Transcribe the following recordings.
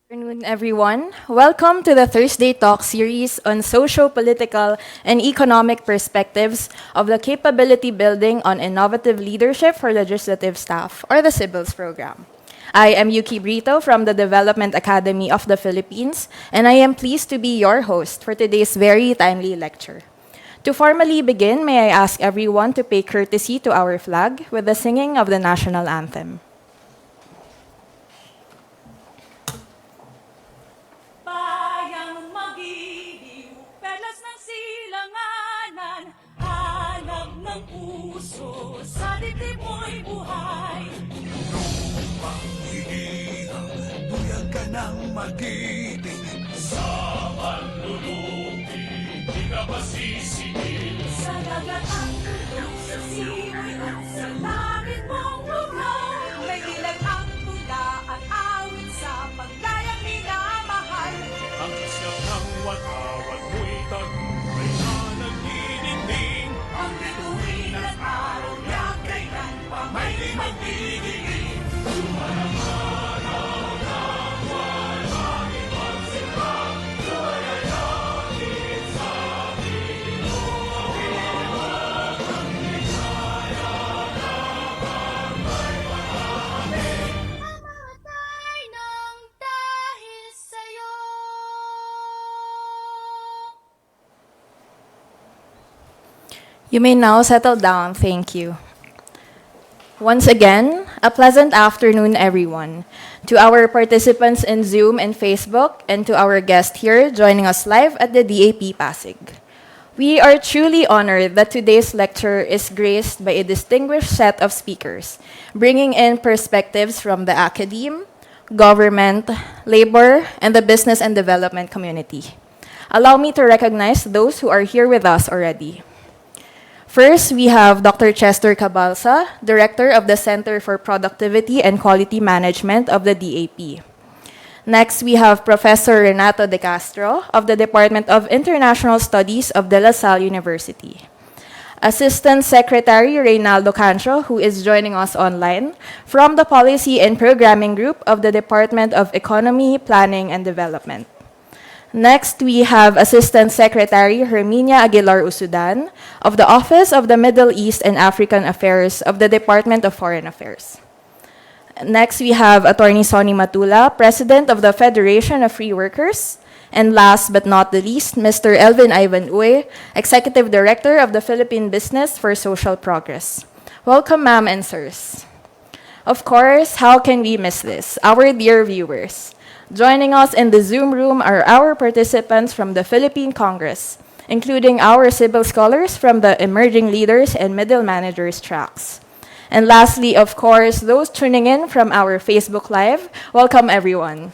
Afternoon, everyone. Welcome to the Thursday Talk series on socio-political and economic perspectives of the Capability Building on Innovative Leadership for Legislative Staff, or the CIBILS program. I am Yuki Brito from the Development Academy of the Philippines, and I am pleased to be your host for today's very timely lecture. To formally begin, may I ask everyone to pay courtesy to our flag with the singing of the national anthem. Bayang magiliw, perlas ng silanganan, hanap ng puso, sa dibdib mo'y buhay. Panghihinang, tuyag ka ng magiting. Sa panlulupi, di ka masisingil. Sa dagat ang tulog, sa simoy at sa langit mong lugaw. May dilag ang tula at awit sa paglayang minamahal. Ang isyap ng watawat mo'y tagumpay na nagdidingding. Ang bituin at araw niya kailan pa may di magdidilim. Mamatay ng dahil sa'yo. You may now settle down. Thank you. Once again, a pleasant afternoon, everyone. To our participants in Zoom and Facebook, and to our guest here joining us live at the DAP Pasig. We are truly honored that today's lecture is graced by a distinguished set of speakers, bringing in perspectives from the academe, government, labor, and the business and development community. Allow me to recognize those who are here with us already. First, we have Dr. Chester Cabalsa, Director of the Center for Productivity and Quality Management of the DAP. Next, we have Professor Renato De Castro of the Department of International Studies of De La Salle University. Assistant Secretary Reynaldo Cancho, who is joining us online from the Policy and Programming Group of the Department of Economy, Planning, and Development. Next, we have Assistant Secretary Herminia Aguilar Usudan of the Office of the Middle East and African Affairs of the Department of Foreign Affairs. Next, we have Attorney Sonny Matula, President of the Federation of Free Workers. And last but not the least, Mr. Elvin Ivan Uy, Executive Director of the Philippine Business for Social Progress. Welcome, ma'am and sirs. Of course, how can we miss this? Our dear viewers. Joining us in the Zoom room are our participants from the Philippine Congress, including our civil scholars from the Emerging Leaders and Middle Managers tracks. And lastly, of course, those tuning in from our Facebook Live, welcome everyone.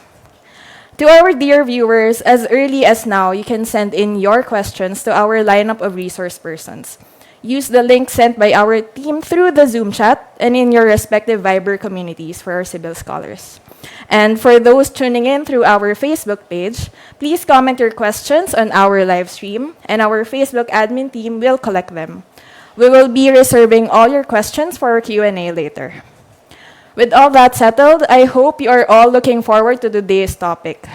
To our dear viewers, as early as now, you can send in your questions to our lineup of resource persons. Use the link sent by our team through the Zoom chat and in your respective Viber communities for our civil scholars. And for those tuning in through our Facebook page, please comment your questions on our live stream, and our Facebook admin team will collect them. We will be reserving all your questions for our Q&A later. With all that settled, I hope you are all looking forward to today's topic.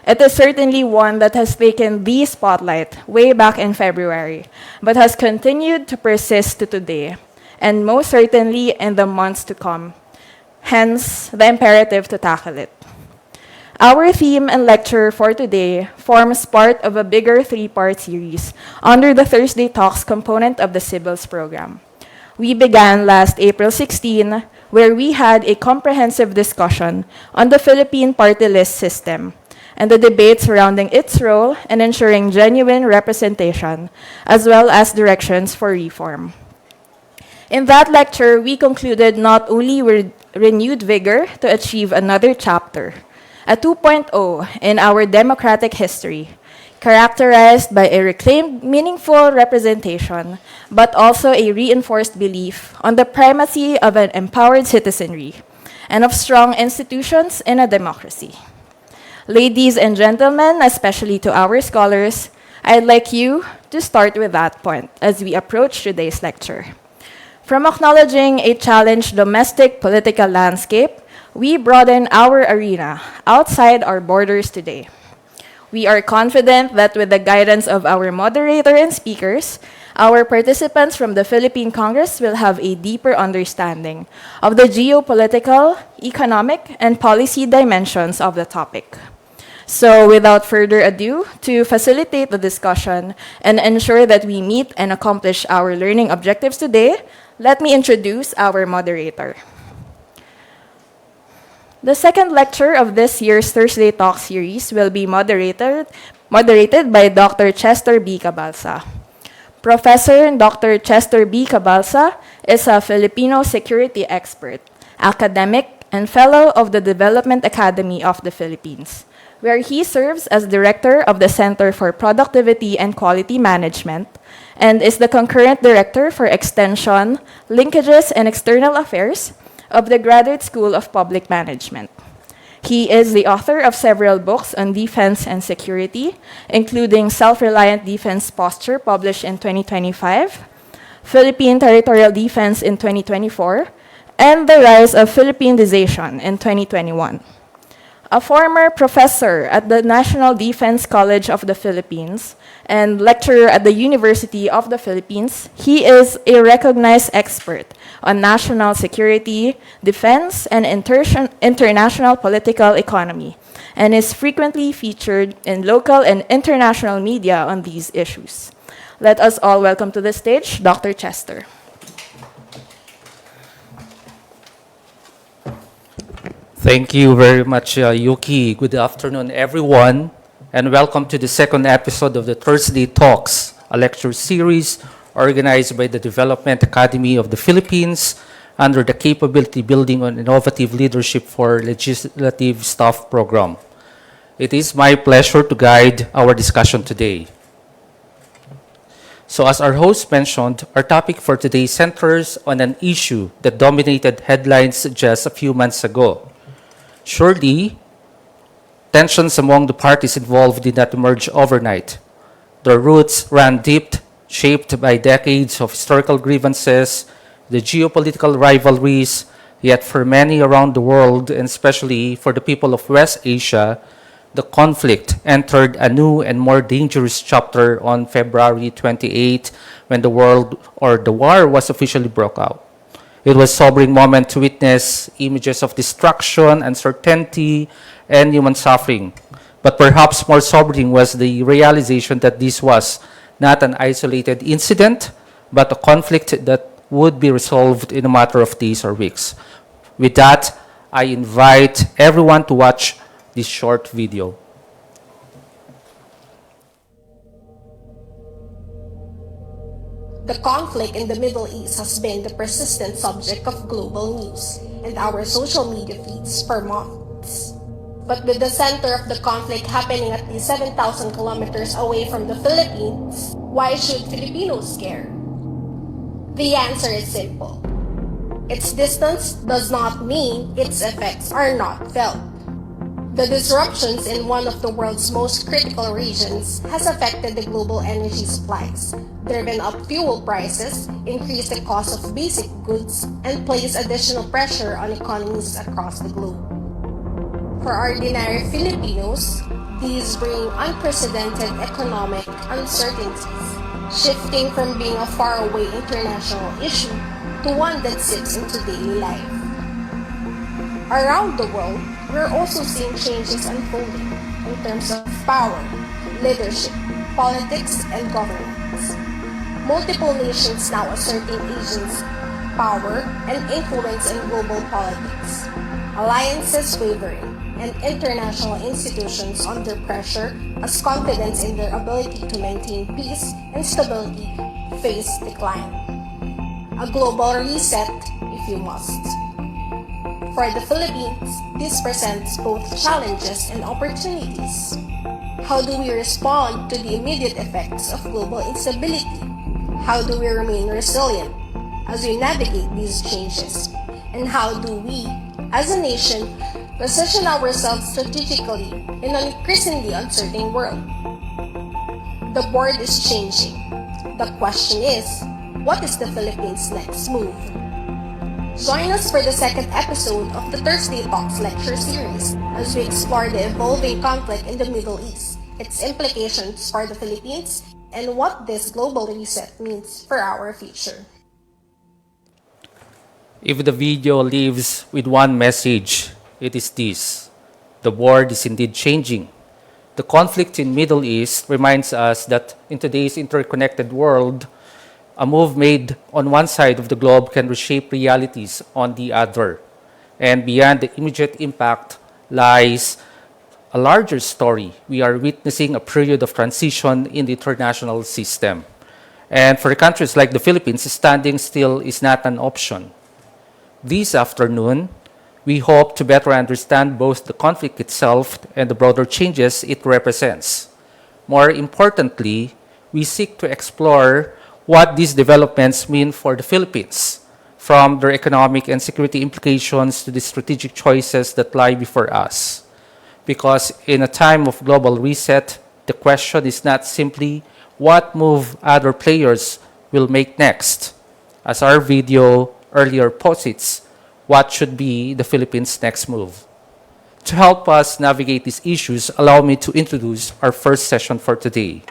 It is certainly one that has taken the spotlight way back in February, but has continued to persist to today, and most certainly in the months to come. Hence, the imperative to tackle it. Our theme and lecture for today forms part of a bigger three-part series under the Thursday Talks component of the CIBILS program. We began last April 16, where we had a comprehensive discussion on the Philippine party list system and the debate surrounding its role in ensuring genuine representation, as well as directions for reform. In that lecture, we concluded not only with renewed vigor to achieve another chapter, a 2.0 in our democratic history, characterized by a reclaimed meaningful representation, but also a reinforced belief on the primacy of an empowered citizenry and of strong institutions in a democracy. Ladies and gentlemen, especially to our scholars, I'd like you to start with that point as we approach today's lecture. From acknowledging a challenged domestic political landscape we broaden our arena outside our borders today. We are confident that with the guidance of our moderator and speakers, our participants from the Philippine Congress will have a deeper understanding of the geopolitical, economic, and policy dimensions of the topic. So without further ado, to facilitate the discussion and ensure that we meet and accomplish our learning objectives today, let me introduce our moderator. The second lecture of this year's Thursday Talk series will be moderated by Dr. Chester B. Cabalsa. Professor Dr. Chester B. Cabalsa is a Filipino security expert, academic, and fellow of the Development Academy of the Philippines, where he serves as director of the Center for Productivity and Quality Management and is the concurrent director for Extension, Linkages, and External Affairs of the Graduate School of Public Management. He is the author of several books on defense and security, including Self-Reliant Defense Posture, published in 2025, Philippine Territorial Defense in 2024, and The Rise of Philippinization in 2021. A former professor at the National Defense College of the Philippines and lecturer at the University of the Philippines, he is a recognized expert on national security, defense, and international political economy, and is frequently featured in local and international media on these issues. Let us all welcome to the stage Dr. Chester. Thank you very much, Yuki. Good afternoon, everyone, and welcome to the second episode of the Thursday Talks, a lecture series organized by the Development Academy of the Philippines under the Capability Building on Innovative Leadership for Legislative Staff program. It is my pleasure to guide our discussion today. So as our host mentioned, our topic for today centers on an issue that dominated headlines just a few months ago. Surely, tensions among the parties involved did not emerge overnight. Their roots ran deep, shaped by decades of historical grievances, the geopolitical rivalries, yet for many around the world, and especially for the people of West Asia, the conflict entered a new and more dangerous chapter on February 28 when the war was officially broke out. It was a sobering moment to witness images of destruction, uncertainty, and human suffering. But perhaps more sobering was the realization that this was not an isolated incident, but a conflict that would be resolved in a matter of days or weeks. With that, I invite everyone to watch this short video. The conflict in the Middle East has been the persistent subject of global news and our social media feeds for months. But with the center of the conflict happening at least 7,000 kilometers away from the Philippines, why should Filipinos care? The answer is simple. Its distance does not mean its effects are not felt. The disruptions in one of the world's most critical regions has affected the global energy supplies, driven up fuel prices, increased the cost of basic goods, and placed additional pressure on economies across the globe. For ordinary Filipinos, these bring unprecedented economic uncertainties, shifting from being a faraway international issue to one that seeps into daily life. Around the world, we're also seeing changes unfolding in terms of power, leadership, politics, and governance. Multiple nations now asserting agency, power, and influence in global politics. Alliances wavering, and international institutions under pressure as confidence in their ability to maintain peace and stability face decline. A global reset, if you must. For the Philippines, this presents both challenges and opportunities. How do we respond to the immediate effects of global instability? How do we remain resilient as we navigate these changes? And how do we, as a nation, position ourselves strategically in an increasingly uncertain world? The board is changing. The question is, what is the Philippines' next move? Join us for the second episode of the Thursday Talks lecture series as we explore the evolving conflict in the Middle East, its implications for the Philippines, and what this global reset means for our future. If the video leaves with one message, it is this: the world is indeed changing. The conflict in Middle East reminds us that in today's interconnected world, a move made on one side of the globe can reshape realities on the other. And beyond the immediate impact lies a larger story. We are witnessing a period of transition in the international system. And for countries like the Philippines, standing still is not an option. This afternoon, we hope to better understand both the conflict itself and the broader changes it represents. More importantly, we seek to explore what these developments mean for the Philippines, from their economic and security implications to the strategic choices that lie before us. Because in a time of global reset, the question is not simply what move other players will make next. As our video earlier posits, what should be the Philippines' next move? To help us navigate these issues, allow me to introduce our first session for today.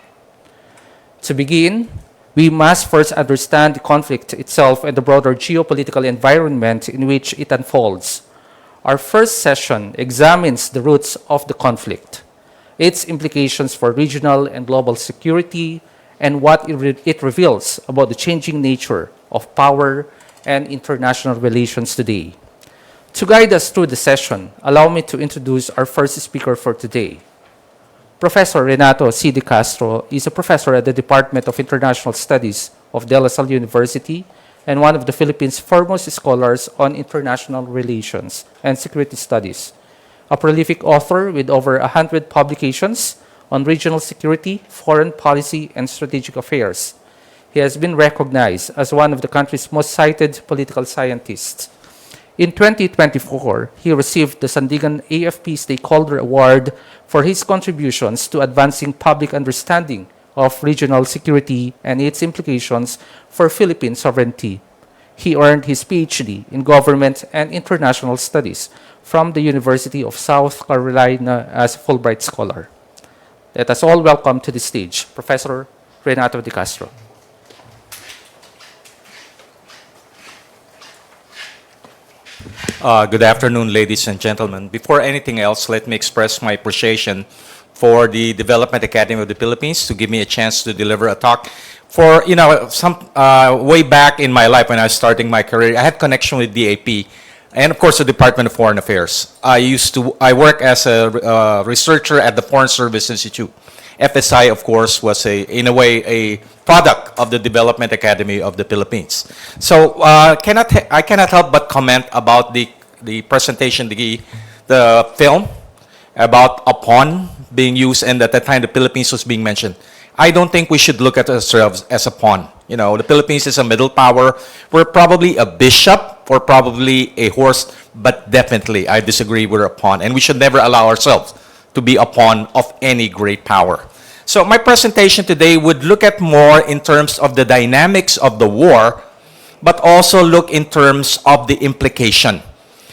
To begin, we must first understand the conflict itself and the broader geopolitical environment in which it unfolds. Our first session examines the roots of the conflict, its implications for regional and global security, and what it reveals about the changing nature of power and international relations today. To guide us through the session, allow me to introduce our first speaker for today. Professor Renato C. De Castro is a professor at the Department of International Studies of De La Salle University and one of the Philippines' foremost scholars on international relations and security studies. A prolific author with over 100 publications on regional security, foreign policy, and strategic affairs. He has been recognized as one of the country's most cited political scientists. In 2024, he received the Sandigan AFP Stakeholder Award for his contributions to advancing public understanding of regional security and its implications for Philippine sovereignty. He earned his PhD in Government and International Studies from the University of South Carolina as a Fulbright Scholar. Let us all welcome to the stage Professor Renato De Castro. Good afternoon, ladies and gentlemen. Before anything else, let me express my appreciation for the Development Academy of the Philippines to give me a chance to deliver a talk. For, some way back in my life when I was starting my career, I had connection with DAP and, of course, the Department of Foreign Affairs. I work as a researcher at the Foreign Service Institute. FSI, of course, was in a way a product of the Development Academy of the Philippines. So I cannot help but comment about the presentation, the film about a pawn being used, and at that time the Philippines was being mentioned. I don't think we should look at ourselves as a pawn. The Philippines is a middle power. We're probably a bishop or probably a horse, but definitely I disagree we're a pawn, and we should never allow ourselves to be a pawn of any great power. So my presentation today would look at more in terms of the dynamics of the war, but also look in terms of the implication.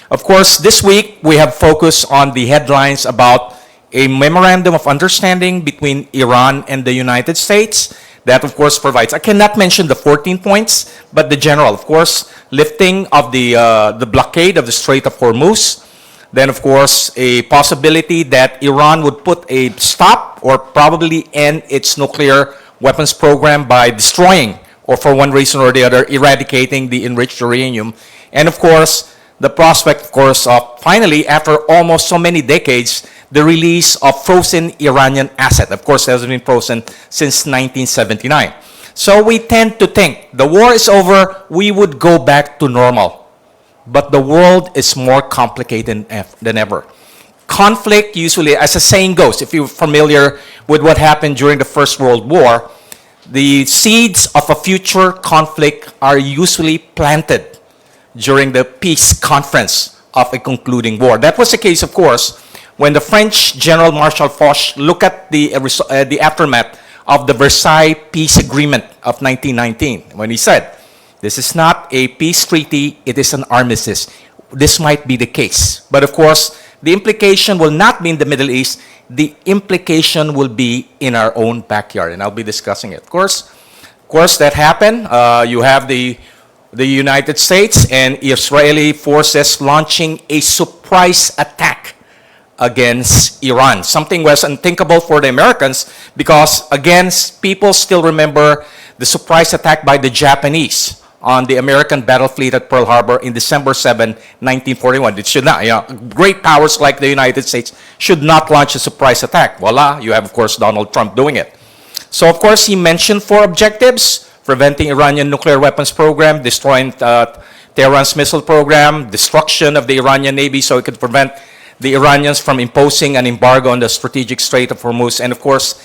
Of course, this week we have focused on the headlines about a memorandum of understanding between Iran and the United States. That, of course, provides, I cannot mention the 14 points, but the general, of course, lifting of the blockade of the Strait of Hormuz. Then, of course, a possibility that Iran would put a stop or probably end its nuclear weapons program by destroying, or for one reason or the other, eradicating the enriched uranium. And, of course, the prospect, of course, of finally, after almost so many decades, the release of frozen Iranian asset. Of course, it has been frozen since 1979. So we tend to think the war is over, we would go back to normal. But the world is more complicated than ever. Conflict usually, as the saying goes, if you're familiar with what happened during the First World War, the seeds of a future conflict are usually planted during the peace conference of a concluding war. That was the case, of course, when the French General Marshal Foch looked at the aftermath of the Versailles Peace Agreement of 1919, when he said, This is not a peace treaty, it is an armistice. This might be the case. But of course, the implication will not be in the Middle East, the implication will be in our own backyard, and I'll be discussing it. Of course, that happened. You have the United States and Israeli forces launching a surprise attack against Iran. Something was unthinkable for the Americans because, again, people still remember the surprise attack by the Japanese on the American battle fleet at Pearl Harbor in December 7, 1941. It should not, great powers like the United States should not launch a surprise attack. Voila, you have, of course, Donald Trump doing it. So, of course, he mentioned 4 objectives: preventing Iranian nuclear weapons program, destroying Tehran's missile program, destruction of the Iranian Navy so it could prevent the Iranians from imposing an embargo on the strategic Strait of Hormuz, and of course,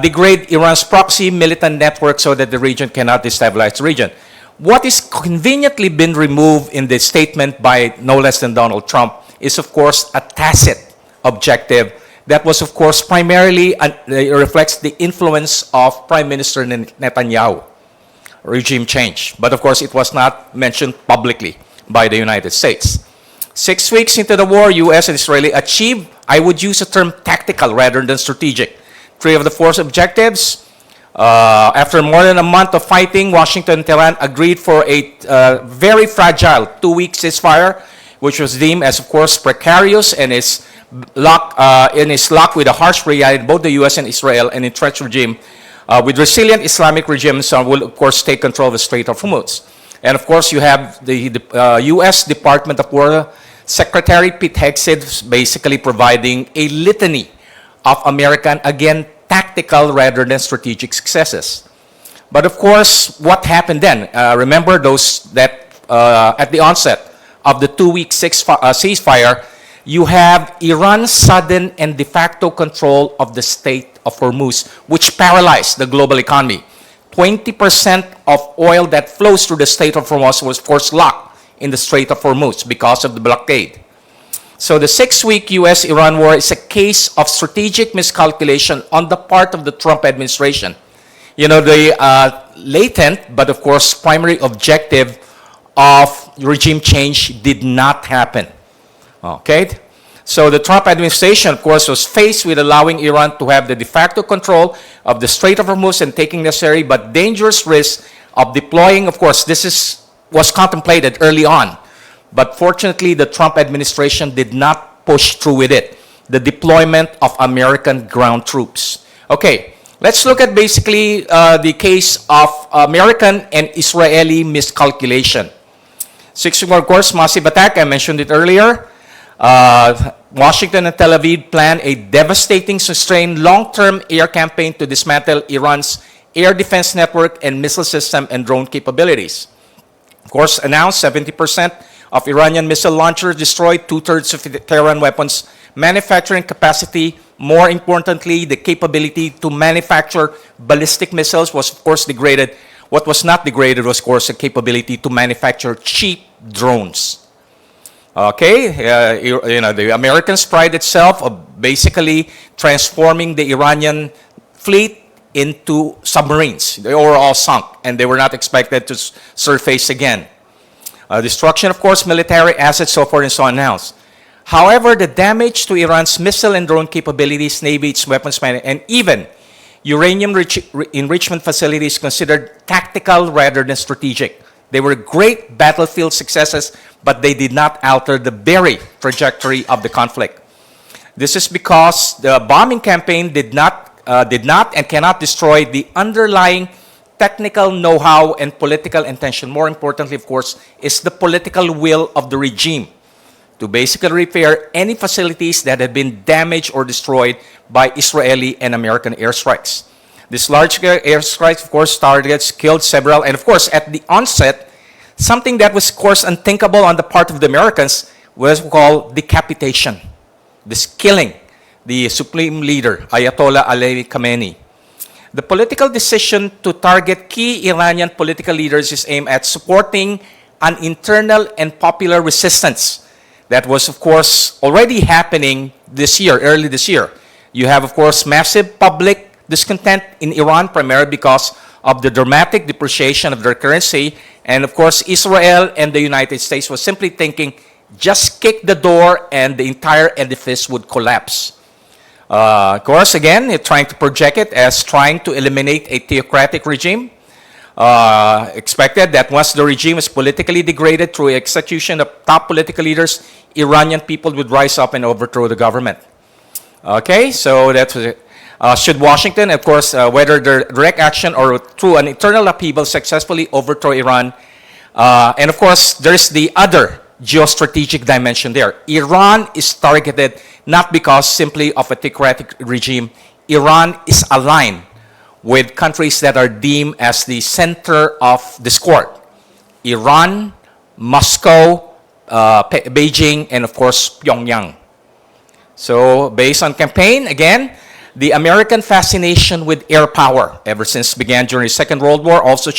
degrade Iran's proxy militant network so that the region cannot destabilize the region. What is conveniently been removed in the statement by no less than Donald Trump is, of course, a tacit objective that was, of course, primarily reflects the influence of Prime Minister Netanyahu, regime change. But of course, it was not mentioned publicly by the United States. 6 weeks into the war, U.S. and Israeli achieved, I would use the term tactical rather than strategic. 3 of the 4 objectives. After more than a month of fighting, Washington and Tehran agreed for a very fragile 2-week ceasefire, which was deemed as, of course, precarious and is locked with a harsh reality. Both the U.S. and Israel, an entrenched regime with resilient Islamic regimes, will, of course, take control of the Strait of Hormuz. And, of course, you have the U.S. Department of War Secretary Pete Hegseth basically providing a litany of American, again, tactical rather than strategic successes. But, of course, what happened then? Remember those that at the onset of the 2-week ceasefire, you have Iran's sudden and de facto control of the Strait of Hormuz, which paralyzed the global economy. 20% of oil that flows through the Strait of Hormuz was, of course, locked in the Strait of Hormuz because of the blockade. So the 6-week U.S.-Iran war is a case of strategic miscalculation on the part of the Trump administration. You know, the latent, but of course primary objective of regime change did not happen. Okay? So the Trump administration, of course, was faced with allowing Iran to have the de facto control of the Strait of Hormuz and taking necessary but dangerous risks of deploying, of course, was contemplated early on. But fortunately, the Trump administration did not push through with it. The deployment of American ground troops. Okay, let's look at basically the case of American and Israeli miscalculation. 6-week, of course, massive attack. I mentioned it earlier. Washington and Tel Aviv plan a devastating, sustained, long-term air campaign to dismantle Iran's air defense network and missile system and drone capabilities. Of course, announced 70% of Iranian missile launchers destroyed, 2/3 of Tehran weapons manufacturing capacity. More importantly, the capability to manufacture ballistic missiles was, of course, degraded. What was not degraded was, of course, the capability to manufacture cheap drones. Okay, the Americans pride itself of basically transforming the Iranian fleet into submarines. They were all sunk, and they were not expected to surface again. Destruction, of course, military assets, so forth and so on announced. However, the damage to Iran's missile and drone capabilities, Navy, its weapons, and even uranium enrichment facilities considered tactical rather than strategic. They were great battlefield successes, but they did not alter the very trajectory of the conflict. This is because the bombing campaign did not and cannot destroy the underlying technical know-how and political intention. More importantly, of course, is the political will of the regime to basically repair any facilities that had been damaged or destroyed by Israeli and American airstrikes. This large-scale airstrikes, of course, targets killed several, and of course, at the onset, something that was, of course, unthinkable on the part of the Americans was called decapitation. This killing the supreme leader, Ayatollah Ali Khamenei. The political decision to target key Iranian political leaders is aimed at supporting an internal and popular resistance that was, of course, already happening this year, early this year. You have, of course, massive public discontent in Iran, primarily because of the dramatic depreciation of their currency And of course, Israel and the United States was simply thinking, just kick the door and the entire edifice would collapse. Of course, again, trying to project it as trying to eliminate a theocratic regime. Expected that once the regime is politically degraded through execution of top political leaders, Iranian people would rise up and overthrow the government. Okay, so that's it. Should Washington, of course, whether their direct action or through an internal upheaval, successfully overthrow Iran? And of course, there's the other geostrategic dimension there. Iran is targeted not because simply of a theocratic regime. Iran is aligned with countries that are deemed as the center of discord. Iran, Moscow, Beijing, and of course, Pyongyang. So based on campaign, again, the American fascination with air power, ever since began during the Second World War, also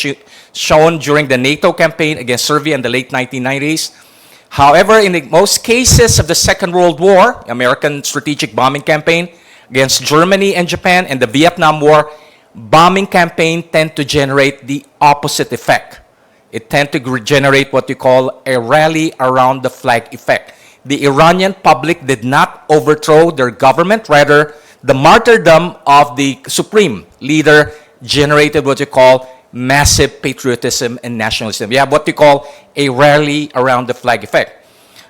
shown during the NATO campaign against Serbia in the late 1990s. However, in most cases of the Second World War, American strategic bombing campaign against Germany and Japan, and the Vietnam War, bombing campaign tend to generate the opposite effect. It tend to generate what you call a rally around the flag effect. The Iranian public did not overthrow their government, rather the martyrdom of the supreme leader generated what you call massive patriotism and nationalism. You have what you call a rally around the flag effect.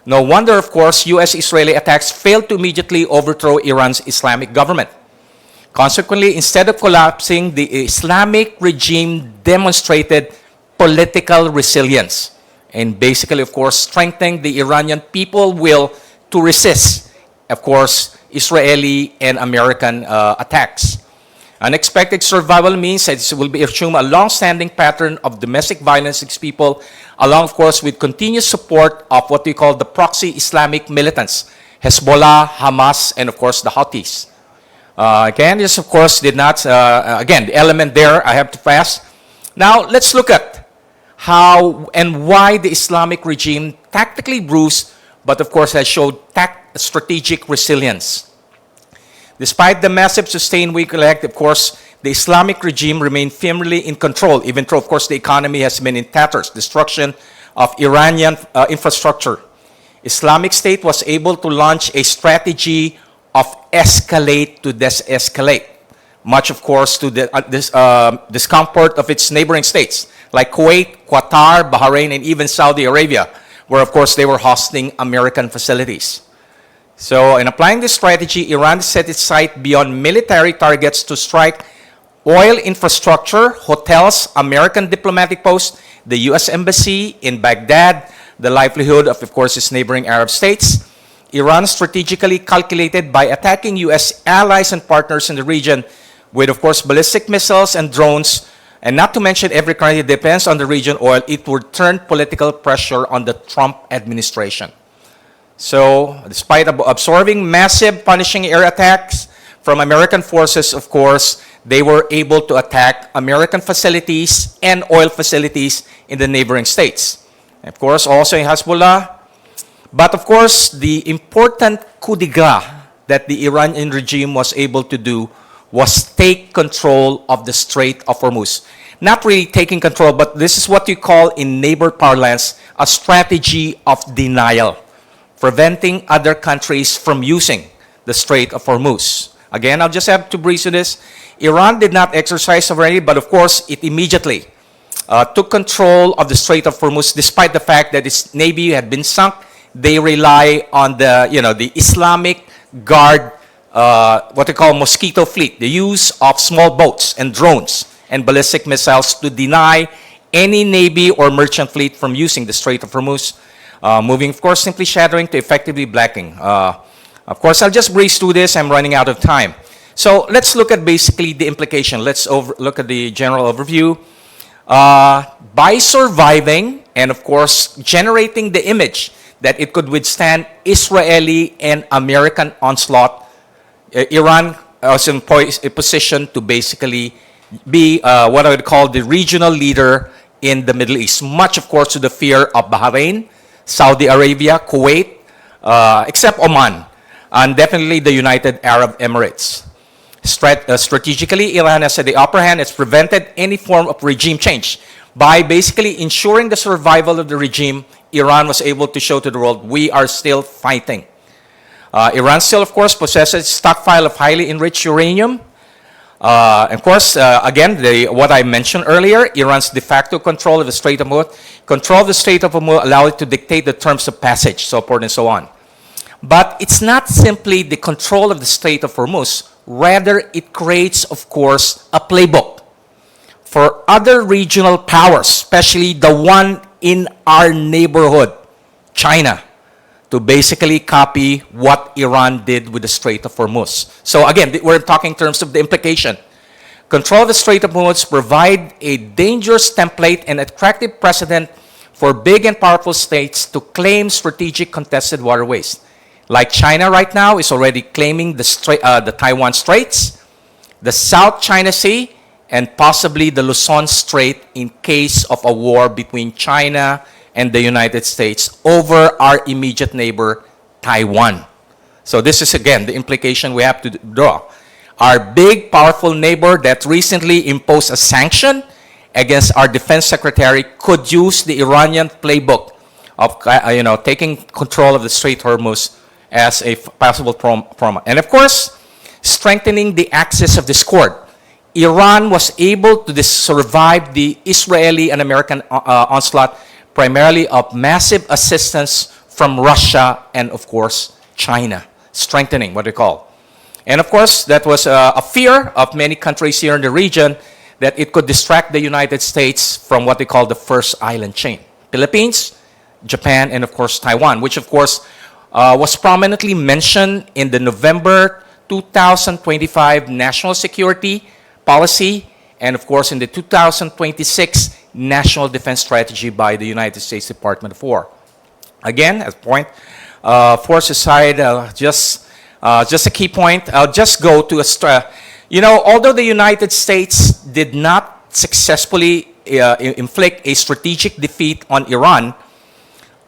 No wonder, of course, U.S.-Israeli attacks failed to immediately overthrow Iran's Islamic government. Consequently, instead of collapsing, the Islamic regime demonstrated political resilience and basically, of course, strengthening the Iranian people will to resist, of course, Israeli and American attacks. Unexpected survival means that it will be assumed a long-standing pattern of domestic violence against people, along, of course, with continuous support of what we call the proxy Islamic militants, Hezbollah, Hamas, and, of course, the Houthis. Again, this, of course, did not, again, the element there, I have to pass. Now, let's look at how and why the Islamic regime tactically bruised, but, of course, has showed strategic resilience. Despite the massive sustained weak elect, of course, the Islamic regime remained firmly in control, even though, of course, the economy has been in tatters, destruction of Iranian infrastructure. Islamic State was able to launch a strategy of escalate to desescalate, much, of course, to the discomfort of its neighboring states, like Kuwait, Qatar, Bahrain, and even Saudi Arabia, where, of course, they were hosting American facilities. So, in applying this strategy, Iran set its sight beyond military targets to strike oil infrastructure, hotels, American diplomatic posts, the U.S. Embassy in Baghdad, the livelihood of course, its neighboring Arab states. Iran strategically calculated by attacking U.S. allies and partners in the region with, of course, ballistic missiles and drones, and not to mention every country depends on the region oil, it would turn political pressure on the Trump administration. So, despite absorbing massive punishing air attacks from American forces, of course, they were able to attack American facilities and oil facilities in the neighboring states. Of course, also in Hezbollah. But of course, the important coup d'etat that the Iranian regime was able to do was take control of the Strait of Hormuz. Not really taking control, but this is what you call in neighbor parlance a strategy of denial, preventing other countries from using the Strait of Hormuz. Again, I'll just have to breeze to this. Iran did not exercise sovereignty, but of course, it immediately took control of the Strait of Hormuz, despite the fact that its navy had been sunk. They rely on the, the Islamic Guard, what they call mosquito fleet, the use of small boats and drones and ballistic missiles to deny any navy or merchant fleet from using the Strait of Hormuz. Moving, of course, simply shattering to effectively blocking. Of course, I'll just breeze through this. I'm running out of time. So let's look at basically the implication. Let's look at the general overview. By surviving and, of course, generating the image that it could withstand Israeli and American onslaught, Iran was in a position to basically be what I would call the regional leader in the Middle East. Much, of course, to the fear of Bahrain, Saudi Arabia, Kuwait, except Oman, and definitely the United Arab Emirates. Strategically, Iran has had the upper hand. It's prevented any form of regime change by basically ensuring the survival of the regime, Iran was able to show to the world, we are still fighting. Iran still, of course, possesses a stockpile of highly enriched uranium. Of course, again, what I mentioned earlier, Iran's de facto control of the Strait of Hormuz, allowed it to dictate the terms of passage, so forth and so on. But it's not simply the control of the Strait of Hormuz, rather it creates, of course, a playbook for other regional powers, especially the one in our neighborhood, China, to basically copy what Iran did with the Strait of Hormuz. So again, we're talking in terms of the implication. Control of the Strait of Hormuz provide a dangerous template and attractive precedent for big and powerful states to claim strategic contested waterways. Like China right now is already claiming the Taiwan Straits, the South China Sea, and possibly the Luzon Strait in case of a war between China and the United States over our immediate neighbor, Taiwan. So this is, again, the implication we have to draw. Our big, powerful neighbor that recently imposed a sanction against our defense secretary could use the Iranian playbook of taking control of the Strait of Hormuz as a possible promo. And of course, strengthening the axis of discord. Iran was able to survive the Israeli and American onslaught primarily of massive assistance from Russia and, of course, China, strengthening what we call. And of course, that was a fear of many countries here in the region that it could distract the United States from what they call the first island chain. Philippines, Japan, and of course, Taiwan, which of course was prominently mentioned in the November 2025 National Security Policy and of course in the 2026 National Defense Strategy by the United States Department of War. Again, as a point, force aside, just a key point, I'll just go to although the United States did not successfully inflict a strategic defeat on Iran,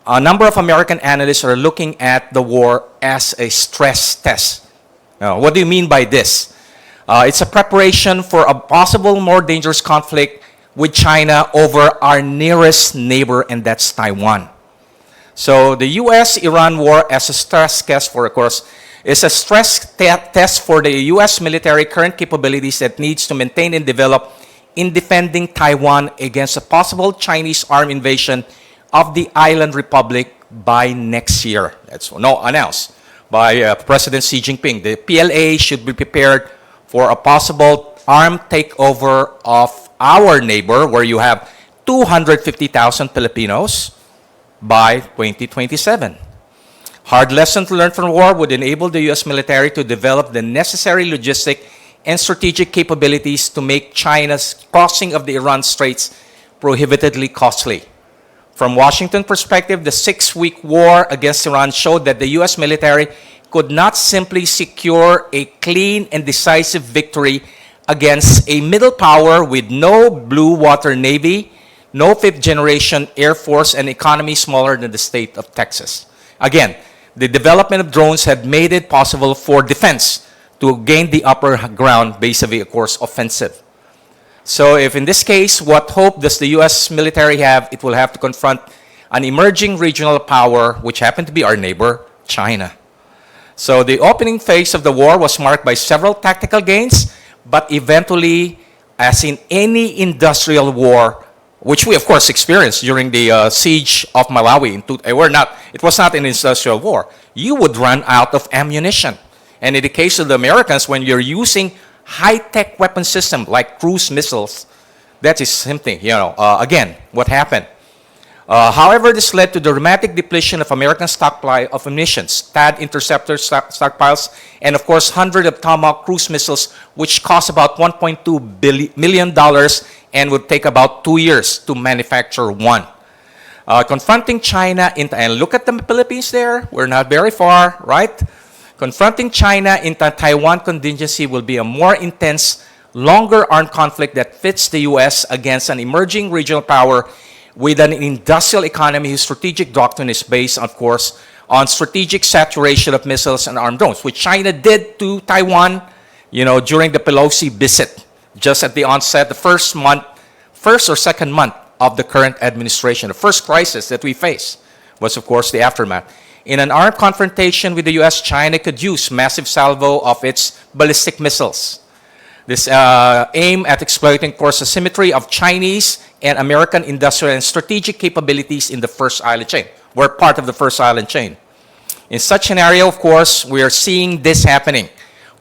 a number of American analysts are looking at the war as a stress test. Now, what do you mean by this? It's a preparation for a possible more dangerous conflict with China over our nearest neighbor, and that's Taiwan. So the U.S.-Iran war as a stress test for, of course, is a stress test for the U.S. military current capabilities that needs to maintain and develop in defending Taiwan against a possible Chinese armed invasion of the island republic by next year. That's announced by President Xi Jinping. The PLA should be prepared for a possible armed takeover of our neighbor, where you have 250,000 Filipinos by 2027. Hard lesson to learn from war would enable the U.S. military to develop the necessary logistic and strategic capabilities to make China's crossing of the Iran Straits prohibitively costly. From Washington perspective, the 6-week war against Iran showed that the U.S. military could not simply secure a clean and decisive victory against a middle power with no blue water navy, no fifth-generation air force, and economy smaller than the state of Texas. Again, the development of drones had made it possible for defense to gain the upper ground vis-a-vis, of course, offensive. So if in this case, what hope does the U.S. military have? It will have to confront an emerging regional power, which happened to be our neighbor, China. So the opening phase of the war was marked by several tactical gains, but eventually, as in any industrial war, which we of course experienced during the siege of Malawi, it was not an industrial war, you would run out of ammunition. And in the case of the Americans, when you're using high-tech weapon system like cruise missiles, that is something, again, what happened? However, this led to the dramatic depletion of American stockpile of munitions, THAAD interceptor stockpiles, and of course, hundreds of Tomahawk cruise missiles, which cost about $1.2 million and would take about 2 years to manufacture one. Confronting China, and look at the Philippines there, we're not very far, right? Confronting China in the Taiwan contingency will be a more intense, longer armed conflict that fits the U.S. against an emerging regional power with an industrial economy whose strategic doctrine is based, of course, on strategic saturation of missiles and armed drones, which China did to Taiwan, during the Pelosi visit. Just at the onset, the first or second month of the current administration. The first crisis that we faced was, of course, the aftermath. In an armed confrontation with the U.S., China could use massive salvo of its ballistic missiles. This aim at exploiting, of course, the symmetry of Chinese and American industrial and strategic capabilities in the first island chain. We're part of the first island chain. In such scenario, of course, we are seeing this happening.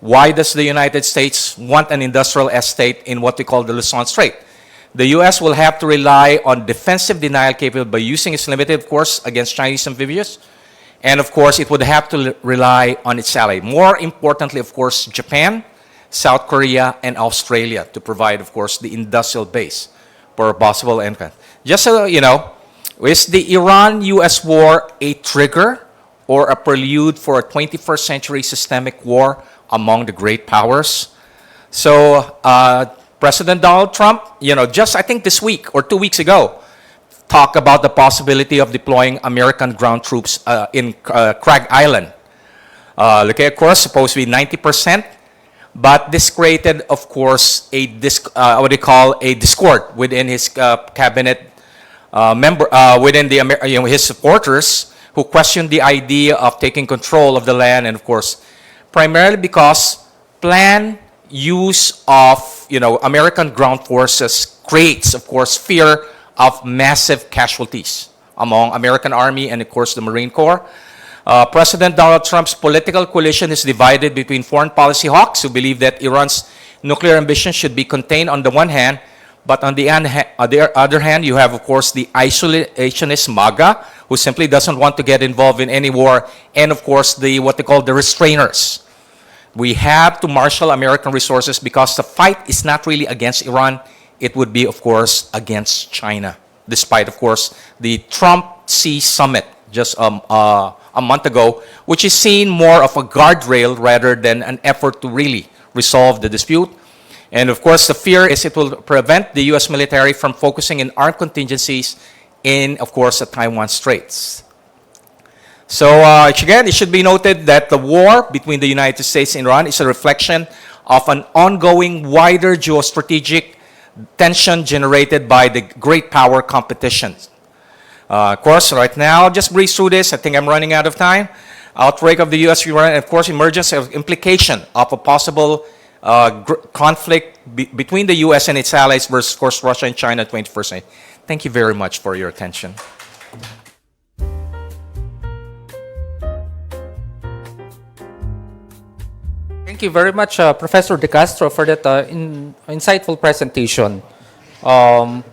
Why does the United States want an industrial estate in what we call the Luzon Strait? The U.S. will have to rely on defensive denial capable by using its limited, of course, against Chinese amphibious. And, of course, it would have to rely on its ally. More importantly, of course, Japan, South Korea, and Australia to provide, of course, the industrial base for a possible entrant. Just so you know, is the Iran-U.S. war a trigger or a prelude for a 21st century systemic war among the great powers? So, President Donald Trump, just I think this week or 2 weeks ago, talked about the possibility of deploying American ground troops in Crag Island. Look, of course, supposed to be 90%, but this created, of course, a discord within his cabinet within his supporters, who questioned the idea of taking control of the land, and of course, primarily because planned use of American ground forces creates, of course, fear of massive casualties among American Army and, of course, the Marine Corps. President Donald Trump's political coalition is divided between foreign policy hawks who believe that Iran's nuclear ambition should be contained on the one hand, but on the other hand, you have, of course, the isolationist MAGA, who simply doesn't want to get involved in any war, and, of course, what they call the restrainers. We have to marshal American resources because the fight is not really against Iran. It would be, of course, against China, despite, of course, the Trump-Xi summit just a month ago, which is seen more of a guardrail rather than an effort to really resolve the dispute. And, of course, the fear is it will prevent the U.S. military from focusing in armed contingencies in, of course, the Taiwan Straits. So, again, it should be noted that the war between the United States and Iran is a reflection of an ongoing wider geostrategic tension generated by the great power competition. Of course, right now, just breeze through this. I think I'm running out of time. Outbreak of the U.S.-Iran, and of course, emergence of implication of a possible conflict between the U.S. and its allies versus, of course, Russia and China 21st century. Thank you very much for your attention. Thank you very much, Professor De Castro, for that insightful presentation. Thank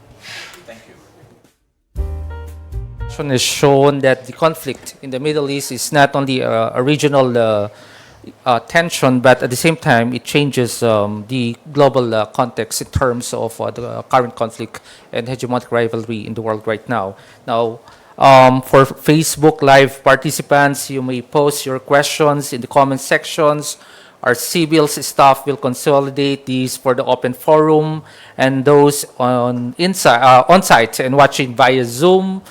you. Has shown that the conflict in the Middle East is not only a regional tension, but at the same time, it changes the global context in terms of the current conflict and hegemonic rivalry in the world right now. Now, for Facebook Live participants, you may post your questions in the comment sections. Our CBILS staff will consolidate these for the open forum, and those on site and watching via Zoom,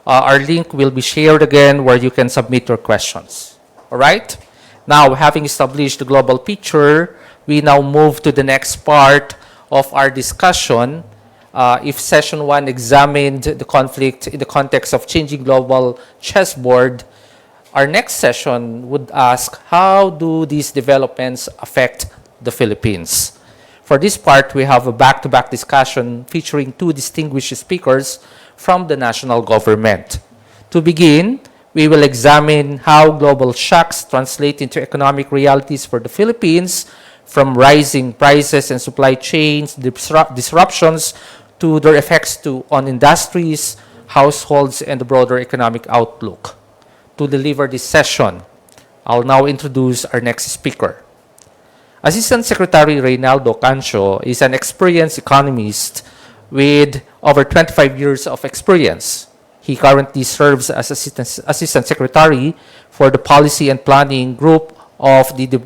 our link will be shared again where you can submit your questions. All right? Now, having established the global picture, we now move to the next part of our discussion. If session 1 examined the conflict in the context of changing global chessboard, our next session would ask, how do these developments affect the Philippines? For this part, we have a back-to-back discussion featuring 2 distinguished speakers from the national government. To begin, we will examine how global shocks translate into economic realities for the Philippines, from rising prices and supply chains disruptions to their effects on industries, households, and the broader economic outlook. To deliver this session, I'll now introduce our next speaker. Assistant Secretary Reynaldo Cancio is an experienced economist with over 25 years of experience. He currently serves as Assistant Secretary for the Policy and Planning Group of the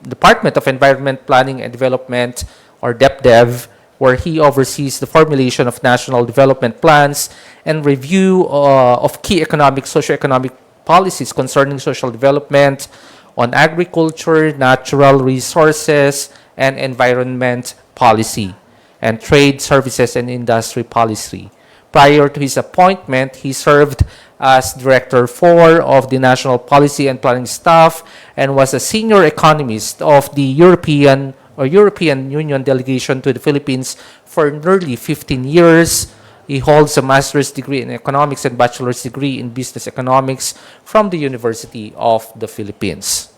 Department of Environment Planning and Development, or DepDev, where he oversees the formulation of national development plans and review of key socioeconomic policies concerning social development on agriculture, natural resources, and environment policy, and trade, services, and industry policy. Prior to his appointment, he served as Director 4 of the National Policy and Planning Staff and was a senior economist of the European Union delegation to the Philippines for nearly 15 years. He holds a master's degree in economics and bachelor's degree in business economics from the University of the Philippines.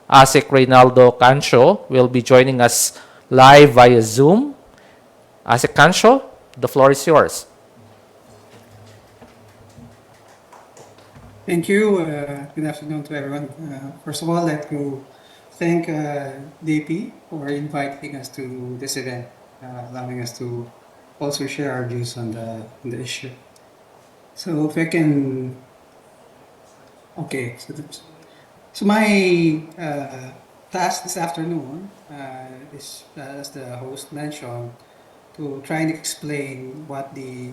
ASEC Reynaldo Cancho will be joining us live via Zoom. ASEC Cancho, the floor is yours. Thank you. Good afternoon to everyone. First of all, I'd like to thank DP for inviting us to this event, allowing us to also share our views on the issue. So if I can, okay. So my task this afternoon is, as the host mentioned, to try and explain what the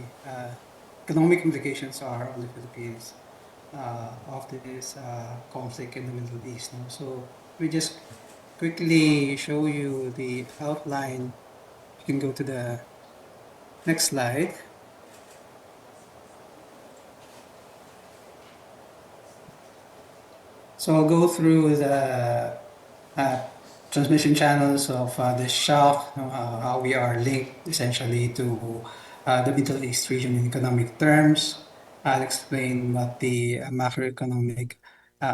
economic implications are on the Philippines of this conflict in the Middle East. No? So we just quickly show you the outline. You can go to the next slide. So I'll go through the transmission channels of the shock, how we are linked essentially to the Middle East region in economic terms. I'll explain what the macroeconomic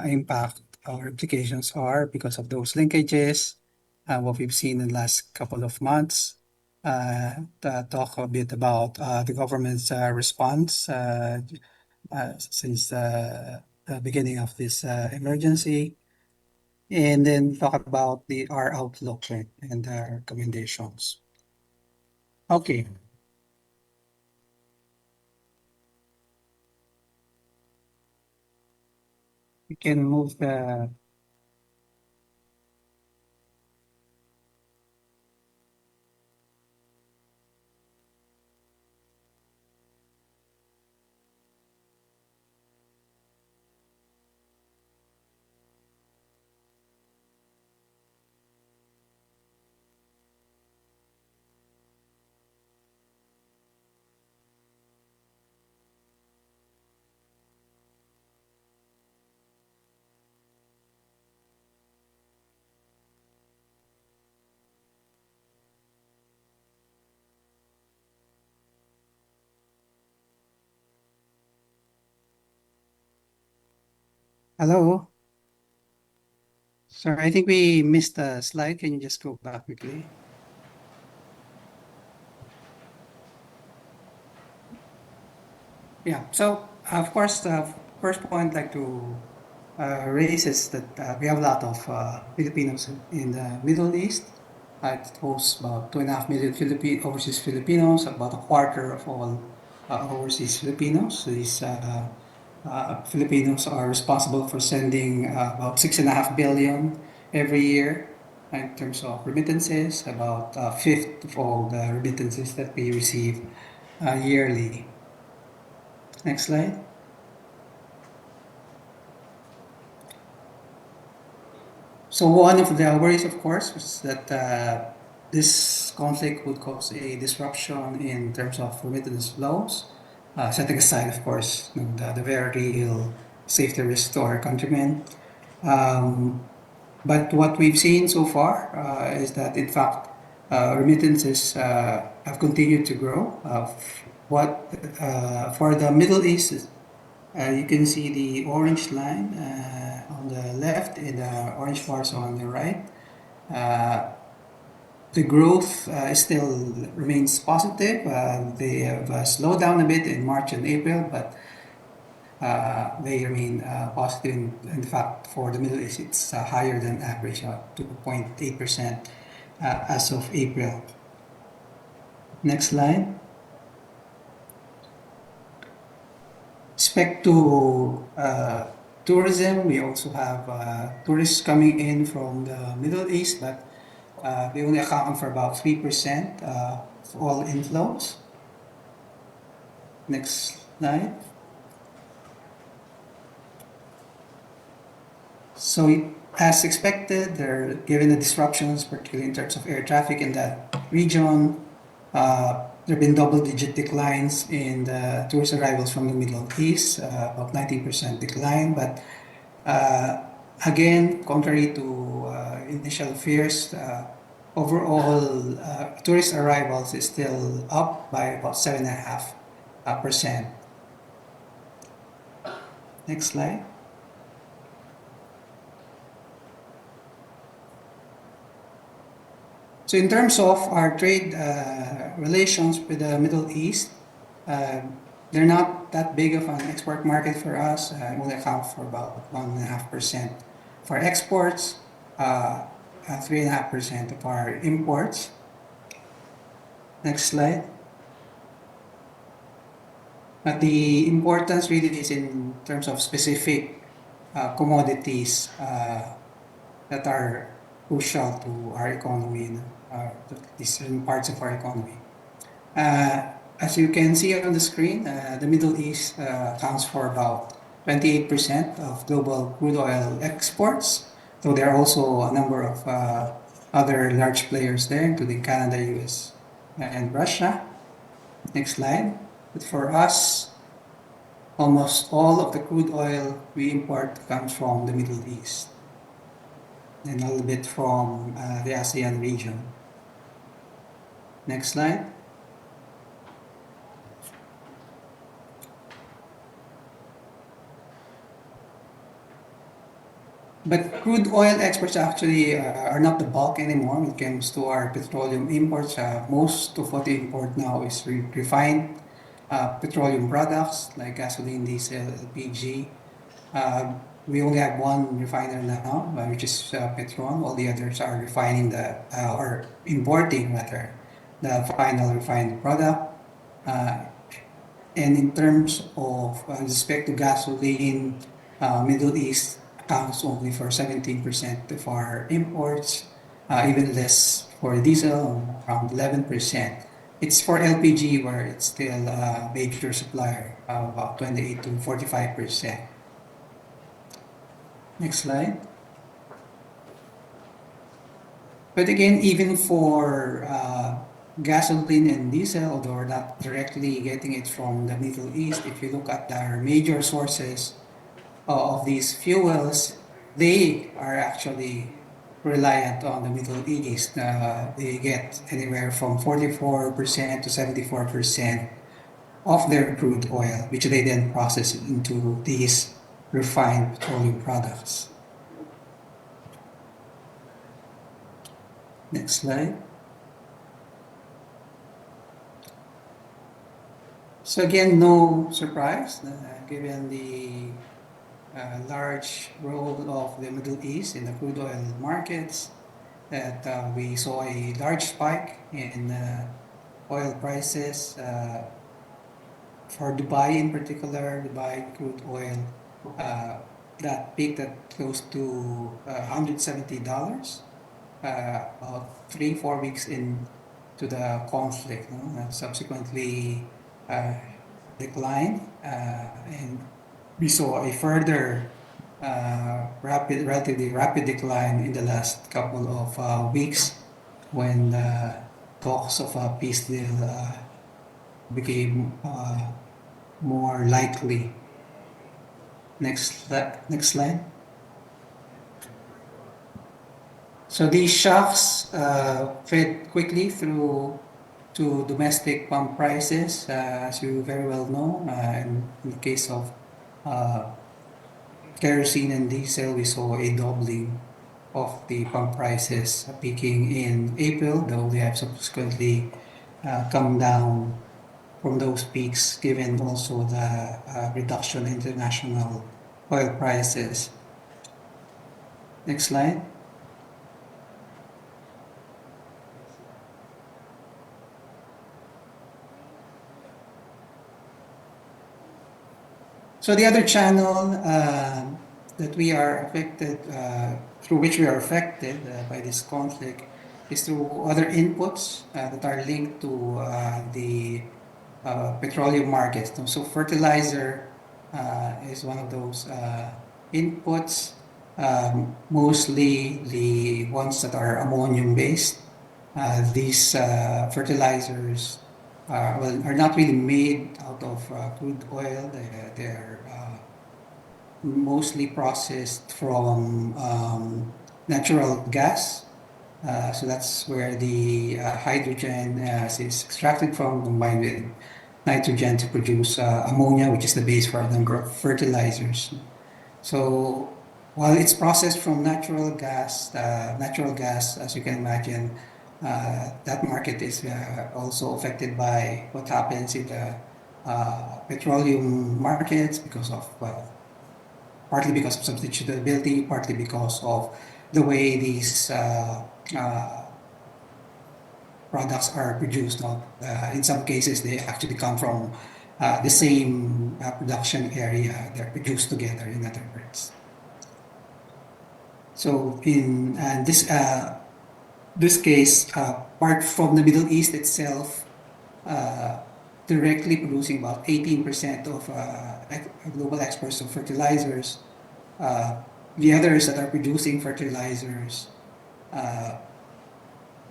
impact or implications are because of those linkages, what we've seen in the last couple of months. Talk a bit about the government's response since the beginning of this emergency, and then talk about our outlook, right, and our recommendations. Okay. We can move the hello. Sorry, I think we missed a slide. Can you just go back quickly? Yeah. So of course, the first point I'd like to raise is that we have a lot of Filipinos in the Middle East. It hosts about 2.5 million overseas Filipinos, about a quarter of all overseas Filipinos. So these Filipinos are responsible for sending about 6.5 billion every year in terms of remittances, about a fifth of all the remittances that we receive yearly. Next slide. So one of the worries, of course, was that this conflict would cause a disruption in terms of remittance flows, setting aside, of course, the very real safety risk to our countrymen. But what we've seen so far is that, in fact, remittances have continued to grow. For the Middle East, you can see the orange line on the left and the orange bars on the right. The growth still remains positive. They have slowed down a bit in March and April, but they remain positive. In fact, for the Middle East, it's higher than average, 2.8% as of April. Next slide. Respect to tourism, we also have tourists coming in from the Middle East, but they only account for about 3% of all inflows. Next slide. So as expected, given the disruptions, particularly in terms of air traffic in that region, There have been double-digit declines in the tourist arrivals from the Middle East, about 19% decline. But again, contrary to initial fears, overall tourist arrivals is still up by about 7.5%. Next slide. So in terms of our trade relations with the Middle East, they're not that big of an export market for us. Only account for about 1.5% of our exports, 3.5% of our imports. Next slide. But the importance really is in terms of specific commodities that are crucial to our economy, these parts of our economy. As you can see on the screen, the Middle East accounts for about 28% of global crude oil exports, though there are also a number of other large players there, including Canada, US, and Russia. Next slide. But for us, almost all of the crude oil we import comes from the Middle East, and a little bit from the ASEAN region. Next slide. But crude oil exports actually are not the bulk anymore when it comes to our petroleum imports. Most of what we import now is refined petroleum products like gasoline, diesel, LPG. We only have one refiner now, which is Petron. All the others are refining or importing rather, the final refined product. And in terms of respect to gasoline, Middle East accounts only for 17% of our imports, even less for diesel, around 11%. It's for LPG where it's still a major supplier, about 28 to 45%. Next slide. But again, even for gasoline and diesel, although we're not directly getting it from the Middle East, if you look at our major sources of these fuels, they are actually reliant on the Middle East. They get anywhere from 44% to 74% of their crude oil, which they then process into these refined petroleum products. Next slide. So again, no surprise, given the large role of the Middle East in the crude oil markets, that we saw a large spike in oil prices for Dubai in particular. Dubai crude oil that peaked at close to $170 about 3-4 weeks into the conflict, subsequently declined, and we saw a further relatively rapid decline in the last couple of weeks when talks of a peace deal became more likely. Next slide. So these shocks fed quickly through to domestic pump prices, as you very well know. In the case of kerosene and diesel, we saw a doubling of the pump prices, peaking in April, though they have subsequently come down from those peaks, given also the reduction in international oil prices. Next slide. So the other channel that we are affected, through which we are affected by this conflict, is through other inputs that are linked to the petroleum markets. So fertilizer is one of those inputs, mostly the ones that are ammonium based. these fertilizers are not really made out of crude oil. They're mostly processed from natural gas. So that's where the hydrogen is extracted from, combined with nitrogen to produce ammonia, which is the base for a number of fertilizers. So while it's processed from natural gas, as you can imagine, that market is also affected by what happens in the petroleum markets because of partly because of substitutability, partly because of the way these products are produced. In some cases, they actually come from the same production area. They're produced together, in other words. So in this case, apart from the Middle East itself, directly producing about 18% of global exports of fertilizers, the others that are producing fertilizers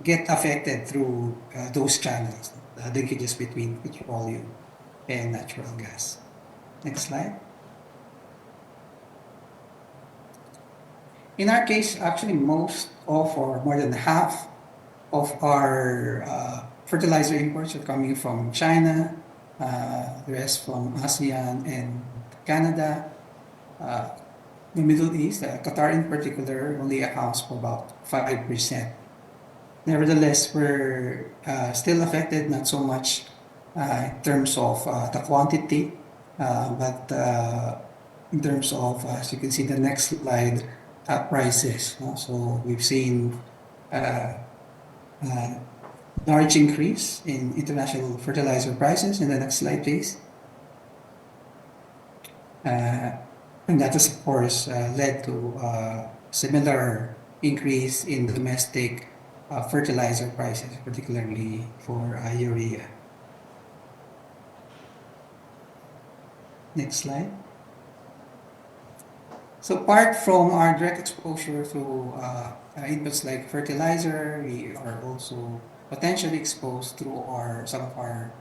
get affected through those channels, the linkages between petroleum and natural gas. Next slide. In our case, actually most of, or more than half of our fertilizer imports are coming from China, the rest from ASEAN and Canada. The Middle East, Qatar in particular, only accounts for about 5%. Nevertheless, we're still affected, not so much in terms of the quantity, but in terms of, as you can see the next slide, prices. So we've seen large increase in international fertilizer prices. In the next slide, please. And that has, of course, led to similar increase in domestic fertilizer prices, particularly for urea. Next slide. So apart from our direct exposure to inputs like fertilizer, we are also potentially exposed through some of our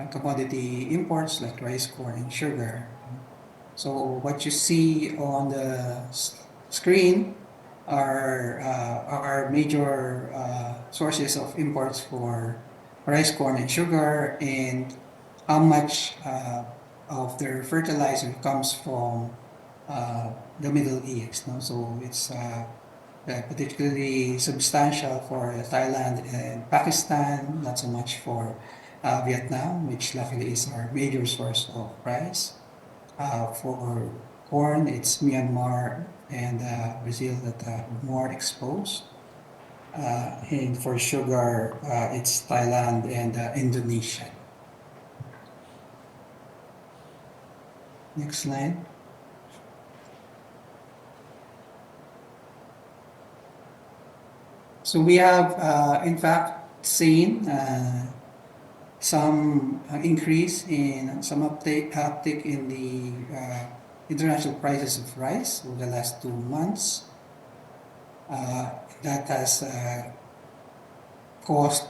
commodity imports like rice, corn, and sugar. So what you see on the screen are our major sources of imports for rice, corn, and sugar, and how much of their fertilizer comes from the Middle East. So it's particularly substantial for Thailand and Pakistan, not so much for Vietnam, which luckily is our major source of rice. For corn, it's Myanmar and Brazil that are more exposed. And for sugar, it's Thailand and Indonesia. Next slide. So we have, in fact, seen some increase in some uptick in the international prices of rice over the last 2 months. That has caused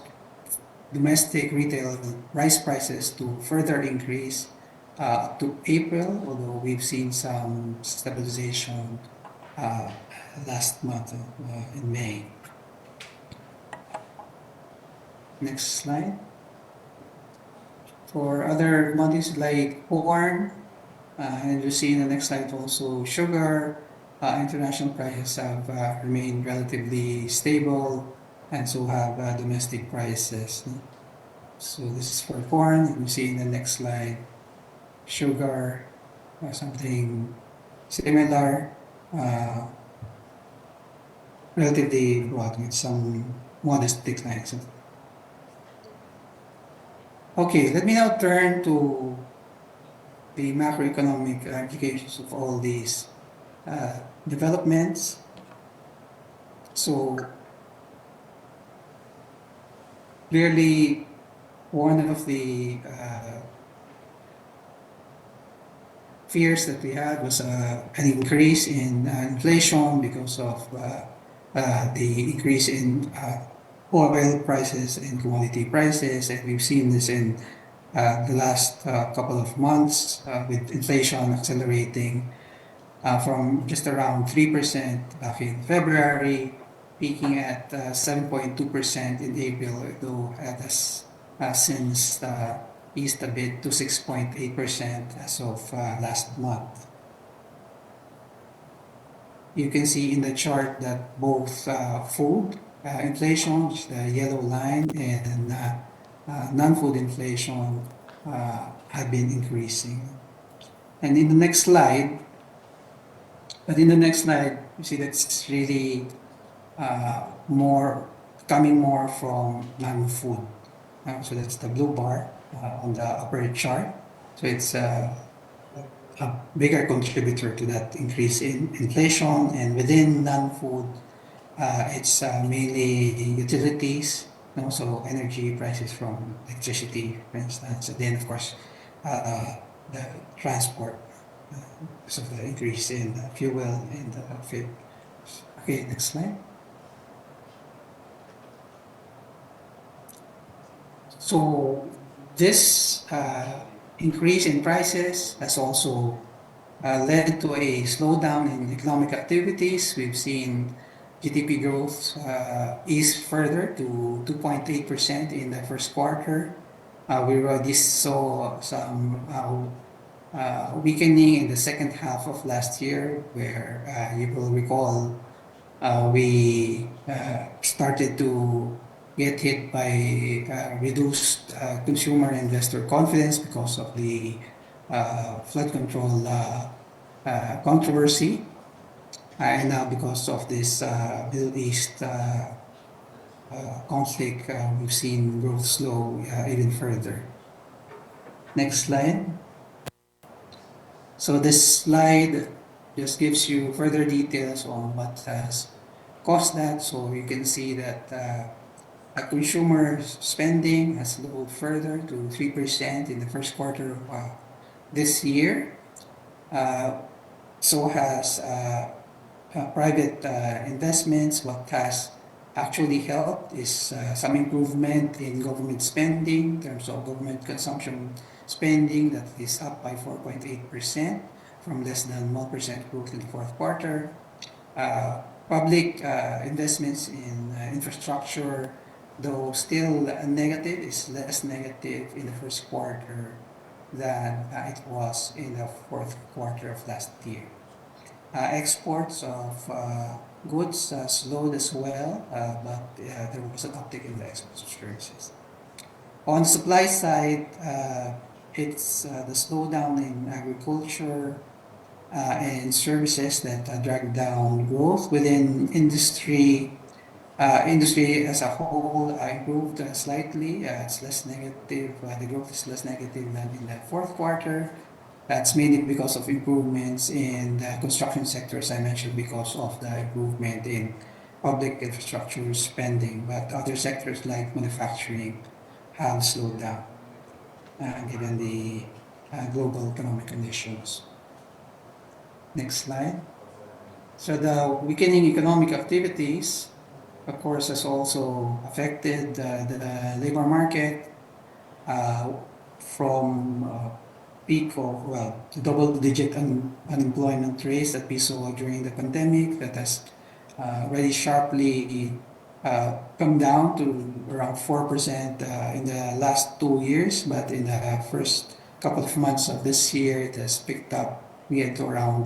domestic retail rice prices to further increase up to April, although we've seen some stabilization last month in May. Next slide. For other commodities like corn, and you see in the next slide also sugar, international prices have remained relatively stable, and so have domestic prices. So this is for corn, and you see in the next slide sugar, something similar, relatively broad with some modest declines. Okay, let me now turn to the macroeconomic implications of all these developments. So clearly, one of the fears that we had was an increase in inflation because of the increase in oil prices and commodity prices, and we've seen this in the last couple of months with inflation accelerating from just around 3% back in February, peaking at 7.2% in April, though it has since eased a bit to 6.8% as of last month. You can see in the chart that both food inflation, which is the yellow line, and non-food inflation have been increasing. And in the next slide, you see that's really coming more from non-food. So that's the blue bar on the upper chart. So it's a bigger contributor to that increase in inflation, and within non-food, it's mainly utilities, so energy prices from electricity, for instance, and then of course the transport, because of the increase in fuel and fuel. Okay, next slide. So this increase in prices has also led to a slowdown in economic activities. We've seen GDP growth ease further to 2.8% in the first quarter. We already saw some weakening in the second half of last year, where you will recall we started to get hit by reduced consumer investor confidence because of the flood control controversy, and now because of this Middle East conflict, we've seen growth slow even further. Next slide. So this slide just gives you further details on what has caused that. So you can see that consumer spending has slowed further to 3% in the first quarter of this year. So has private investments. What has actually helped is some improvement in government spending, in terms of government consumption spending, that is up by 4.8% from less than 1% growth in the fourth quarter. Public investments in infrastructure, though still negative, is less negative in the first quarter than it was in the fourth quarter of last year. Exports of goods slowed as well, but there was an uptick in the exports of services. On the supply side, it's the slowdown in agriculture and services that dragged down growth within industry. Industry as a whole improved slightly. It's less negative. The growth is less negative than in the fourth quarter. That's mainly because of improvements in the construction sector, as I mentioned, because of the improvement in public infrastructure spending. But other sectors like manufacturing have slowed down given the global economic conditions. Next slide. So the weakening economic activities, of course, has also affected the labor market from peak of, well, the double-digit unemployment rates that we saw during the pandemic that has really sharply come down to around 4% in the last 2 years, but in the first couple of months of this year, it has picked up again to around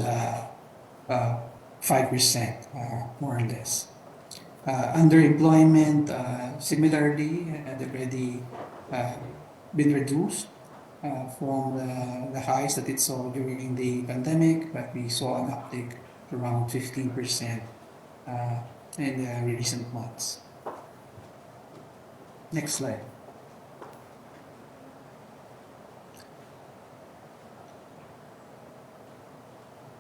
5%, more or less. Underemployment, similarly, had already been reduced from the highs that it saw during the pandemic, but we saw an uptick around 15% in the recent months. Next slide.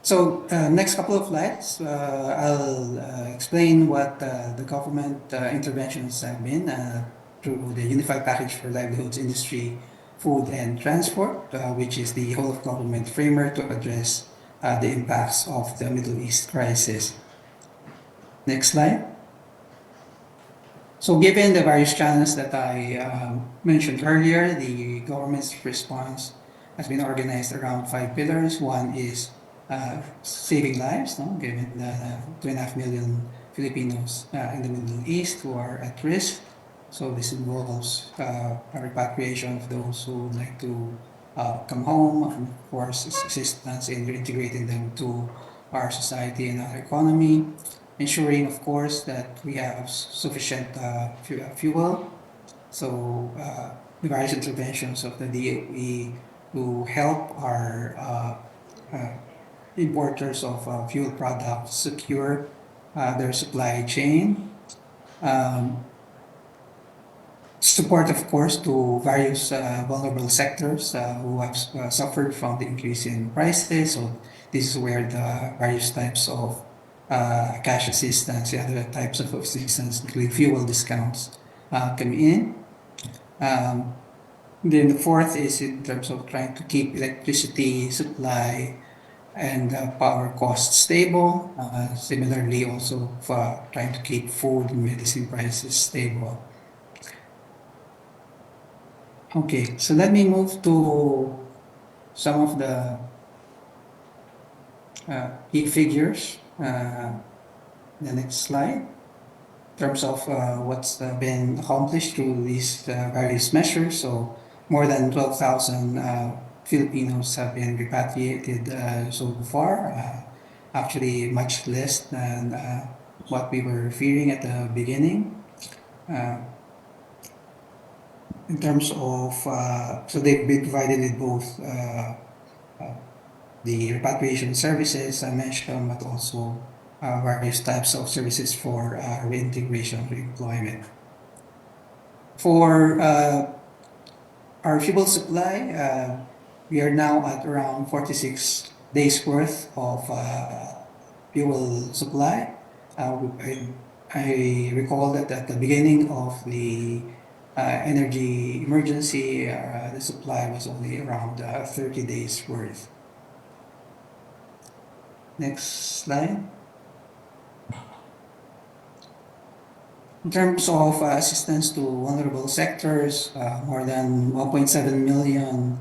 So next couple of slides, I'll explain what the government interventions have been through the Unified Package for Livelihoods, Industry, Food and Transport, which is the whole of government framework to address the impacts of the Middle East crisis. Next slide. So given the various challenges that I mentioned earlier, the government's response has been organized around 5 pillars. One is saving lives, no? Given the 2.5 million Filipinos in the Middle East who are at risk. So this involves a repatriation of those who would like to come home, and of course assistance in reintegrating them to our society and our economy, ensuring of course that we have sufficient fuel. So the various interventions of the DOE to help our importers of fuel products secure their supply chain. Support, of course, to various vulnerable sectors who have suffered from the increase in prices. So this is where the various types of cash assistance, the other types of assistance, including fuel discounts, come in. Then the fourth is in terms of trying to keep electricity supply and power costs stable. Similarly, also for trying to keep food and medicine prices stable. Okay, so let me move to some of the key figures. The next slide. In terms of what's been accomplished through these various measures. So more than 12,000 Filipinos have been repatriated so far. Actually, much less than what we were fearing at the beginning. In terms of, so they've been provided with both the repatriation services I mentioned, but also various types of services for reintegration, reemployment. For our fuel supply, we are now at around 46 days worth of fuel supply. I recall that at the beginning of the energy emergency, the supply was only around 30 days worth. Next slide. In terms of assistance to vulnerable sectors, more than 1.7 million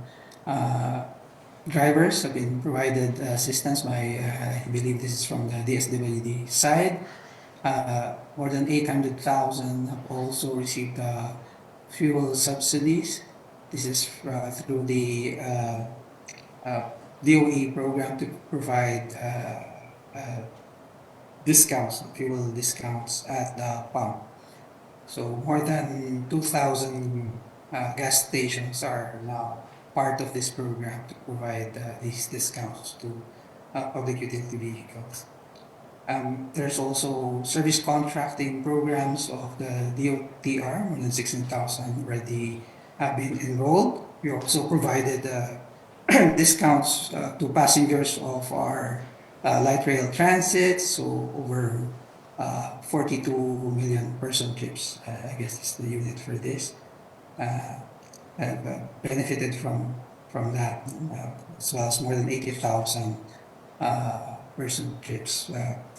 drivers have been provided assistance by, I believe this is from the DSWD side. More than 800,000 have also received fuel subsidies. This is through the DOE program to provide discounts, fuel discounts at the pump. So more than 2,000 gas stations are now part of this program to provide these discounts to public utility vehicles. There's also service contracting programs of the DOTR, more than 16,000 already have been enrolled. We also provided discounts to passengers of our light rail transit, so over 42 million person trips, I guess is the unit for this, have benefited from that, as well as more than 80,000 person trips,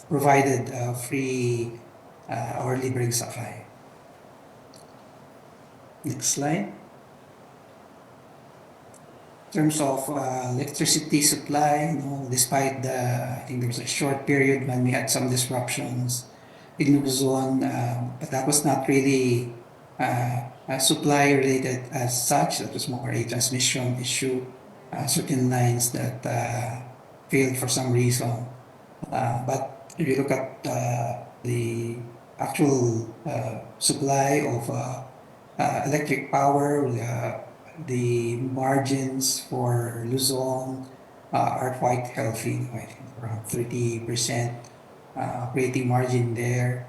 provided free or libreng sakay. Next slide. In terms of electricity supply, despite I think there was a short period when we had some disruptions in Luzon, but that was not really supply related as such. That was more a transmission issue, certain lines that failed for some reason. But if you look at the actual supply of electric power, the margins for Luzon are quite healthy. I think around 30% operating margin there.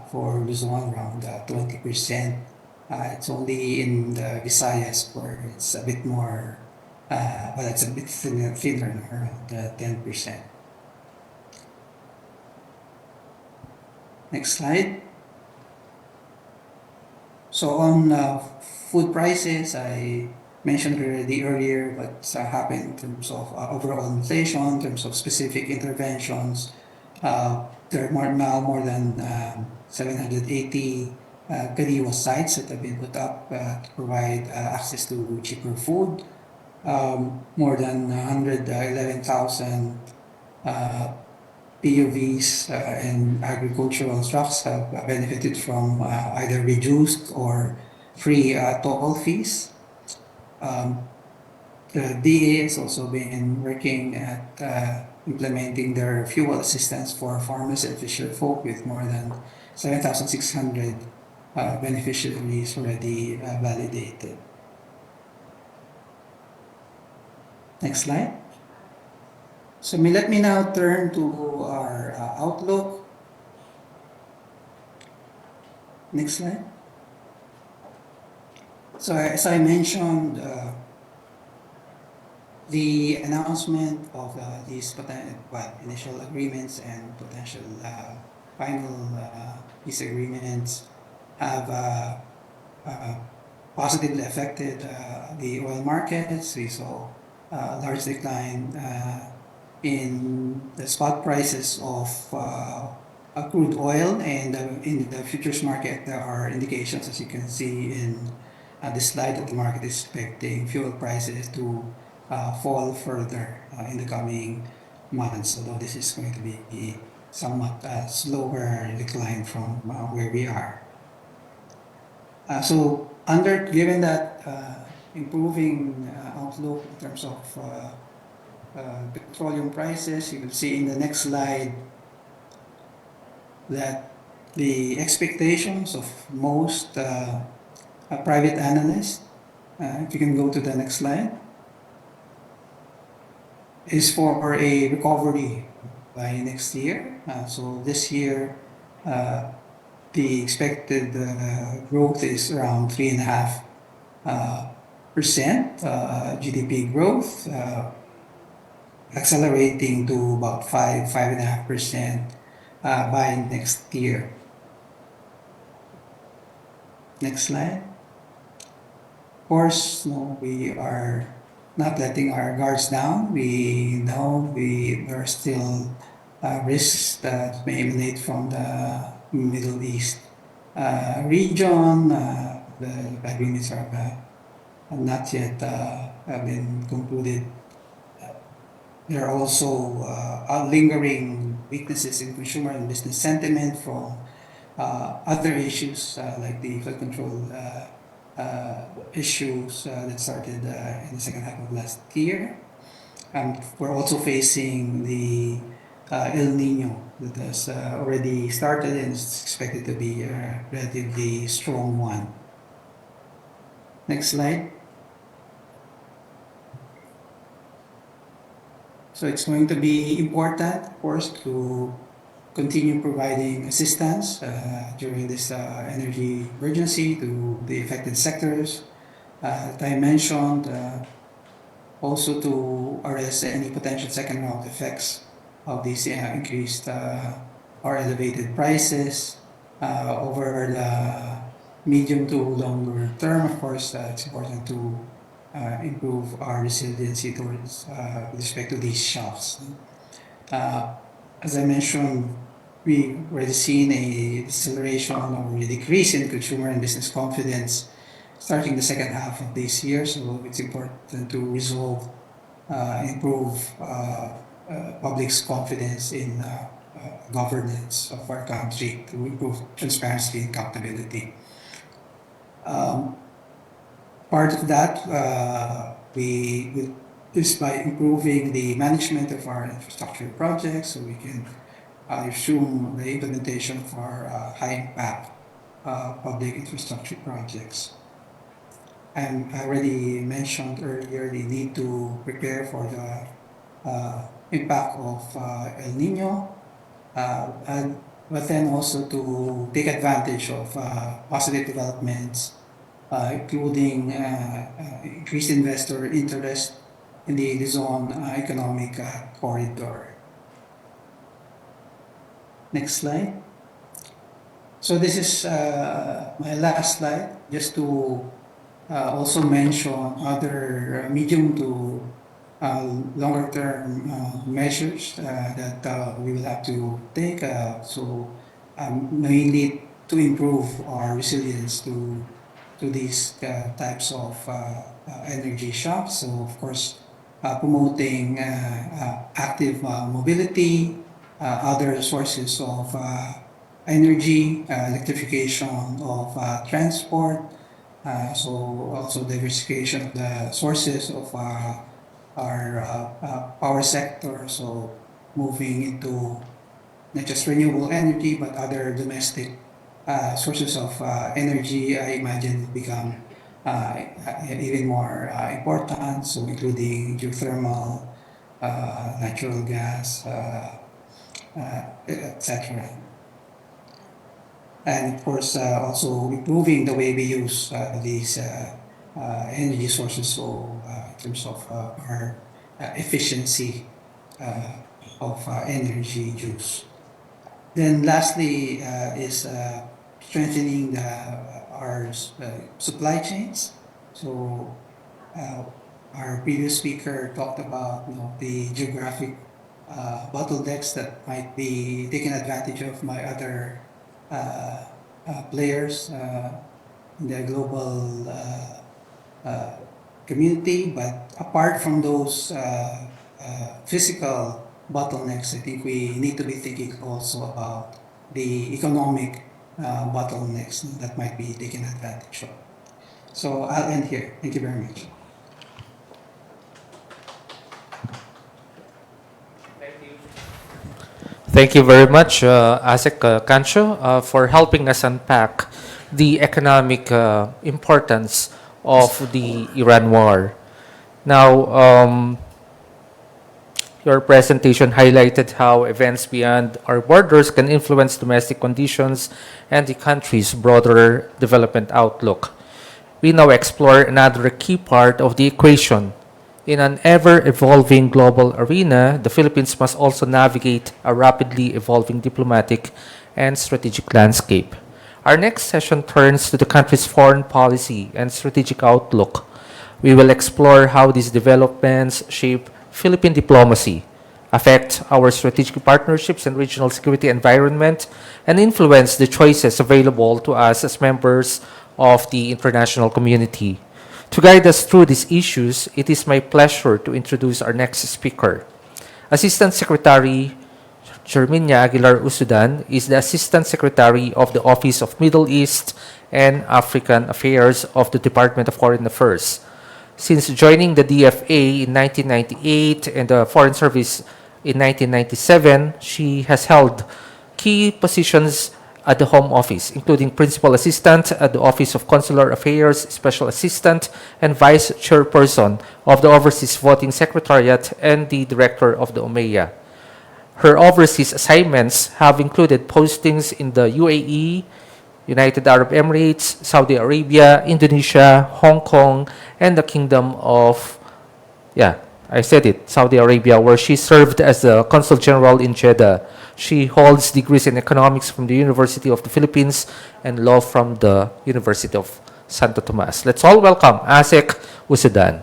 For Luzon, around 20%. It's only in the Visayas where it's a bit more, well, it's a bit thinner around 10%. Next slide. So on food prices, I mentioned already earlier what's happened in terms of overall inflation, in terms of specific interventions. There are now more than 780 Kariwa sites that have been put up to provide access to cheaper food. More than 111,000 POVs and agricultural trucks have benefited from either reduced or free toll fees. The DA has also been working at implementing their fuel assistance for farmers and fisher folk with more than 7,600 beneficiaries already validated. Next slide. So let me now turn to our outlook. Next slide. So as I mentioned, the announcement of these initial agreements and potential final disagreements have positively affected the oil markets. We saw a large decline in the spot prices of crude oil, and in the futures market there are indications, as you can see in this slide, that the market is expecting fuel prices to fall further in the coming months, although this is going to be somewhat slower decline from where we are. So given that improving outlook in terms of petroleum prices, you will see in the next slide that the expectations of most private analysts, if you can go to the next slide, is for a recovery by next year. So this year, the expected growth is around 3.5% GDP growth, accelerating to about 5.5% by next year. Next slide. Of course, no, we are not letting our guards down. We know there are still risks that may emanate from the Middle East region. The agreements have not yet been concluded. There are also lingering weaknesses in consumer and business sentiment from other issues like the flood control issues that started in the second half of last year. We're also facing the El Nino that has already started and is expected to be a relatively strong one. Next slide. So it's going to be important, of course, to continue providing assistance during this energy emergency to the affected sectors. That I mentioned, also to arrest any potential second round effects of these increased or elevated prices over the medium to longer term. Of course, it's important to improve our resiliency towards with respect to these shocks. As I mentioned, we've already seen a deceleration or a decrease in consumer and business confidence starting the second half of this year. So it's important to resolve, improve public's confidence in governance of our country, to improve transparency and accountability. Part of that is by improving the management of our infrastructure projects, so we can assume the implementation of our high impact public infrastructure projects. And I already mentioned earlier the need to prepare for the impact of El Nino, but then also to take advantage of positive developments, including increased investor interest in the Luzon economic corridor. Next slide. So this is my last slide, just to also mention other medium to longer term measures that we will have to take. So mainly to improve our resilience to these types of energy shocks. So, of course, promoting active mobility, other sources of energy, electrification of transport, so also diversification of the sources of our power sector. So moving into not just renewable energy but other domestic sources of energy, I imagine will become even more important. So including geothermal, natural gas, etc. And of course, also improving the way we use these energy sources. So in terms of our efficiency of energy use. Then lastly is strengthening our supply chains. So our previous speaker talked about the geographic bottlenecks that might be taken advantage of by other players in the global community. But apart from those physical bottlenecks, I think we need to be thinking also about the economic bottlenecks that might be taken advantage of. So I'll end here. Thank you very much. Thank you very much, Asek Kancho, for helping us unpack the economic importance of the Iran war. Now, your presentation highlighted how events beyond our borders can influence domestic conditions and the country's broader development outlook. We now explore another key part of the equation. In an ever-evolving global arena, the Philippines must also navigate a rapidly evolving diplomatic and strategic landscape. Our next session turns to the country's foreign policy and strategic outlook. We will explore how these developments shape Philippine diplomacy, affect our strategic partnerships and regional security environment, and influence the choices available to us as members of the international community. To guide us through these issues, it is my pleasure to introduce our next speaker. Assistant Secretary Germinia Aguilar Usudan is the Assistant Secretary of the Office of Middle East and African Affairs of the Department of Foreign Affairs. Since joining the DFA in 1998 and the Foreign Service in 1997, she has held key positions at the Home Office, including Principal Assistant at the Office of Consular Affairs, Special Assistant, and Vice Chairperson of the Overseas Voting Secretariat and the Director of the UMEA. Her overseas assignments have included postings in the UAE, United Arab Emirates, Saudi Arabia, Indonesia, Hong Kong, and the Kingdom of, Saudi Arabia, where she served as the Consul General in Jeddah. She holds degrees in economics from the University of the Philippines and law from the University of Santo Tomas. Let's all welcome Asek Usudan.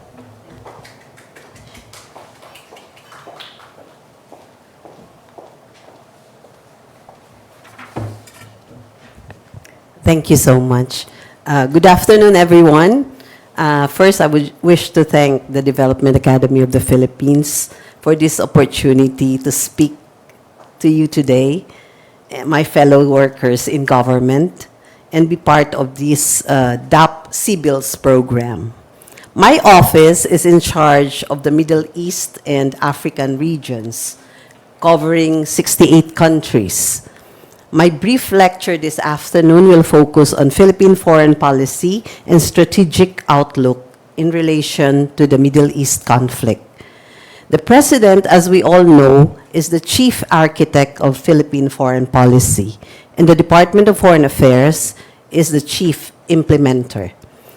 Thank you so much. Good afternoon, everyone. First, I would wish to thank the Development Academy of the Philippines for this opportunity to speak to you today, my fellow workers in government, and be part of this DAP CBILS program. My office is in charge of the Middle East and African regions, covering 68 countries. My brief lecture this afternoon will focus on Philippine foreign policy and strategic outlook in relation to the Middle East conflict. The President, as we all know, is the chief architect of Philippine foreign policy, and the Department of Foreign Affairs is the chief implementer.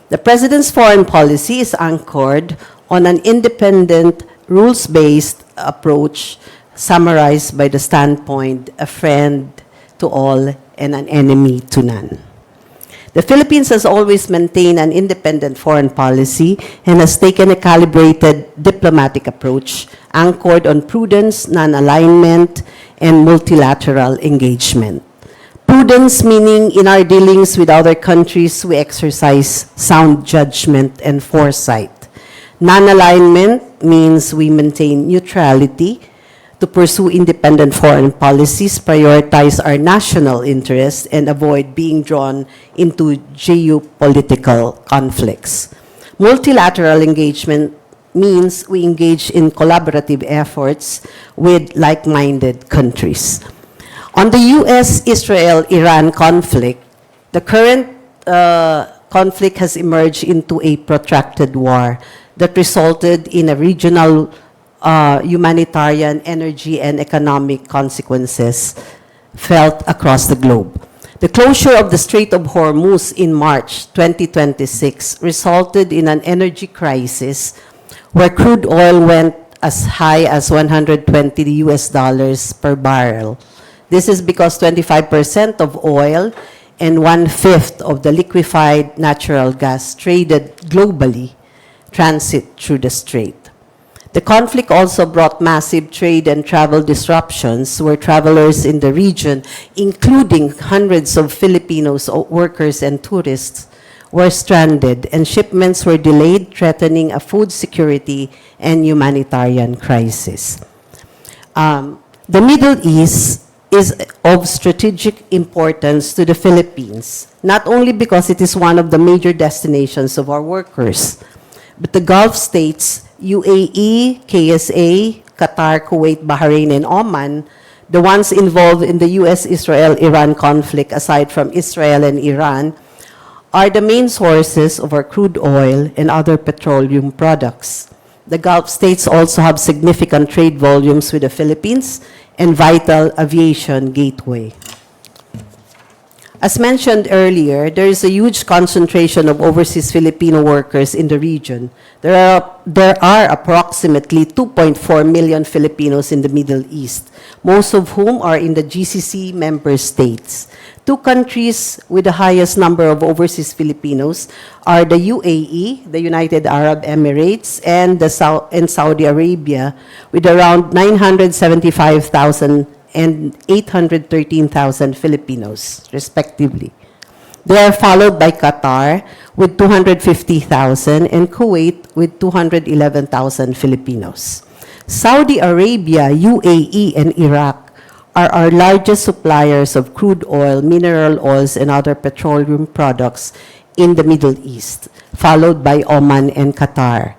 The President's foreign policy is anchored on an independent, rules-based approach summarized by the standpoint, a friend to all and an enemy to none. The Philippines has always maintained an independent foreign policy and has taken a calibrated diplomatic approach anchored on prudence, non-alignment, and multilateral engagement. Prudence meaning in our dealings with other countries, we exercise sound judgment and foresight. Non-alignment means we maintain neutrality to pursue independent foreign policies, prioritize our national interests, and avoid being drawn into geopolitical conflicts. Multilateral engagement means we engage in collaborative efforts with like-minded countries. On the US-Israel-Iran conflict, the current conflict has emerged into a protracted war that resulted in a regional humanitarian, energy, and economic consequences felt across the globe. The closure of the Strait of Hormuz in March 2026 resulted in an energy crisis where crude oil went as high as $120 per barrel. This is because 25% of oil and 1/5 of the liquefied natural gas traded globally transit through the strait. The conflict also brought massive trade and travel disruptions where travelers in the region, including hundreds of Filipinos, workers, and tourists, were stranded and shipments were delayed, threatening a food security and humanitarian crisis. The Middle East is of strategic importance to the Philippines, not only because it is one of the major destinations of our workers, but the Gulf states, UAE, KSA, Qatar, Kuwait, Bahrain, and Oman, the ones involved in the US-Israel-Iran conflict aside from Israel and Iran, are the main sources of our crude oil and other petroleum products. The Gulf states also have significant trade volumes with the Philippines and vital aviation gateway. As mentioned earlier, there is a huge concentration of overseas Filipino workers in the region. There are approximately 2.4 million Filipinos in the Middle East, most of whom are in the GCC member states. Two countries with the highest number of overseas Filipinos are the UAE, the United Arab Emirates, and Saudi Arabia, with around 975,000 and 813,000 Filipinos, respectively. They are followed by Qatar with 250,000 and Kuwait with 211,000 Filipinos. Saudi Arabia, UAE, and Iraq are our largest suppliers of crude oil, mineral oils, and other petroleum products in the Middle East, followed by Oman and Qatar.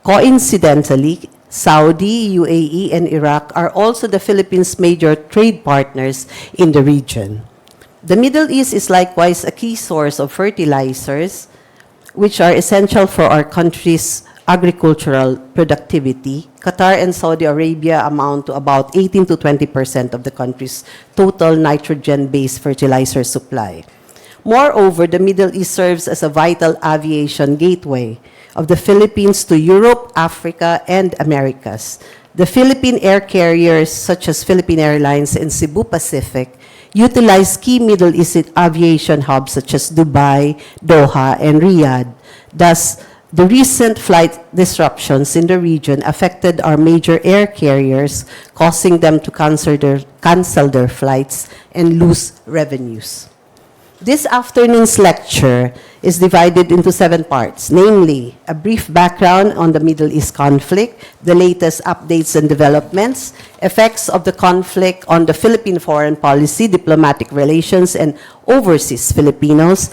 Coincidentally, Saudi, UAE, and Iraq are also the Philippines' major trade partners in the region. The Middle East is likewise a key source of fertilizers, which are essential for our country's agricultural productivity. Qatar and Saudi Arabia amount to about 18 to 20% of the country's total nitrogen-based fertilizer supply. Moreover, the Middle East serves as a vital aviation gateway of the Philippines to Europe, Africa, and Americas. The Philippine air carriers, such as Philippine Airlines and Cebu Pacific, utilize key Middle East aviation hubs such as Dubai, Doha, and Riyadh. Thus, the recent flight disruptions in the region affected our major air carriers, causing them to cancel their flights and lose revenues. This afternoon's lecture is divided into 7 parts, namely, a brief background on the Middle East conflict, the latest updates and developments, effects of the conflict on the Philippine foreign policy, diplomatic relations, and overseas Filipinos,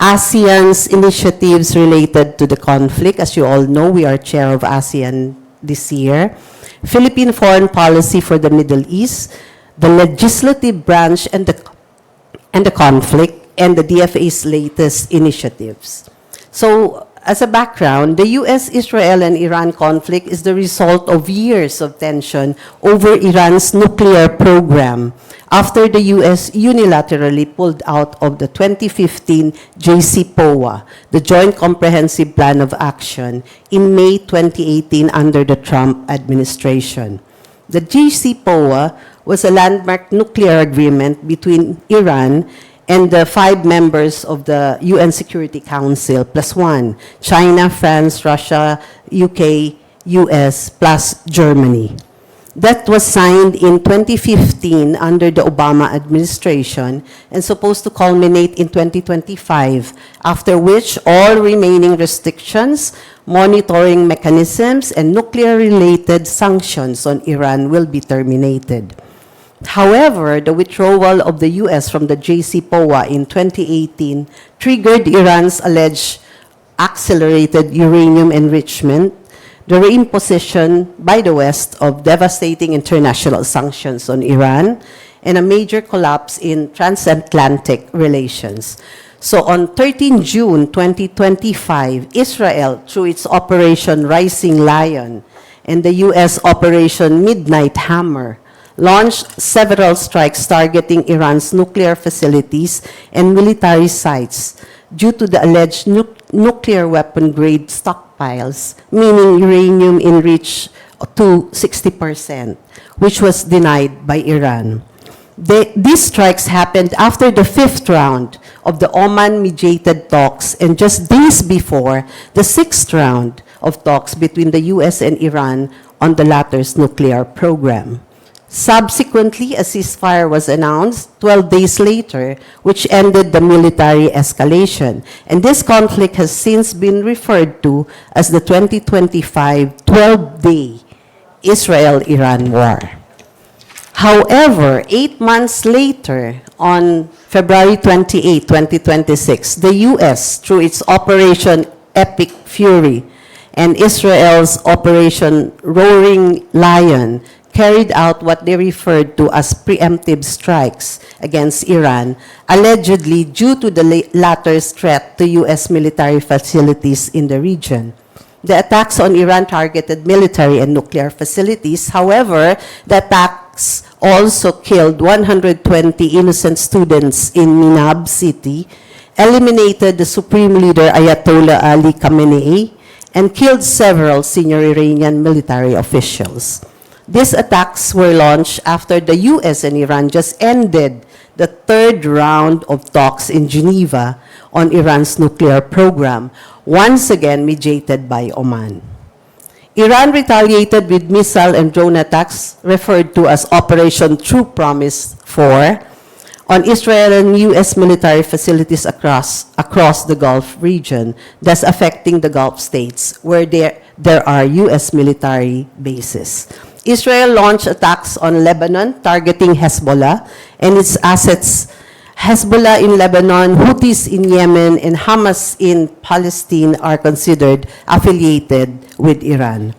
ASEAN's initiatives related to the conflict. As you all know, we are chair of ASEAN this year. Philippine foreign policy for the Middle East, the legislative branch and the conflict, and the DFA's latest initiatives. So, as a background, the US, Israel, and Iran conflict is the result of years of tension over Iran's nuclear program after the US unilaterally pulled out of the 2015 JCPOA, the Joint Comprehensive Plan of Action, in May 2018 under the Trump administration. The JCPOA was a landmark nuclear agreement between Iran and the 5 members of the UN Security Council, +1, China, France, Russia, UK, US, plus Germany. that was signed in 2015 under the Obama administration and supposed to culminate in 2025, after which all remaining restrictions, monitoring mechanisms, and nuclear-related sanctions on Iran will be terminated. However, the withdrawal of the U.S. from the JCPOA in 2018 triggered Iran's alleged accelerated uranium enrichment, the reimposition by the West of devastating international sanctions on Iran, and a major collapse in transatlantic relations. So on 13 June 2025, Israel, through its Operation Rising Lion and the U.S. Operation Midnight Hammer, launched several strikes targeting Iran's nuclear facilities and military sites due to the alleged nuclear weapon-grade stockpiles, meaning uranium enriched to 60%, which was denied by Iran. These strikes happened after the fifth round of the Oman-mediated talks and just days before the sixth round of talks between the U.S. and Iran on the latter's nuclear program. Subsequently, a ceasefire was announced 12 days later, which ended the military escalation. And this conflict has since been referred to as the 2025 12-day Israel-Iran war. However, 8 months later, on February 28, 2026, the U.S., through its Operation Epic Fury and Israel's Operation Roaring Lion, carried out what they referred to as preemptive strikes against Iran, allegedly due to the latter's threat to U.S. military facilities in the region. The attacks on Iran targeted military and nuclear facilities. However, the attacks also killed 120 innocent students in Minab city, eliminated the supreme leader Ayatollah Ali Khamenei, and killed several senior Iranian military officials. These attacks were launched after the U.S. and Iran just ended the third round of talks in Geneva on Iran's nuclear program, once again mediated by Oman. Iran retaliated with missile and drone attacks referred to as Operation True Promise 4 on Israel and U.S. military facilities across the Gulf region, thus affecting the Gulf states where there are U.S. military bases. Israel launched attacks on Lebanon, targeting Hezbollah and its assets. Hezbollah in Lebanon, Houthis in Yemen, and Hamas in Palestine are considered affiliated with Iran.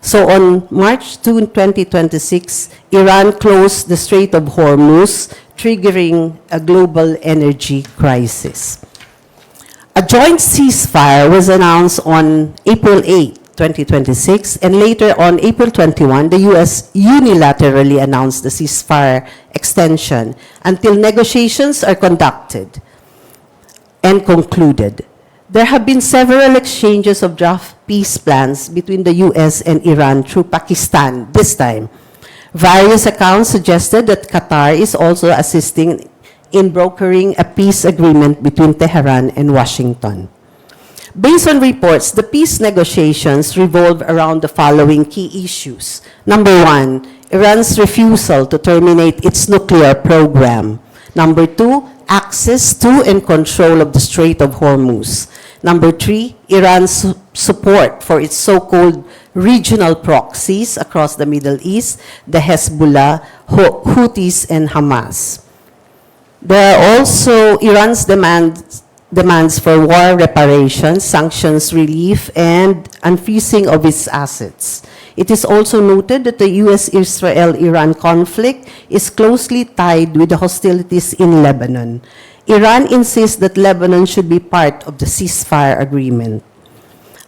So on March 2, 2026, Iran closed the Strait of Hormuz, triggering a global energy crisis. A joint ceasefire was announced on April 8, 2026, and later on April 21, the U.S. unilaterally announced the ceasefire extension until negotiations are conducted and concluded. There have been several exchanges of draft peace plans between the U.S. and Iran through Pakistan this time. Various accounts suggested that Qatar is also assisting in brokering a peace agreement between Tehran and Washington. Based on reports, the peace negotiations revolve around the following key issues. Number one, Iran's refusal to terminate its nuclear program. Number two, access to and control of the Strait of Hormuz. Number three, Iran's support for its so-called regional proxies across the Middle East, the Hezbollah, Houthis, and Hamas. There are also Iran's demands for war reparations, sanctions relief, and unfreezing of its assets. It is also noted that the U.S.-Israel-Iran conflict is closely tied with the hostilities in Lebanon. Iran insists that Lebanon should be part of the ceasefire agreement.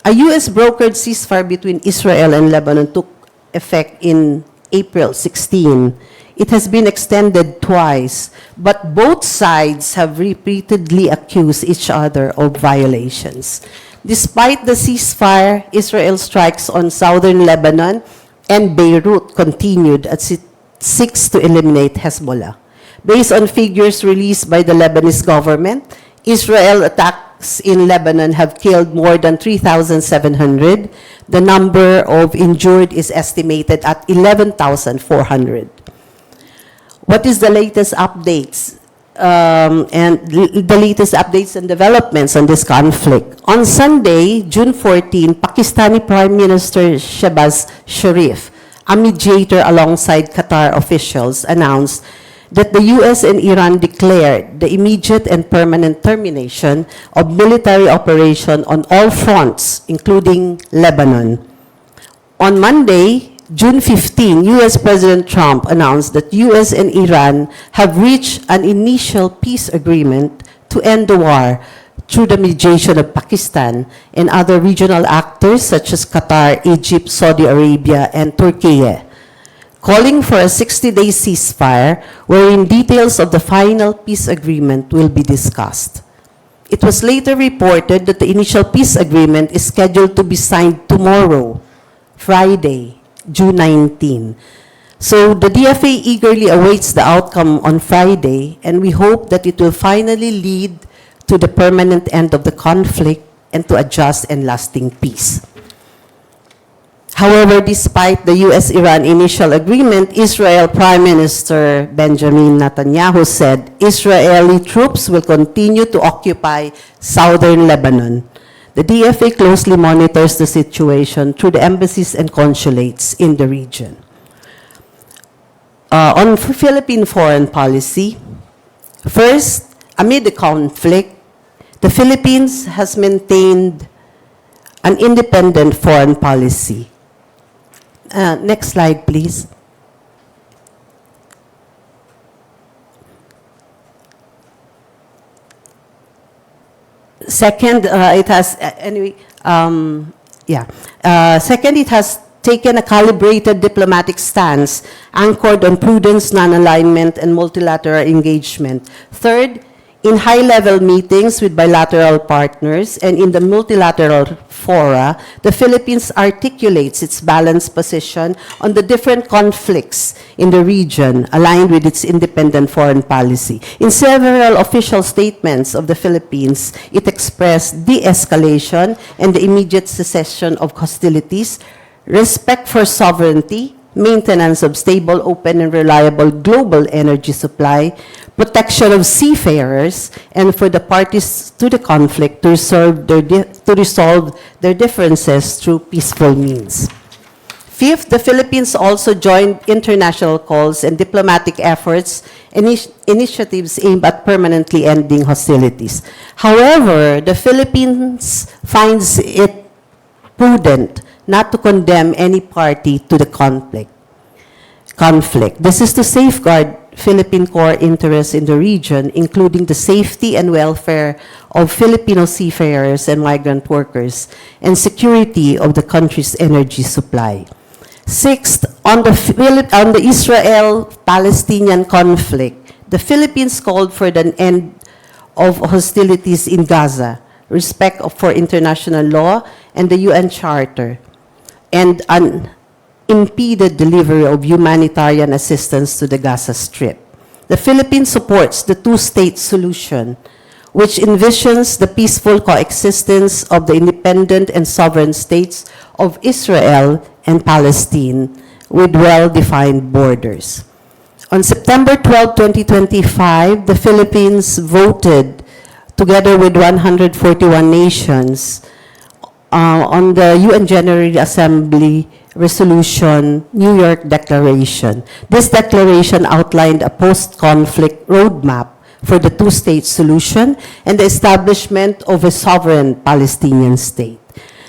A U.S.-brokered ceasefire between Israel and Lebanon took effect in April 16. It has been extended twice, but both sides have repeatedly accused each other of violations. Despite the ceasefire, Israel's strikes on southern Lebanon and Beirut continued as it seeks to eliminate Hezbollah. Based on figures released by the Lebanese government, Israel attacked attacks in Lebanon have killed more than 3,700. The number of injured is estimated at 11,400. What is the latest updates the latest updates and developments on this conflict? On Sunday, June 14, Pakistani Prime Minister Shehbaz Sharif, a mediator alongside Qatar officials, announced that the U.S. and Iran declared the immediate and permanent termination of military operation on all fronts, including Lebanon. On Monday, June 15, U.S. President Trump announced that U.S. and Iran have reached an initial peace agreement to end the war through the mediation of Pakistan and other regional actors such as Qatar, Egypt, Saudi Arabia, and Turkey, calling for a 60-day ceasefire wherein details of the final peace agreement will be discussed. It was later reported that the initial peace agreement is scheduled to be signed tomorrow, Friday, June 19. So the DFA eagerly awaits the outcome on Friday, and we hope that it will finally lead to the permanent end of the conflict and to a just and lasting peace. However, despite the U.S.-Iran initial agreement, Israel Prime Minister Benjamin Netanyahu said Israeli troops will continue to occupy southern Lebanon. The DFA closely monitors the situation through the embassies and consulates in the region. On Philippine foreign policy, first, amid the conflict, the Philippines has maintained an independent foreign policy. Next slide, please. Second, it has Second, it has taken a calibrated diplomatic stance anchored on prudence, non-alignment, and multilateral engagement. Third, in high-level meetings with bilateral partners and in the multilateral fora, the Philippines articulates its balanced position on the different conflicts in the region, aligned with its independent foreign policy. In several official statements of the Philippines, it expressed de-escalation and the immediate cessation of hostilities, respect for sovereignty, maintenance of stable, open, and reliable global energy supply, protection of seafarers, and for the parties to the conflict to resolve their differences through peaceful means. Fifth, the Philippines also joined international calls and diplomatic efforts, initiatives aimed at permanently ending hostilities. However, the Philippines finds it prudent not to condemn any party to the conflict. This is to safeguard Philippine core interests in the region, including the safety and welfare of Filipino seafarers and migrant workers, and security of the country's energy supply. Sixth, on the Israel-Palestinian conflict, the Philippines called for the end of hostilities in Gaza, respect for international law and the UN Charter, and unimpeded delivery of humanitarian assistance to the Gaza Strip. The Philippines supports the two-state solution, which envisions the peaceful coexistence of the independent and sovereign states of Israel and Palestine with well-defined borders. On September 12, 2025, the Philippines voted, together with 141 nations, on the UN General Assembly Resolution New York Declaration. This declaration outlined a post-conflict roadmap for the two-state solution and the establishment of a sovereign Palestinian state.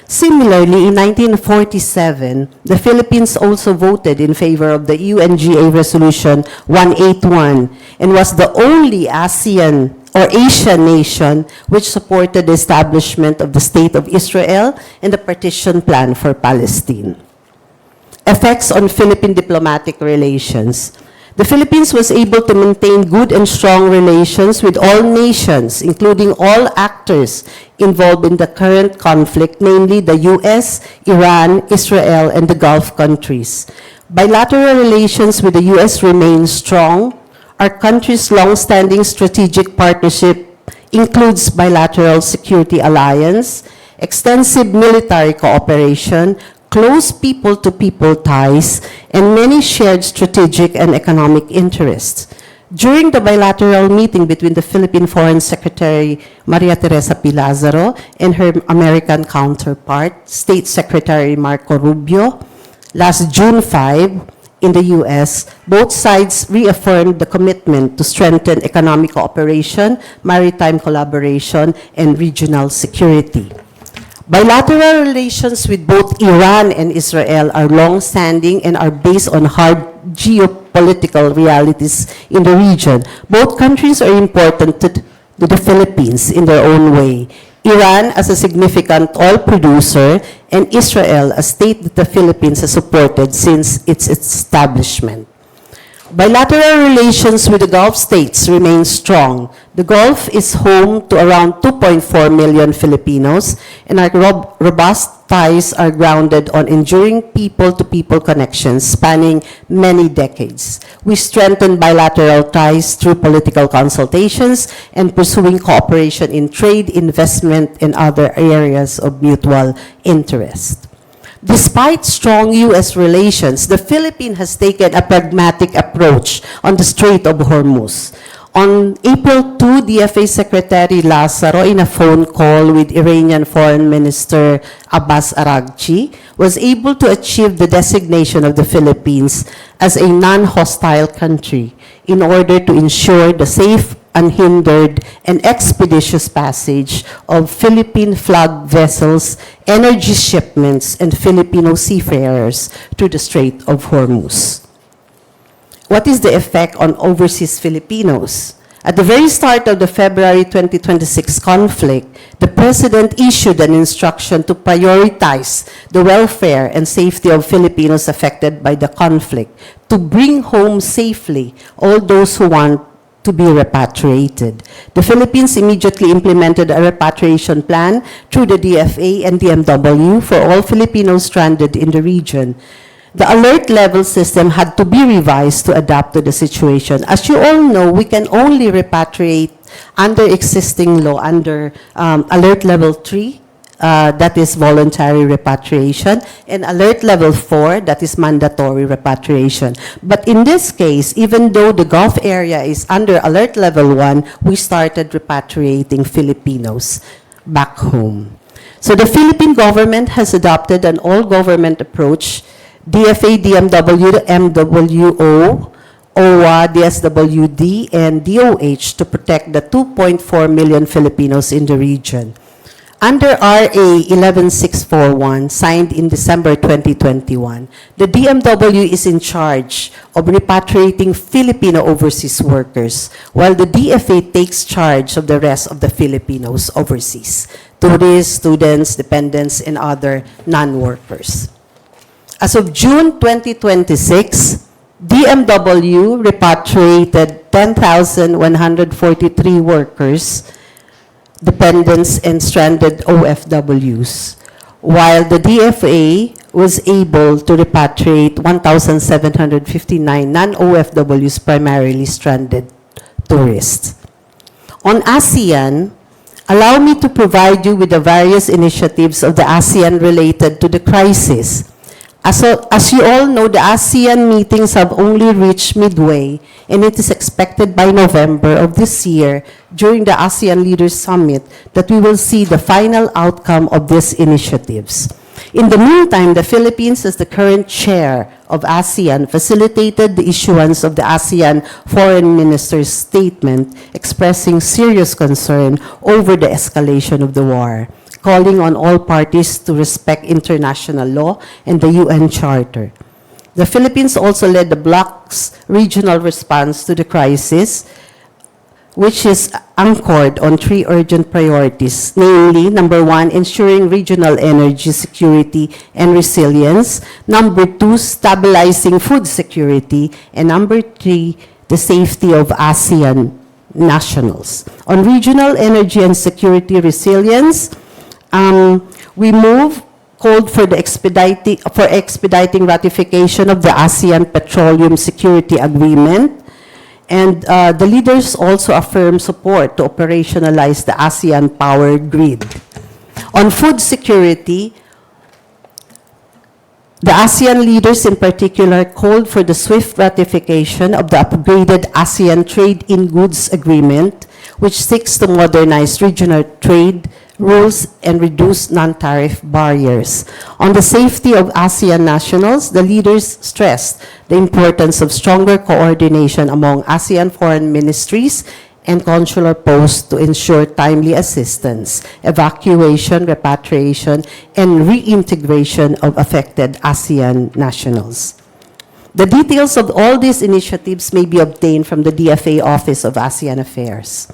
Similarly, in 1947, the Philippines also voted in favor of the UNGA Resolution 181 and was the only ASEAN or Asian nation which supported the establishment of the State of Israel and the partition plan for Palestine. Effects on Philippine diplomatic relations. The Philippines was able to maintain good and strong relations with all nations, including all actors involved in the current conflict, namely the US, Iran, Israel, and the Gulf countries. Bilateral relations with the US remain strong. Our country's long-standing strategic partnership includes bilateral security alliance, extensive military cooperation, close people-to-people ties, and many shared strategic and economic interests. During the bilateral meeting between the Philippine Foreign Secretary Maria Teresa P. Lazaro and her American counterpart, State Secretary Marco Rubio, last June 5 in the U.S., both sides reaffirmed the commitment to strengthen economic cooperation, maritime collaboration, and regional security. Bilateral relations with both Iran and Israel are long-standing and are based on hard geopolitical realities in the region. Both countries are important to the Philippines in their own way. Iran as a significant oil producer, and Israel, a state that the Philippines has supported since its establishment. Bilateral relations with the Gulf states remain strong. The Gulf is home to around 2.4 million Filipinos, and our robust ties are grounded on enduring people-to-people connections spanning many decades. We strengthen bilateral ties through political consultations and pursuing cooperation in trade, investment, and other areas of mutual interest. Despite strong U.S. relations, the Philippines has taken a pragmatic approach on the Strait of Hormuz. On April 2, DFA Secretary Lazaro, in a phone call with Iranian Foreign Minister Abbas Araghchi, was able to achieve the designation of the Philippines as a non-hostile country in order to ensure the safe, unhindered, and expeditious passage of Philippine flag vessels, energy shipments, and Filipino seafarers through the Strait of Hormuz. What is the effect on overseas Filipinos? At the very start of the February 2026 conflict, the President issued an instruction to prioritize the welfare and safety of Filipinos affected by the conflict, to bring home safely all those who want to be repatriated. The Philippines immediately implemented a repatriation plan through the DFA and DMW for all Filipinos stranded in the region. The alert level system had to be revised to adapt to the situation. As you all know, we can only repatriate under existing law, under alert level 3, that is voluntary repatriation, and alert level 4, that is mandatory repatriation. But in this case, even though the Gulf area is under alert level 1, we started repatriating Filipinos back home. So the Philippine government has adopted an all-government approach, DFA, DMW, MWO, OWA, DSWD, and DOH to protect the 2.4 million Filipinos in the region. Under RA 11641, signed in December 2021, the DMW is in charge of repatriating Filipino overseas workers, while the DFA takes charge of the rest of the Filipinos overseas, tourists, students, dependents, and other non-workers. As of June 2026, DMW repatriated 10,143 workers, dependents, and stranded OFWs, while the DFA was able to repatriate 1,759 non-OFWs, primarily stranded tourists. On ASEAN, allow me to provide you with the various initiatives of the ASEAN related to the crisis. As you all know, the ASEAN meetings have only reached midway, and it is expected by November of this year, during the ASEAN Leaders Summit, that we will see the final outcome of these initiatives. In the meantime, the Philippines, as the current chair of ASEAN, facilitated the issuance of the ASEAN Foreign Minister's statement expressing serious concern over the escalation of the war, calling on all parties to respect international law and the UN Charter. The Philippines also led the bloc's regional response to the crisis, which is anchored on 3 urgent priorities, namely, number 1, ensuring regional energy security and resilience, number 2, stabilizing food security, and number 3, the safety of ASEAN nationals. On regional energy and security resilience, we called for expediting ratification of the ASEAN Petroleum Security Agreement, And the leaders also affirm support to operationalize the ASEAN power grid. On food security, the ASEAN leaders in particular called for the swift ratification of the upgraded ASEAN Trade in Goods Agreement, which seeks to modernize regional trade rules and reduce non-tariff barriers. On the safety of ASEAN nationals, the leaders stressed the importance of stronger coordination among ASEAN foreign ministries and consular posts to ensure timely assistance, evacuation, repatriation, and reintegration of affected ASEAN nationals. The details of all these initiatives may be obtained from the DFA Office of ASEAN Affairs.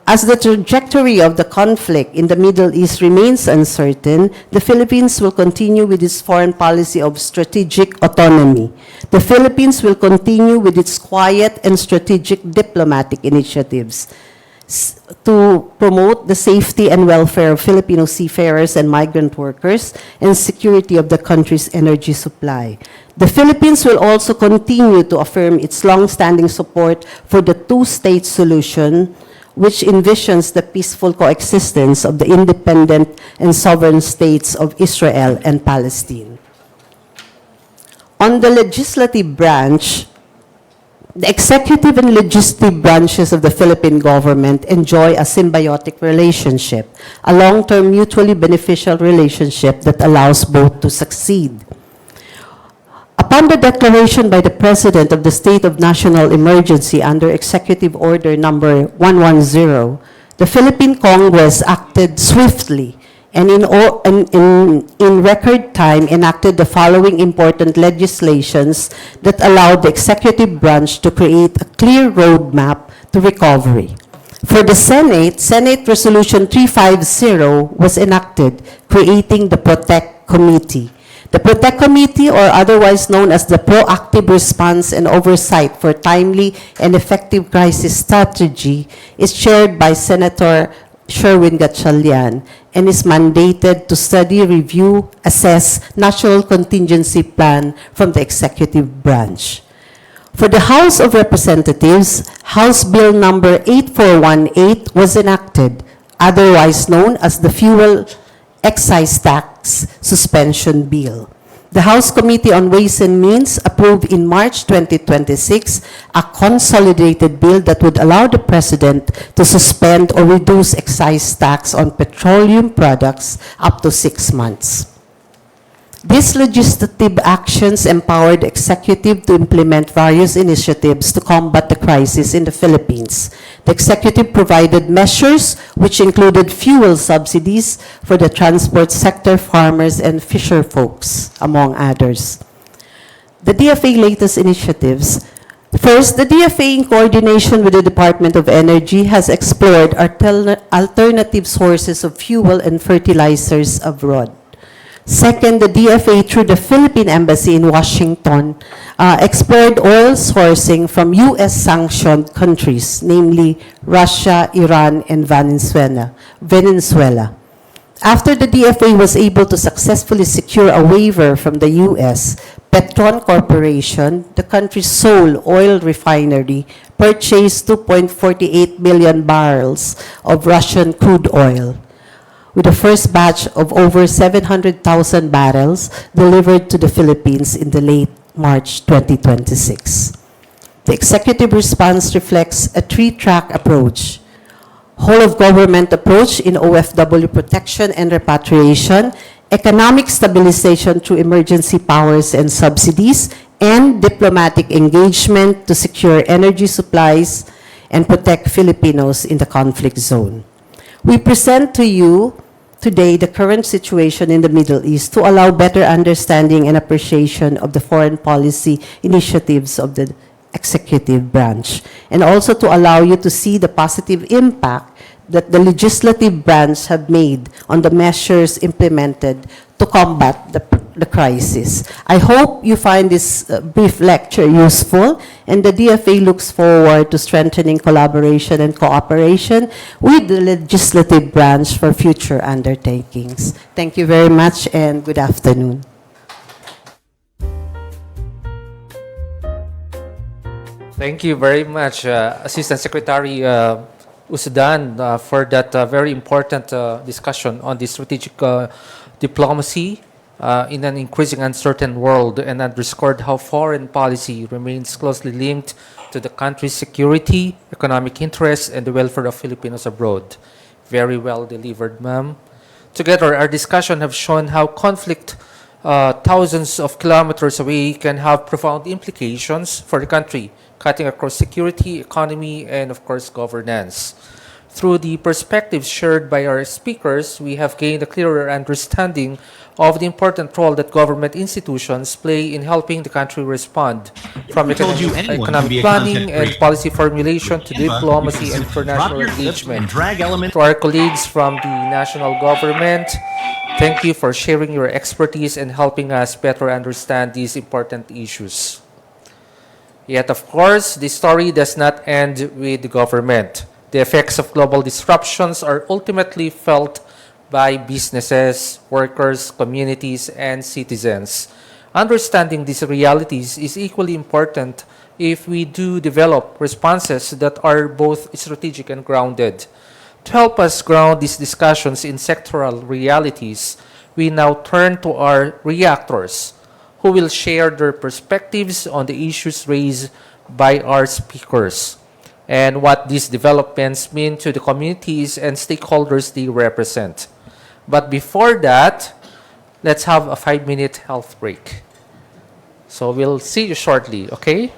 As the trajectory of the conflict in the Middle East remains uncertain, the Philippines will continue with its foreign policy of strategic autonomy. The Philippines will continue with its quiet and strategic diplomatic initiatives to promote the safety and welfare of Filipino seafarers and migrant workers and security of the country's energy supply. The Philippines will also continue to affirm its long-standing support for the two-state solution, which envisions the peaceful coexistence of the independent and sovereign states of Israel and Palestine. On the legislative branch, the executive and legislative branches of the Philippine government enjoy a symbiotic relationship, a long-term mutually beneficial relationship that allows both to succeed. Upon the declaration by the President of the state of national emergency under Executive Order number 110, the Philippine Congress acted swiftly and in record time enacted the following important legislations that allowed the executive branch to create a clear roadmap to recovery. For the Senate, Senate Resolution 350 was enacted, creating the Protect Committee. The Protect Committee, or otherwise known as the Proactive Response and Oversight for Timely and Effective Crisis Strategy, is chaired by Senator Sherwin Gatchalian and is mandated to study, review, assess National Contingency Plan from the executive branch. For the House of Representatives, House Bill number 8418 was enacted, otherwise known as the Fuel Excise Tax Suspension Bill. The House Committee on Ways and Means approved in March 2026 a consolidated bill that would allow the President to suspend or reduce excise tax on petroleum products up to 6 months. These legislative actions empowered the executive to implement various initiatives to combat the crisis in the Philippines. The executive provided measures which included fuel subsidies for the transport sector, farmers, and fisher folks, among others. The DFA latest initiatives. First, the DFA, in coordination with the Department of Energy, has explored alternative sources of fuel and fertilizers abroad. Second, the DFA, through the Philippine Embassy in Washington, explored oil sourcing from U.S.-sanctioned countries, namely Russia, Iran, and Venezuela. After the DFA was able to successfully secure a waiver from the U.S., Petron Corporation, the country's sole oil refinery, purchased 2.48 million barrels of Russian crude oil, with the first batch of over 700,000 barrels delivered to the Philippines in the late March 2026. The executive response reflects a three-track approach: whole-of-government approach in OFW protection and repatriation, economic stabilization through emergency powers and subsidies, and diplomatic engagement to secure energy supplies and protect Filipinos in the conflict zone. We present to you today the current situation in the Middle East to allow better understanding and appreciation of the foreign policy initiatives of the executive branch, and also to allow you to see the positive impact that the legislative branch have made on the measures implemented to combat the crisis. I hope you find this brief lecture useful, and the DFA looks forward to strengthening collaboration and cooperation with the legislative branch for future undertakings. Thank you very much, and good afternoon. Thank you very much, Assistant Secretary Usudan, for that very important discussion on the strategic diplomacy in an increasing uncertain world, and underscored how foreign policy remains closely linked to the country's security, economic interests, and the welfare of Filipinos abroad. Very well delivered, ma'am. Together, our discussion have shown how conflict thousands of kilometers away can have profound implications for the country, cutting across security, economy, and of course governance. Through the perspectives shared by our speakers, we have gained a clearer understanding of the important role that government institutions play in helping the country respond, from told you anyone can economic be a planning content and creator. policy formulation to diplomacy and Drop international your clips and engagement. drag elements. To our colleagues from the national government, thank you for sharing your expertise and helping us better understand these important issues. Yet, of course, the story does not end with the government. The effects of global disruptions are ultimately felt by businesses, workers, communities, and citizens. Understanding these realities is equally important if we do develop responses that are both strategic and grounded. To help us ground these discussions in sectoral realities, we now turn to our reactors, who will share their perspectives on the issues raised by our speakers and what these developments mean to the communities and stakeholders they represent. But before that, let's have a 5-minute health break. So we'll see you shortly, okay?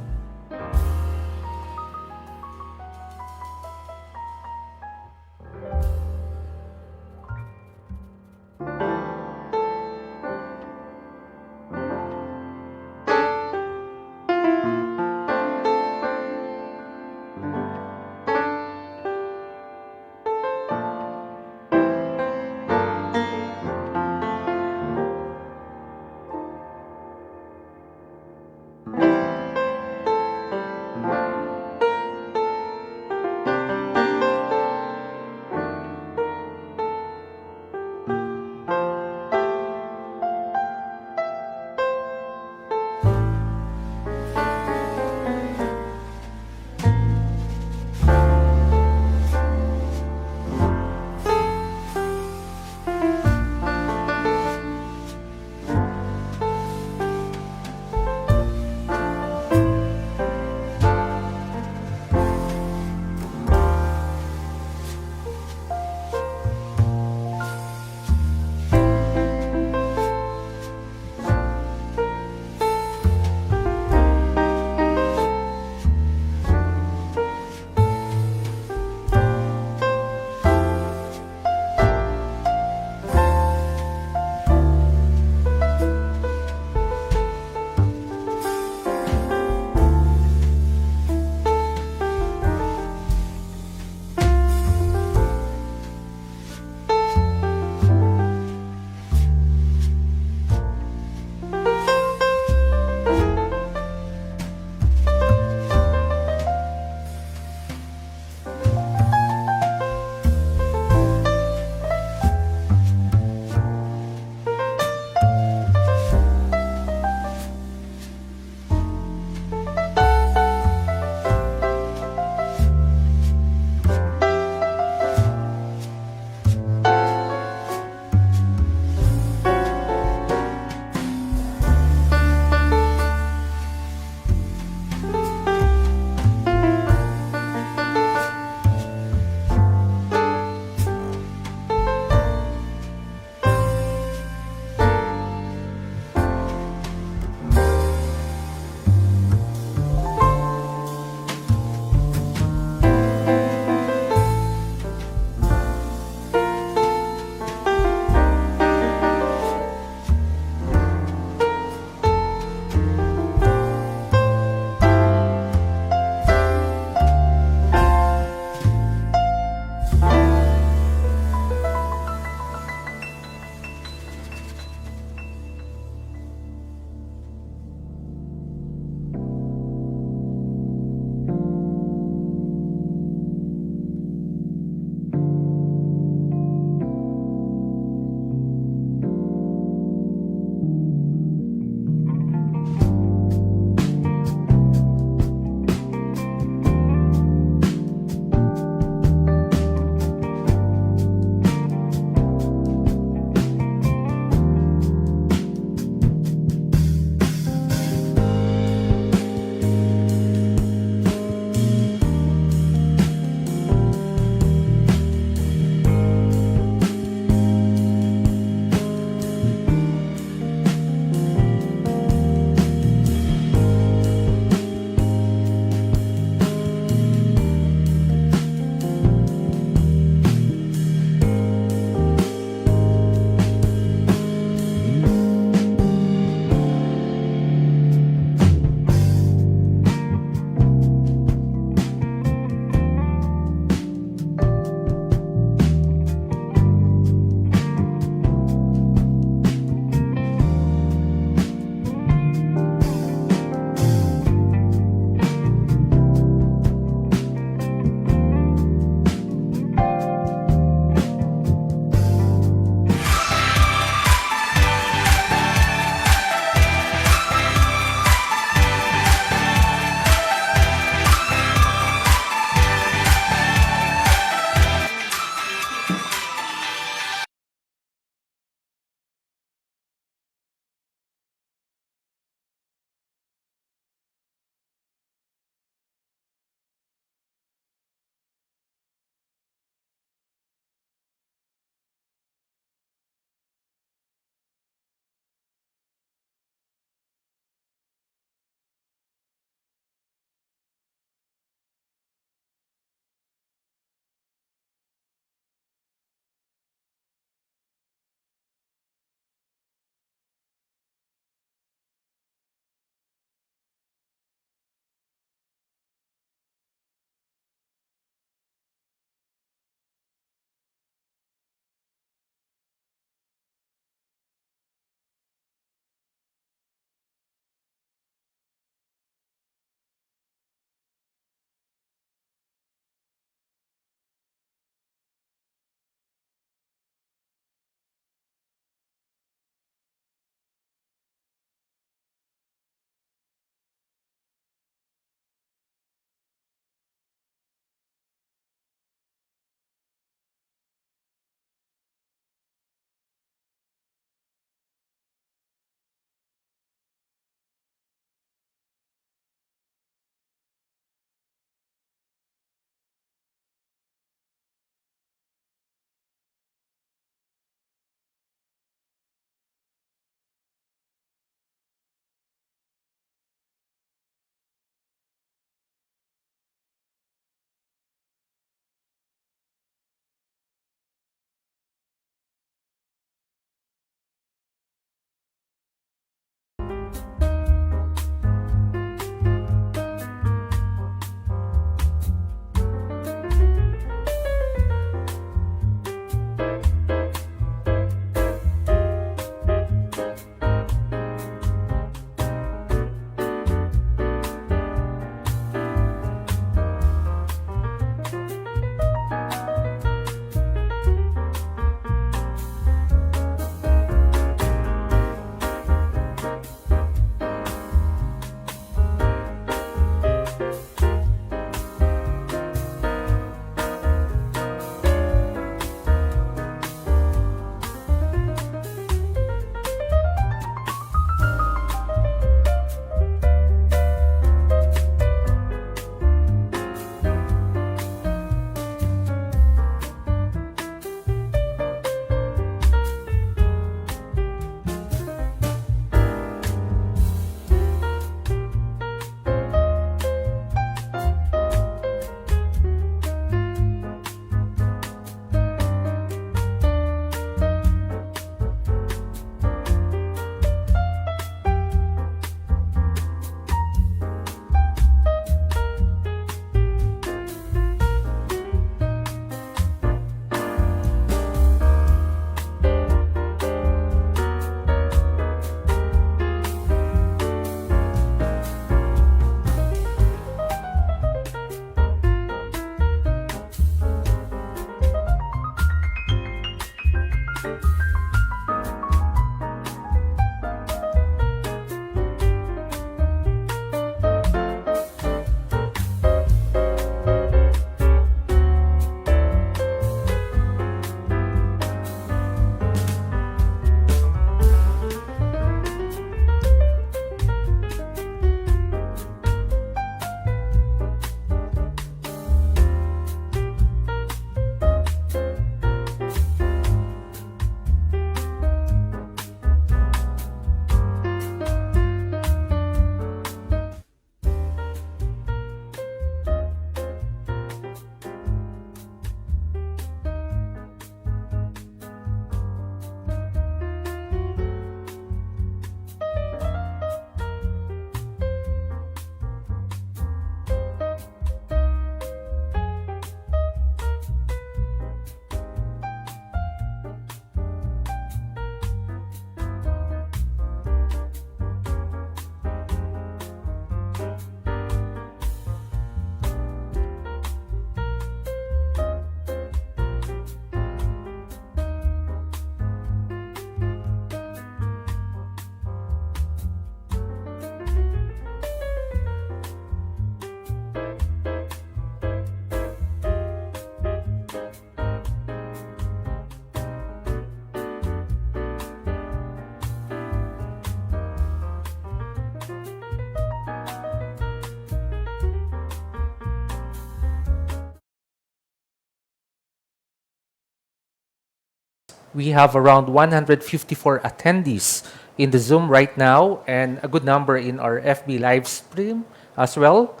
We have around 154 attendees in the Zoom right now and a good number in our FB live stream as well.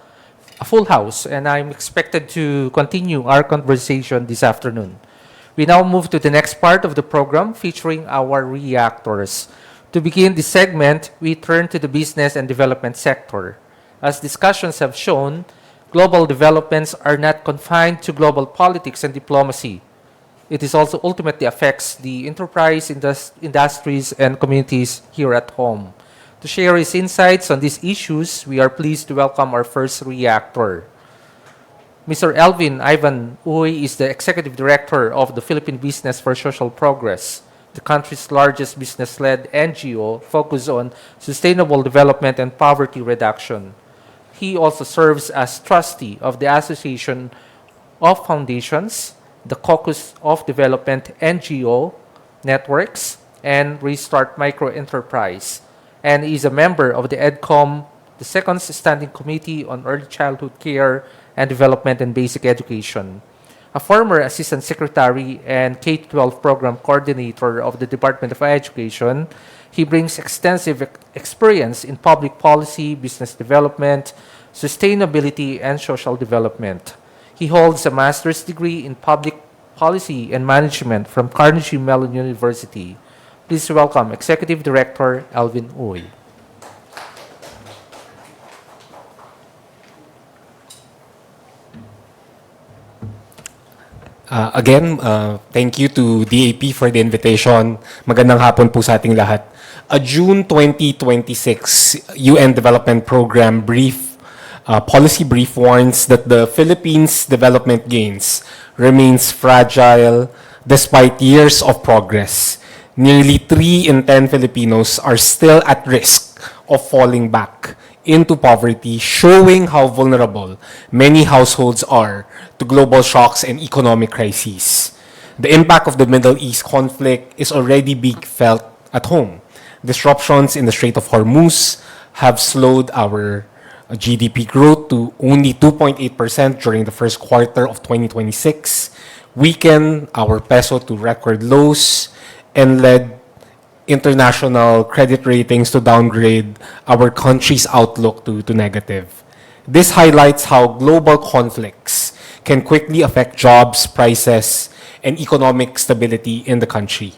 A full house, and I'm expected to continue our conversation this afternoon. We now move to the next part of the program featuring our reactors. To begin this segment, we turn to the business and development sector. As discussions have shown, global developments are not confined to global politics and diplomacy. It is also ultimately affects the enterprise, industries, and communities here at home. To share his insights on these issues, we are pleased to welcome our first reactor. Mr. Alvin Ivan Uy is the Executive Director of the Philippine Business for Social Progress, the country's largest business-led NGO focused on sustainable development and poverty reduction. He also serves as trustee of the Association of Foundations, the Caucus of Development NGO Networks, and Restart Microenterprise, and is a member of the EDCOM, the Second Standing Committee on Early Childhood Care and Development and Basic Education. A former Assistant Secretary and K-12 Program Coordinator of the Department of Education, he brings extensive experience in public policy, business development, sustainability, and social development. He holds a master's degree in public policy and management from Carnegie Mellon University. Please welcome Executive Director Alvin Uy. Again, thank you to DAP for the invitation. Magandang hapon po sa ating lahat. A June 2026 UN Development Program policy brief warns that the Philippines' development gains remains fragile despite years of progress. Nearly 3 in 10 Filipinos are still at risk of falling back into poverty, showing how vulnerable many households are to global shocks and economic crises. The impact of the Middle East conflict is already being felt at home. Disruptions in the Strait of Hormuz have slowed our GDP growth to only 2.8% during the first quarter of 2026, weakened our peso to record lows, and led international credit ratings to downgrade our country's outlook to negative. This highlights how global conflicts can quickly affect jobs, prices, and economic stability in the country.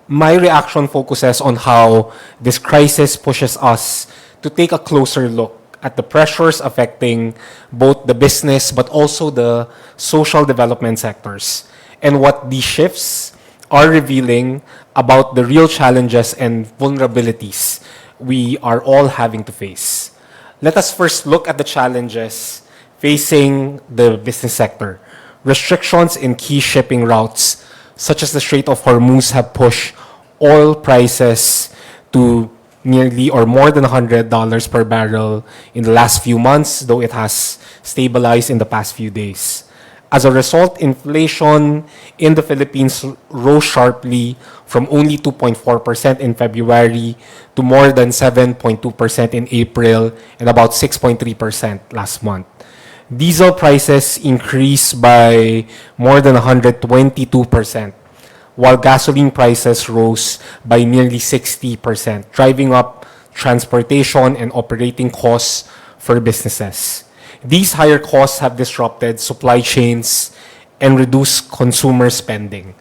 My reaction focuses on how this crisis pushes us to take a closer look at the pressures affecting both the business but also the social development sectors, and what these shifts are revealing about the real challenges and vulnerabilities we are all having to face. Let us first look at the challenges facing the business sector. Restrictions in key shipping routes such as the Strait of Hormuz, have pushed oil prices to nearly or more than $100 per barrel in the last few months, though it has stabilized in the past few days. As a result, inflation in the Philippines rose sharply from only 2.4% in February to more than 7.2% in April and about 6.3% last month. Diesel prices increased by more than 122%, while gasoline prices rose by nearly 60%, driving up transportation and operating costs for businesses. These higher costs have disrupted supply chains and reduced consumer spending,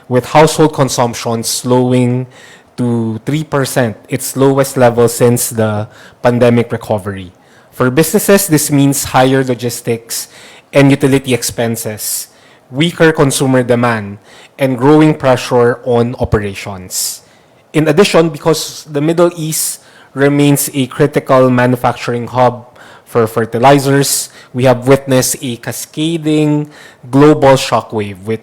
with household consumption slowing to 3%, its lowest level since the pandemic recovery. For businesses, this means higher logistics and utility expenses, weaker consumer demand, and growing pressure on operations. In addition, because the Middle East remains a critical manufacturing hub for fertilizers, we have witnessed a cascading global shockwave with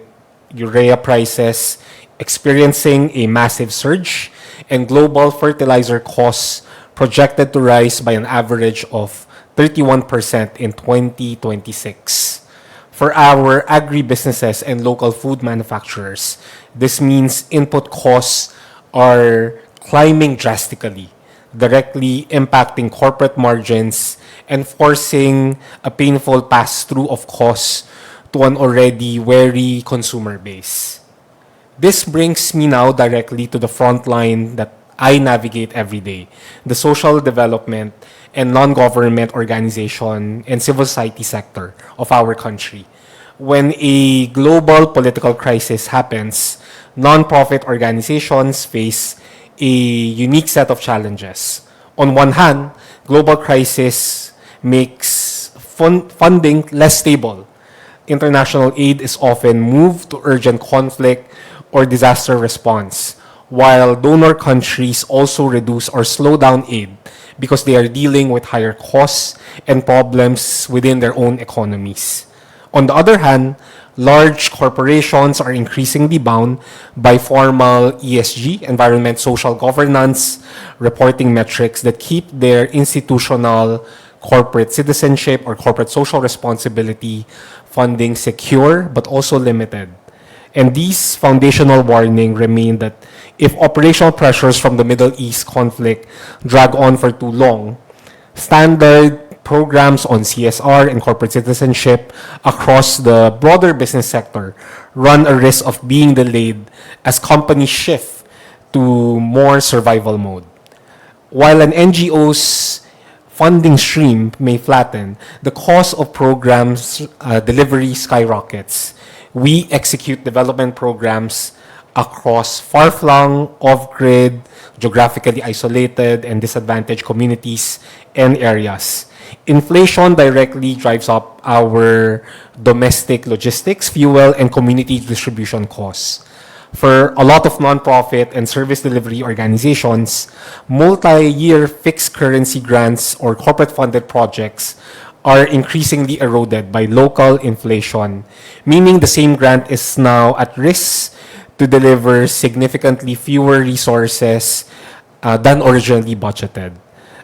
urea prices experiencing a massive surge and global fertilizer costs projected to rise by an average of 31% in 2026. For our agribusinesses and local food manufacturers, this means input costs are climbing drastically, directly impacting corporate margins and forcing a painful pass-through of costs to an already wary consumer base. This brings me now directly to the front line that I navigate every day, the social development and non-government organization and civil society sector of our country. When a global political crisis happens, non-profit organizations face a unique set of challenges. On one hand, global crisis makes funding less stable. International aid is often moved to urgent conflict or disaster response, while donor countries also reduce or slow down aid because they are dealing with higher costs and problems within their own economies. On the other hand, large corporations are increasingly bound by formal ESG, environment, social governance, reporting metrics that keep their institutional corporate citizenship or corporate social responsibility funding secure but also limited. And these foundational warnings remain that if operational pressures from the Middle East conflict drag on for too long, standard programs on CSR and corporate citizenship across the broader business sector run a risk of being delayed as companies shift to more survival mode. While an NGO's funding stream may flatten, the cost of programs delivery skyrockets. We execute development programs across far-flung, off-grid, geographically isolated, and disadvantaged communities and areas. Inflation directly drives up our domestic logistics, fuel, and community distribution costs. For a lot of nonprofit and service delivery organizations, multi-year fixed currency grants or corporate-funded projects are increasingly eroded by local inflation, meaning the same grant is now at risk to deliver significantly fewer resources than originally budgeted.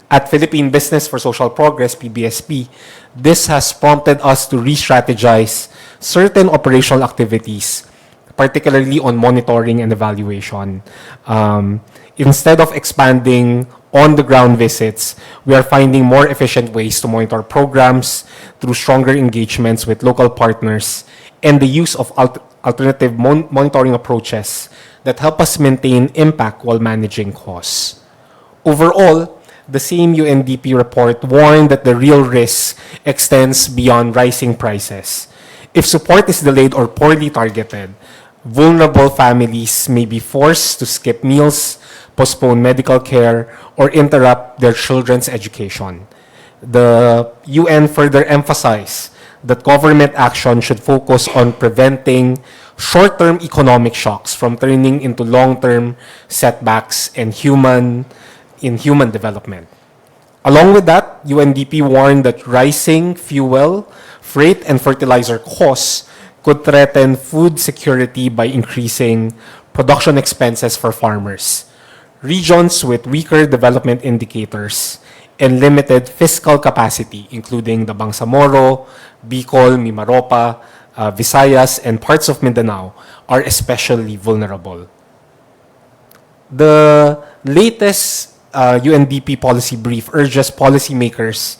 At Philippine Business for Social Progress, PBSP, this has prompted us to re-strategize certain operational activities, particularly on monitoring and evaluation. Instead of expanding on-the-ground visits, we are finding more efficient ways to monitor programs through stronger engagements with local partners and the use of alternative monitoring approaches that help us maintain impact while managing costs. Overall, the same UNDP report warned that the real risk extends beyond rising prices. If support is delayed or poorly targeted, vulnerable families may be forced to skip meals, postpone medical care, or interrupt their children's education. The UN further emphasized that government action should focus on preventing short-term economic shocks from turning into long-term setbacks in human development. Along with that, UNDP warned that rising fuel, freight, and fertilizer costs could threaten food security by increasing production expenses for farmers. Regions with weaker development indicators and limited fiscal capacity, including the Bangsamoro, Bicol, Mimaropa, Visayas, and parts of Mindanao, are especially vulnerable. The latest UNDP policy brief urges policymakers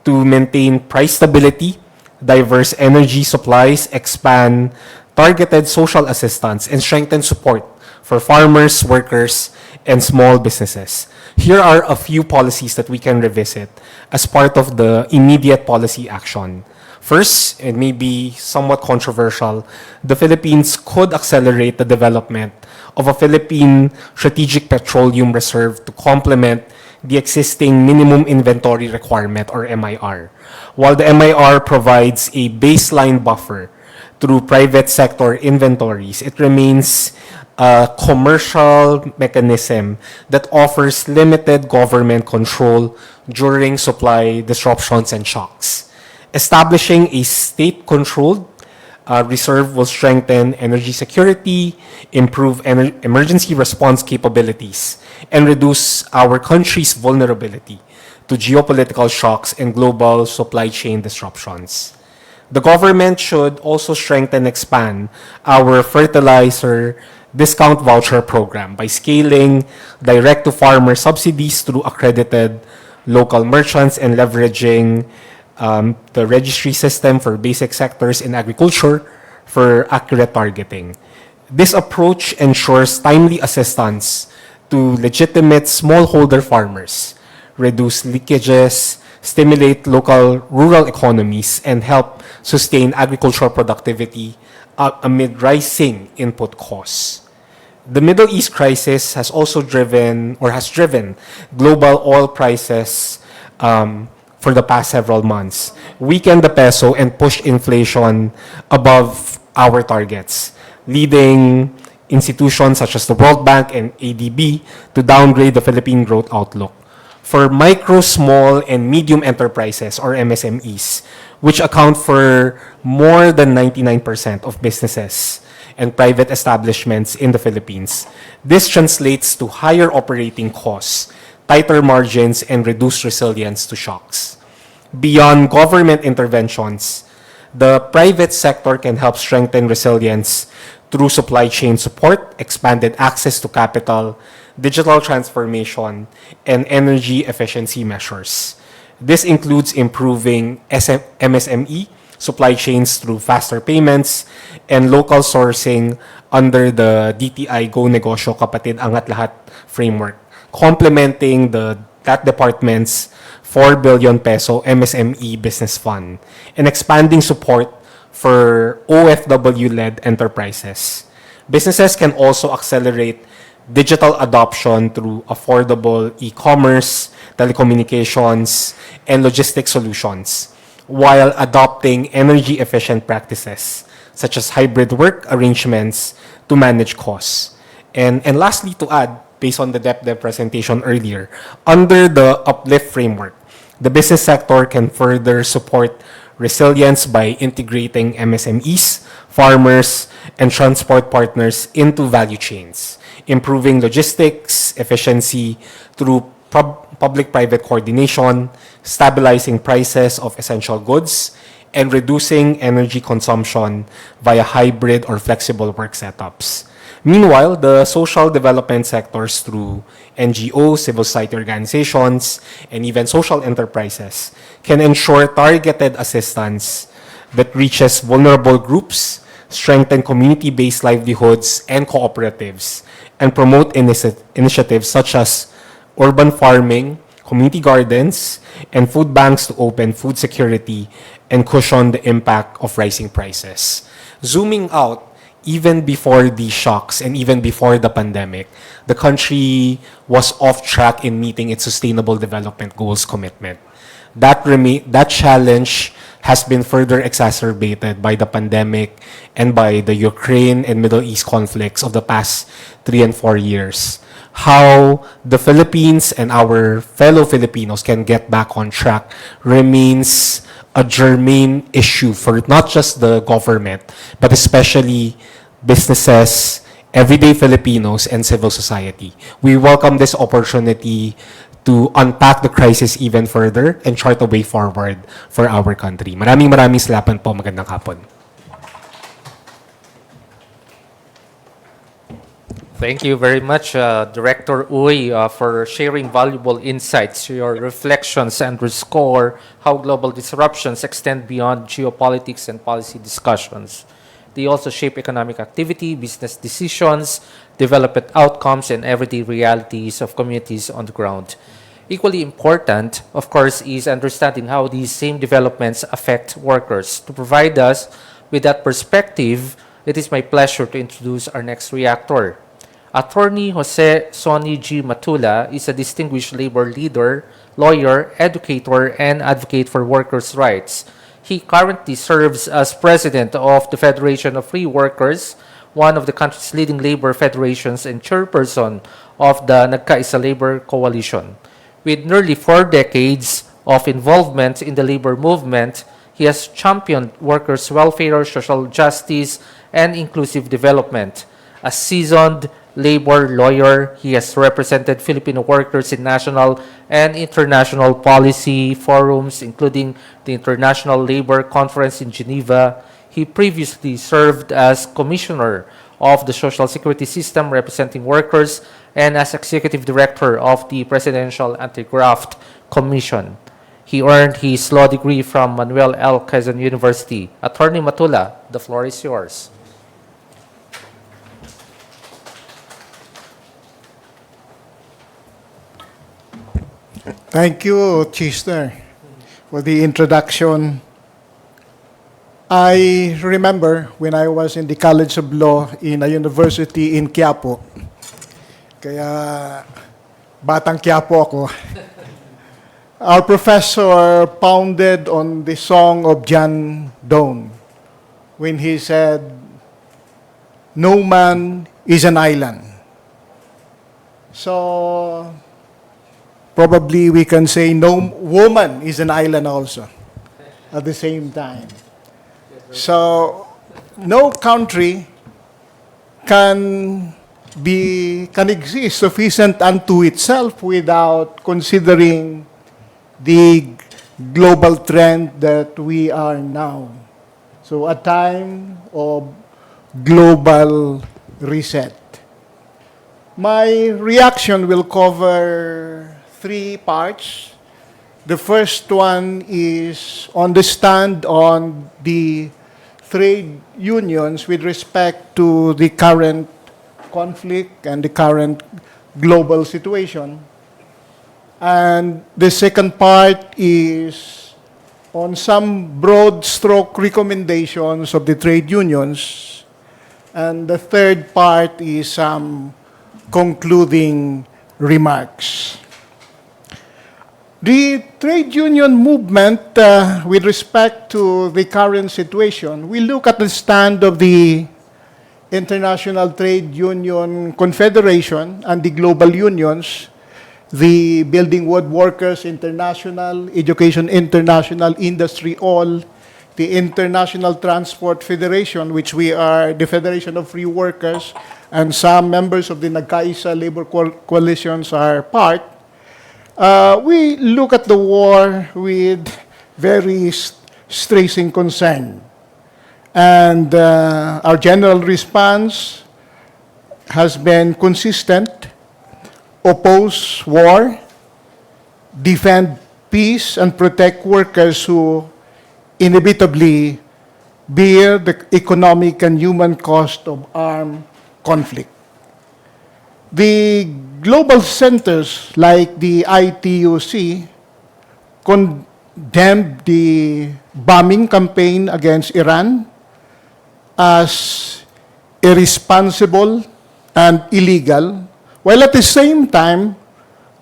to maintain price stability, diverse energy supplies, expand targeted social assistance, and strengthen support for farmers, workers, and small businesses. Here are a few policies that we can revisit as part of the immediate policy action. First, it may be somewhat controversial, the Philippines could accelerate the development of a Philippine Strategic Petroleum Reserve to complement the existing Minimum Inventory Requirement, or MIR. While the MIR provides a baseline buffer through private sector inventories, it remains a commercial mechanism that offers limited government control during supply disruptions and shocks. Establishing a state-controlled reserve will strengthen energy security, improve emergency response capabilities, and reduce our country's vulnerability to geopolitical shocks and global supply chain disruptions. The government should also strengthen and expand our fertilizer discount voucher program by scaling direct-to-farmer subsidies through accredited local merchants and leveraging the registry system for basic sectors in agriculture for accurate targeting. This approach ensures timely assistance to legitimate smallholder farmers, reduce leakages, stimulate local rural economies, and help sustain agricultural productivity amid rising input costs. The Middle East crisis has also driven global oil prices for the past several months, weakened the peso, and pushed inflation above our targets, leading institutions such as the World Bank and ADB to downgrade the Philippine growth outlook. For micro, small, and medium enterprises, or MSMEs, which account for more than 99% of businesses and private establishments in the Philippines, this translates to higher operating costs, tighter margins, and reduced resilience to shocks. Beyond government interventions, the private sector can help strengthen resilience through supply chain support, expanded access to capital, digital transformation, and energy efficiency measures. This includes improving MSME supply chains through faster payments and local sourcing under the DTI Go Negosyo Kapatid Angat Lahat framework, complementing that department's 4 billion peso MSME business fund and expanding support for OFW-led enterprises. Businesses can also accelerate digital adoption through affordable e-commerce, telecommunications, and logistics solutions, while adopting energy-efficient practices such as hybrid work arrangements to manage costs. And lastly, to add, based on the DepDev presentation earlier, under the Uplift framework, the business sector can further support resilience by integrating MSMEs, farmers, and transport partners into value chains, improving logistics efficiency through public-private coordination, stabilizing prices of essential goods, and reducing energy consumption via hybrid or flexible work setups. Meanwhile, the social development sectors through NGOs, civil society organizations, and even social enterprises can ensure targeted assistance that reaches vulnerable groups, strengthen community-based livelihoods and cooperatives, and promote initiatives such as urban farming, community gardens, and food banks to open food security and cushion the impact of rising prices. Zooming out, even before these shocks and even before the pandemic, the country was off track in meeting its Sustainable Development Goals commitment. That challenge has been further exacerbated by the pandemic and by the Ukraine and Middle East conflicts of the past 3 and 4 years. how the Philippines and our fellow Filipinos can get back on track remains a germane issue for not just the government, but especially businesses, everyday Filipinos, and civil society. We welcome this opportunity to unpack the crisis even further and chart a way forward for our country. Maraming salamat po. Magandang hapon. Thank you very much, Director Uy, for sharing valuable insights. Your reflections underscore how global disruptions extend beyond geopolitics and policy discussions. They also shape economic activity, business decisions, development outcomes, and everyday realities of communities on the ground. Equally important, of course, is understanding how these same developments affect workers. To provide us with that perspective, it is my pleasure to introduce our next reactor. Attorney Jose Sonny G. Matula is a distinguished labor leader, lawyer, educator, and advocate for workers' rights. He currently serves as president of the Federation of Free Workers, one of the country's leading labor federations, and chairperson of the Nagkaisa Labor Coalition. With nearly 4 decades of involvement in the labor movement, he has championed workers' welfare, social justice, and inclusive development. A seasoned labor lawyer, he has represented Filipino workers in national and international policy forums, including the International Labor Conference in Geneva. He previously served as commissioner of the Social Security System representing workers and as executive director of the Presidential Anti-Graft Commission. He earned his law degree from Manuel L. Quezon University. Attorney Matula, the floor is yours. Thank you, Chester, for the introduction. I remember when I was in the College of Law in a university in Quiapo. Kaya batang Quiapo ako. Our professor pounded on the song of John Donne when he said, "No man is an island." So probably we can say no woman is an island also at the same time. So no country can exist sufficient unto itself without considering the global trend that we are now. So a time of global reset. My reaction will cover 3 parts. The first one is on the stand on the trade unions with respect to the current conflict and the current global situation. And the second part is on some broad stroke recommendations of the trade unions. And the third part is some concluding remarks. The trade union movement, with respect to the current situation, we look at the stand of the International Trade Union Confederation and the global unions, the Building Wood Workers International, Education International, Industry All, the International Transport Federation, which we are the Federation of Free Workers, and some members of the Nagkaisa Labor Coalitions are part. We look at the war with very stressing concern. And our general response has been consistent: oppose war, defend peace, and protect workers who inevitably bear the economic and human cost of armed conflict. The global centers like the ITUC condemned the bombing campaign against Iran as irresponsible and illegal, while at the same time,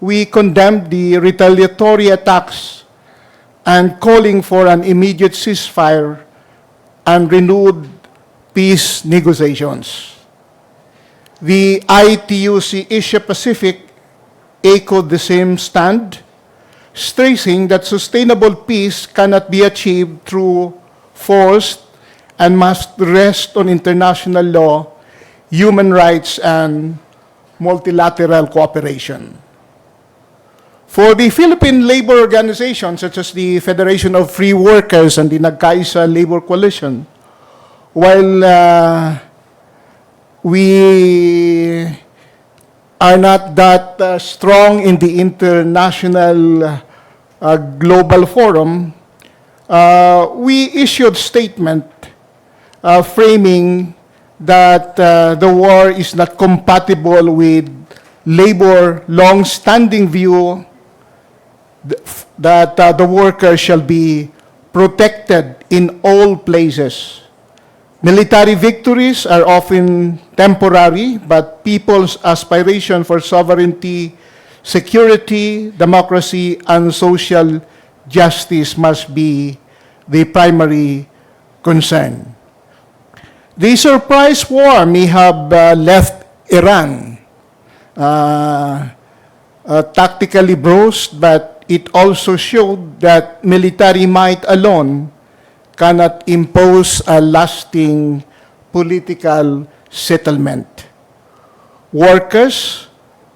we condemned the retaliatory attacks and calling for an immediate ceasefire and renewed peace negotiations. The ITUC Asia Pacific echoed the same stand, stressing that sustainable peace cannot be achieved through force and must rest on international law, human rights, and multilateral cooperation. For the Philippine labor organizations, such as the Federation of Free Workers and the Nagkaisa Labor Coalition, while we are not that strong in the international global forum, we issued statement framing that the war is not compatible with labor long-standing view that the workers shall be protected in all places. Military victories are often temporary, but people's aspiration for sovereignty, security, democracy, and social justice must be the primary concern. The surprise war may have left Iran tactically bruised, but it also showed that military might alone cannot impose a lasting political settlement. Workers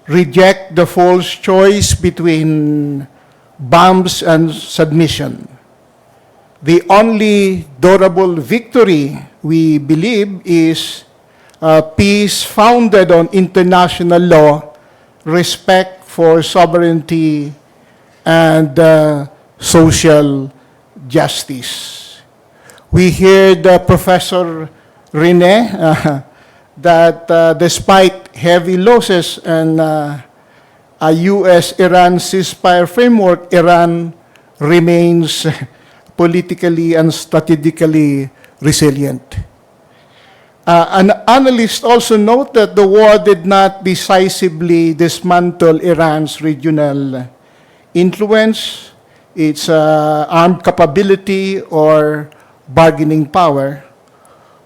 reject the false choice between bombs and submission. The only durable victory, we believe, is peace founded on international law, respect for sovereignty, and social justice. We heard Professor Rene that despite heavy losses and a U.S.-Iran ceasefire framework, Iran remains politically and strategically resilient. An analyst also note that the war did not decisively dismantle Iran's regional influence, its armed capability, or bargaining power,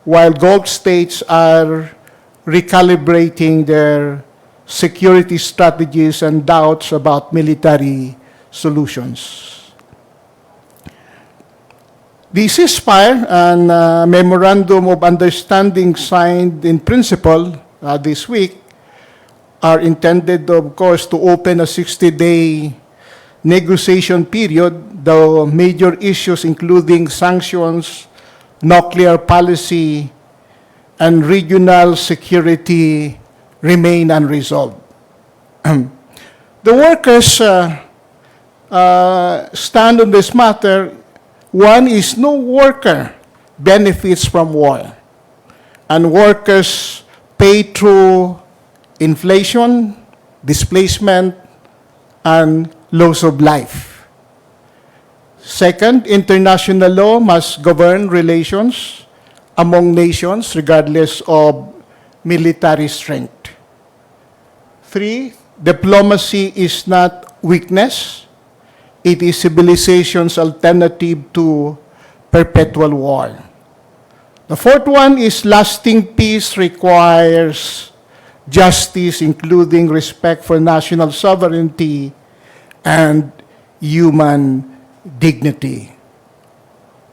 while Gulf states are recalibrating their security strategies and doubts about military solutions. The ceasefire and memorandum of understanding signed in principle this week are intended, of course, to open a 60-day negotiation period, though major issues including sanctions, nuclear policy, and regional security remain unresolved. The workers stand on this matter. One is no worker benefits from war, and workers pay through inflation, displacement, and loss of life. Second, international law must govern relations among nations regardless of military strength. Three, diplomacy is not weakness. It is civilization's alternative to perpetual war. The fourth one is lasting peace requires justice, including respect for national sovereignty and human dignity.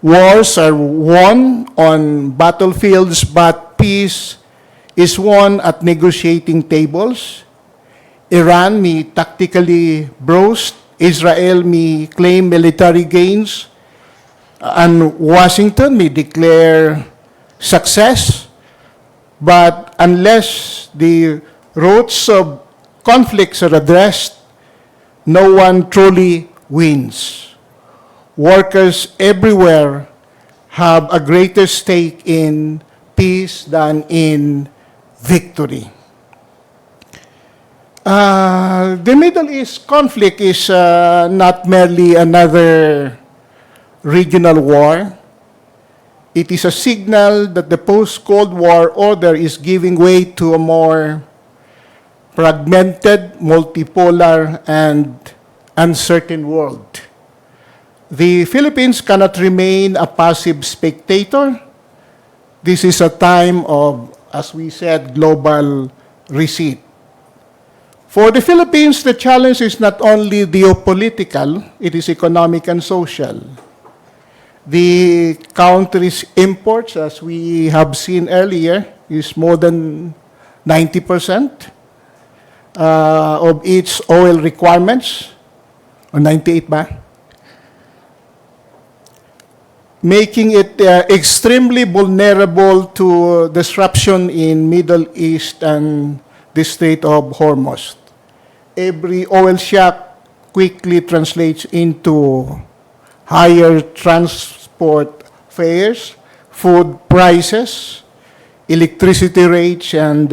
Wars are won on battlefields, but peace is won at negotiating tables. Iran may tactically boast, Israel may claim military gains, and Washington may declare success. But unless the roots of conflicts are addressed, no one truly wins. Workers everywhere have a greater stake in peace than in victory. The Middle East conflict is not merely another regional war. It is a signal that the post-Cold War order is giving way to a more fragmented, multipolar, and uncertain world. The Philippines cannot remain a passive spectator. This is a time of, as we said, global receipt. For the Philippines, the challenge is not only geopolitical, it is economic and social. The country's imports, as we have seen earlier, is more than 90% of its oil requirements, or 98 ba? Making it extremely vulnerable to disruption in Middle East and the Strait of Hormuz. Every oil shock quickly translates into higher transport fares, food prices, electricity rates, and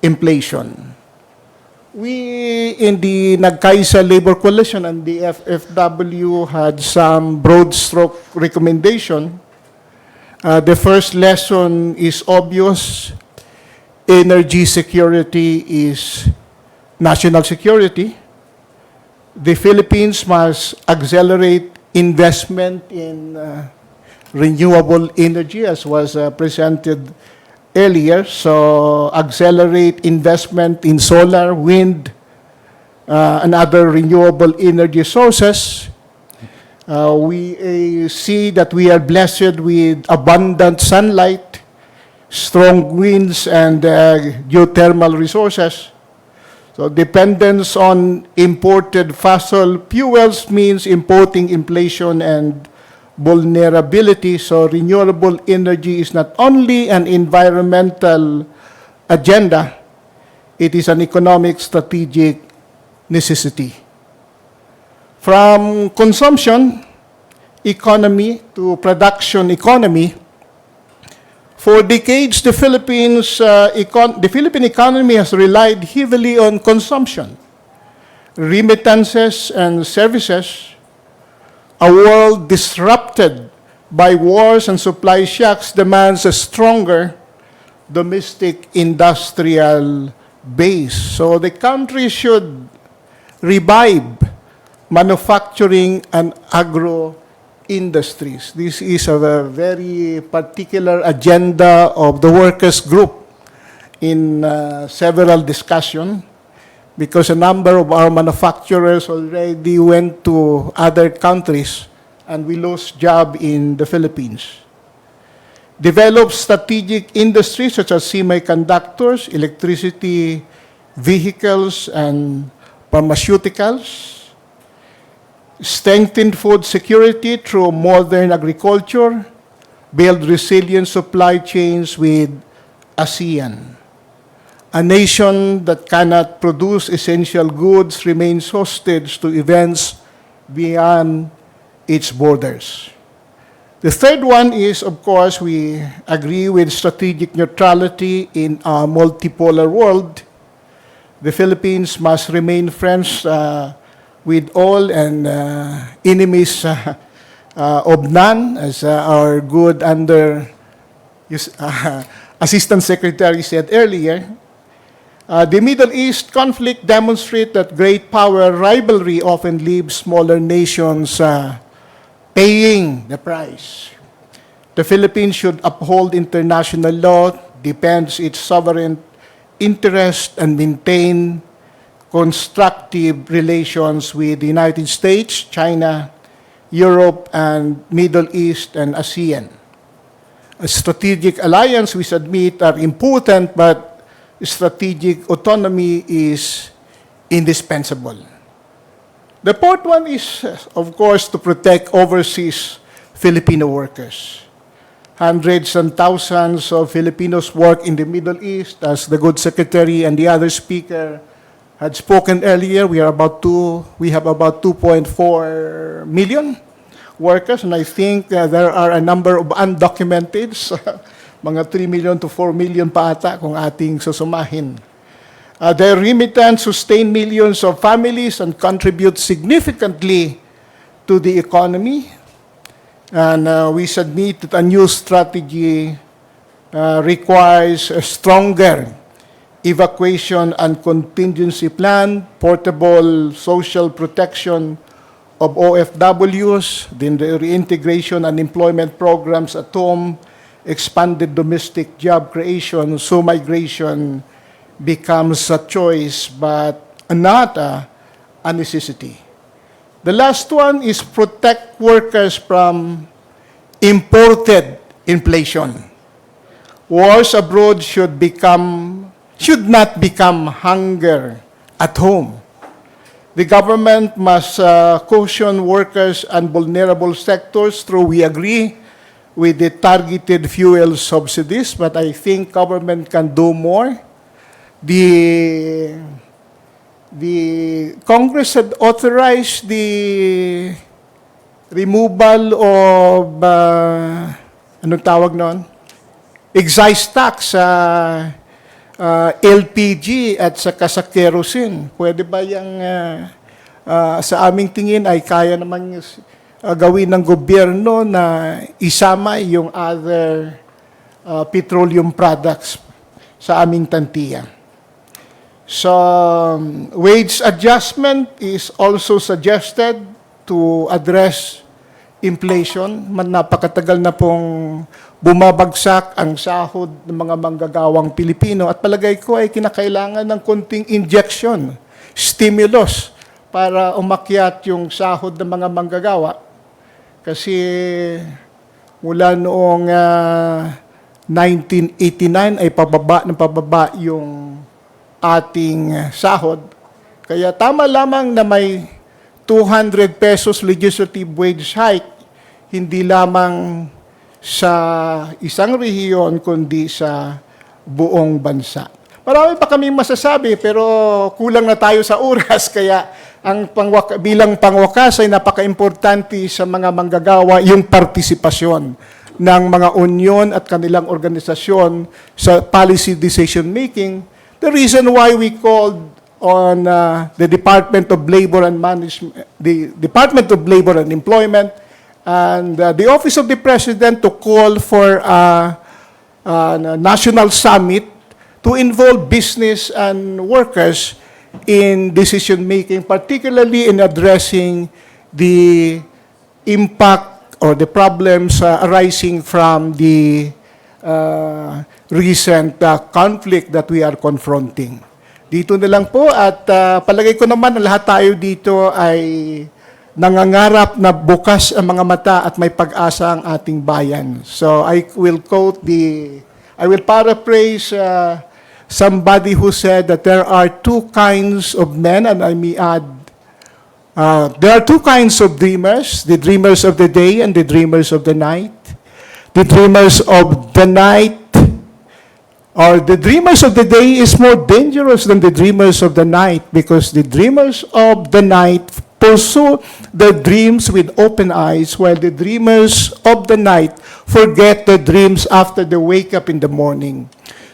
inflation. We, in the Nagkaisa Labor Coalition and the FFW, had some broad stroke recommendation. The first lesson is obvious. Energy security is national security. The Philippines must accelerate investment in renewable energy, as was presented earlier. So accelerate investment in solar, wind, and other renewable energy sources. We see that we are blessed with abundant sunlight, strong winds, and geothermal resources. So dependence on imported fossil fuels means importing inflation and vulnerability. So renewable energy is not only an environmental agenda, it is an economic strategic necessity. From consumption economy to production economy, for decades, the Philippine economy has relied heavily on consumption, remittances, and services. A world disrupted by wars and supply shocks demands a stronger domestic industrial base. So the country should revive manufacturing and agro industries. This is a very particular agenda of the workers' group in several discussions, because a number of our manufacturers already went to other countries and we lost jobs in the Philippines. Develop strategic industries such as semiconductors, electricity, vehicles, and pharmaceuticals. Strengthen food security through modern agriculture, build resilient supply chains with ASEAN. A nation that cannot produce essential goods remains hostage to events beyond its borders. The third one is, of course, we agree with strategic neutrality in a multipolar world. The Philippines must remain friends with all and enemies of none, as our good Assistant Secretary said earlier. The Middle East conflict demonstrates that great power rivalry often leaves smaller nations paying the price. The Philippines should uphold international law, defend its sovereign interest, and maintain constructive relations with the United States, China, Europe, and Middle East, and ASEAN. A strategic alliance, we admit, are important, but strategic autonomy is indispensable. The fourth one is, of course, to protect overseas Filipino workers. Hundreds and thousands of Filipinos work in the Middle East, as the good secretary and the other speaker had spoken earlier. We have about 2.4 million workers, and I think there are a number of undocumented, mga 3 million to 4 million pa ata kung ating susumahin. Their remittance sustain millions of families and contribute significantly to the economy. And we submit that a new strategy requires a stronger evacuation and contingency plan, portable social protection of OFWs, then the reintegration and employment programs at home, expanded domestic job creation, so migration becomes a choice but not a necessity. The last one is protect workers from imported inflation. Wars abroad should not become hunger at home. The government must caution workers and vulnerable sectors through, we agree, with the targeted fuel subsidies, but I think government can do more. The Congress had authorized the removal of, anong tawag noon? Excise tax sa LPG at saka sa kerosene. Pwede ba yung sa aming tingin ay kaya naman gawin ng gobyerno na isama yung other petroleum products sa aming tantiya. So, wage adjustment is also suggested to address inflation. Napakatagal na pong bumabagsak ang sahod ng mga manggagawang Pilipino at palagay ko ay kinakailangan ng konting injection, stimulus para umakyat yung sahod ng mga manggagawa. Kasi mula noong 1989 ay pababa yung ating sahod. Kaya tama lamang na may 200 pesos legislative wage hike, hindi lamang sa isang rehiyon, kundi sa buong bansa. Marami pa kaming masasabi, pero kulang na tayo sa oras, kaya bilang pangwakas ay napaka-importante sa mga manggagawa yung partisipasyon ng mga union at kanilang organisasyon sa policy decision-making. The reason why we called on the Department of Labor and Employment and the Office of the President to call for a national summit to involve business and workers in decision-making, particularly in addressing the impact or the problems arising from the recent conflict that we are confronting. Dito na lang po at palagay ko naman na lahat tayo dito ay nangangarap na bukas ang mga mata at may pag-asa ang ating bayan. So I will paraphrase somebody who said that there are two kinds of men, and I may add, there are two kinds of dreamers, the dreamers of the day and the dreamers of the night. The dreamers of the night, or the dreamers of the day is more dangerous than the dreamers of the night, because the dreamers of the night pursue their dreams with open eyes, while the dreamers of the night forget their dreams after they wake up in the morning.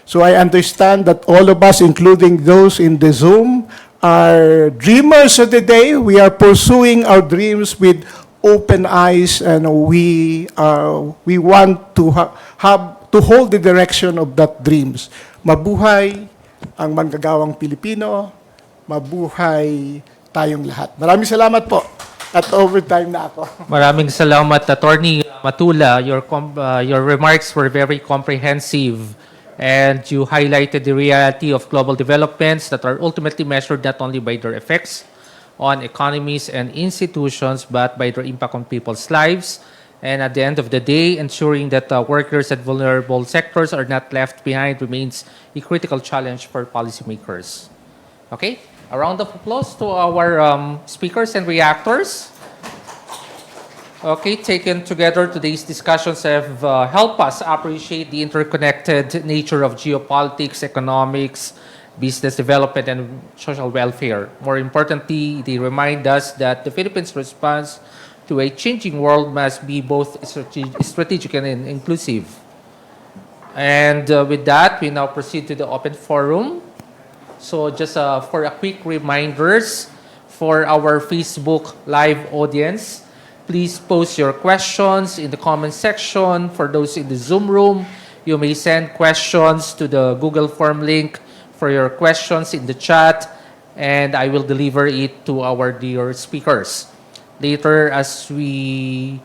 So I understand that all of us, including those in the Zoom, are dreamers of the day. We are pursuing our dreams with open eyes, and we want to to hold the direction of that dreams. Mabuhay ang manggagawang Pilipino, mabuhay tayong lahat. Maraming salamat po. At overtime na ako. Maraming salamat, Attorney Matula. Your remarks were very comprehensive, and you highlighted the reality of global developments that are ultimately measured not only by their effects on economies and institutions, but by their impact on people's lives. And at the end of the day, ensuring that workers at vulnerable sectors are not left behind remains a critical challenge for policymakers. Okay? A round of applause to our speakers and reactors. Okay, taken together, today's discussions have helped us appreciate the interconnected nature of geopolitics, economics, business development, and social welfare. More importantly, they remind us that the Philippines' response to a changing world must be both strategic and inclusive. And with that, we now proceed to the open forum. So just for a quick reminders for our Facebook Live audience, please post your questions in the comment section. For those in the Zoom room, you may send questions to the Google form link for your questions in the chat, and I will deliver it to our dear speakers. Later, once we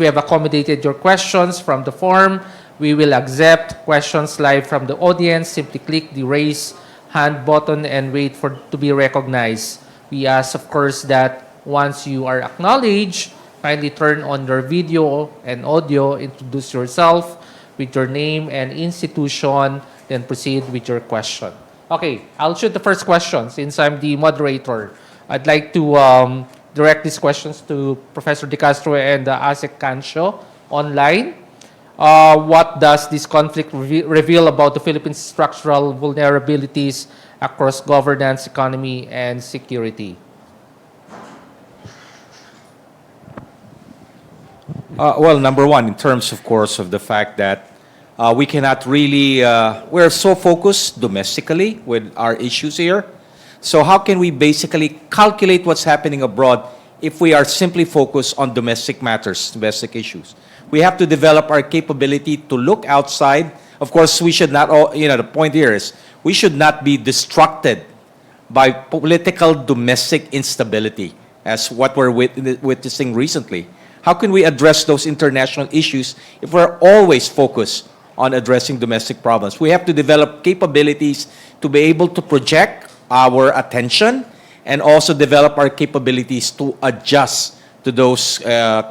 have accommodated your questions from the form, We will accept questions live from the audience. Simply click the raise hand button and wait for to be recognized. We ask, of course, that once you are acknowledged, kindly turn on your video and audio, introduce yourself with your name and institution, then proceed with your question. Okay, I'll shoot the first question since I'm the moderator. I'd like to direct these questions to Professor De Castro and Asek Cancio online. What does this conflict reveal about the Philippines' structural vulnerabilities across governance, economy, and security? Well, number one, in terms, of course, of the fact that we cannot really, we're so focused domestically with our issues here. So how can we basically calculate what's happening abroad if we are simply focused on domestic matters, domestic issues? We have to develop our capability to look outside. Of course, we should not, the point here is we should not be distracted by political domestic instability as what we're witnessing recently. How can we address those international issues if we're always focused on addressing domestic problems? We have to develop capabilities to be able to project our attention and also develop our capabilities to adjust to those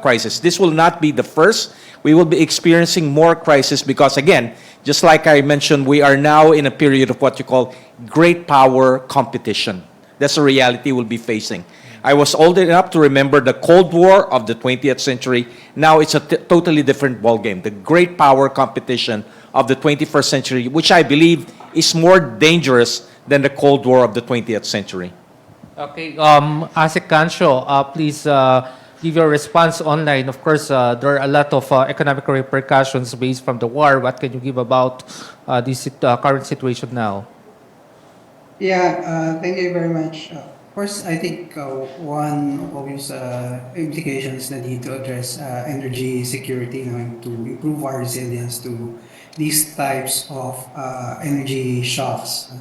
crises. This will not be the first. We will be experiencing more crises because, again, just like I mentioned, we are now in a period of what you call great power competition. That's a reality we'll be facing. I was old enough to remember the Cold War of the 20th century. Now it's a totally different ballgame. The great power competition of the 21st century, which I believe is more dangerous than the Cold War of the 20th century. Okay, Asek Cancio, please give your response online. Of course, there are a lot of economic repercussions based from the war. What can you give about this current situation now? Yeah, thank you very much. First, I think one obvious implication is the need to address energy security, to improve our resilience to these types of energy shocks.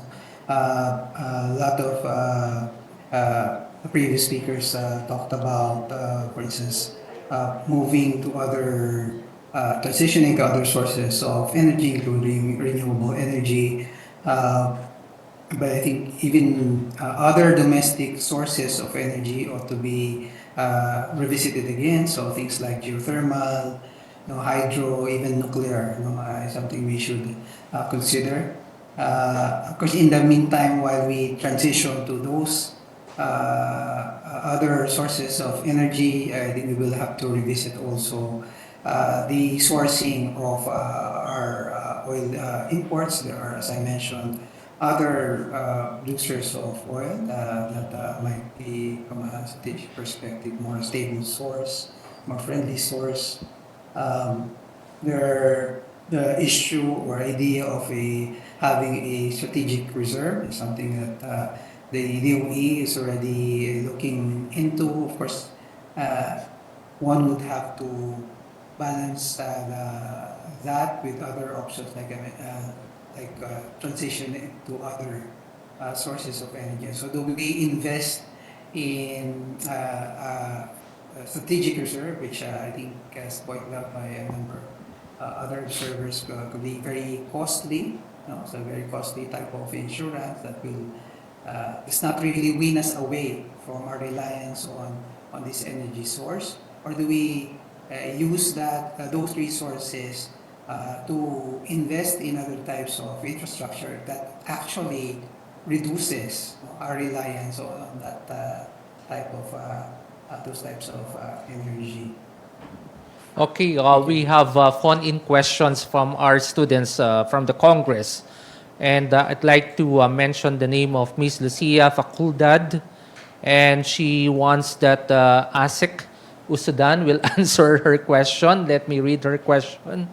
A lot of the previous speakers talked about, for instance, moving to other, transitioning to other sources of energy, including renewable energy. But I think even other domestic sources of energy ought to be revisited again. So things like geothermal, hydro, even nuclear, is something we should consider. Of course, in the meantime, while we transition to those other sources of energy, I think we will have to revisit also the sourcing of our oil imports. There are, as I mentioned, other producers of oil that might be, from a strategic perspective, more stable source, more friendly source. The issue or idea of having a strategic reserve is something that the DOE is already looking into. Of course, one would have to balance that with other options like transition to other sources of energy. So do we invest in a strategic reserve, which I think, as pointed out by a number of other observers, could be very costly. It's a very costly type of insurance that will does not really win us away from our reliance on this energy source? Or do we use those resources to invest in other types of infrastructure that actually reduces our reliance on that type of those types of energy? Okay, we have phone-in questions from our students from the Congress. And I'd like to mention the name of Ms. Lucia Faculdad. And she wants that Asek Usudan will answer her question. Let me read her question.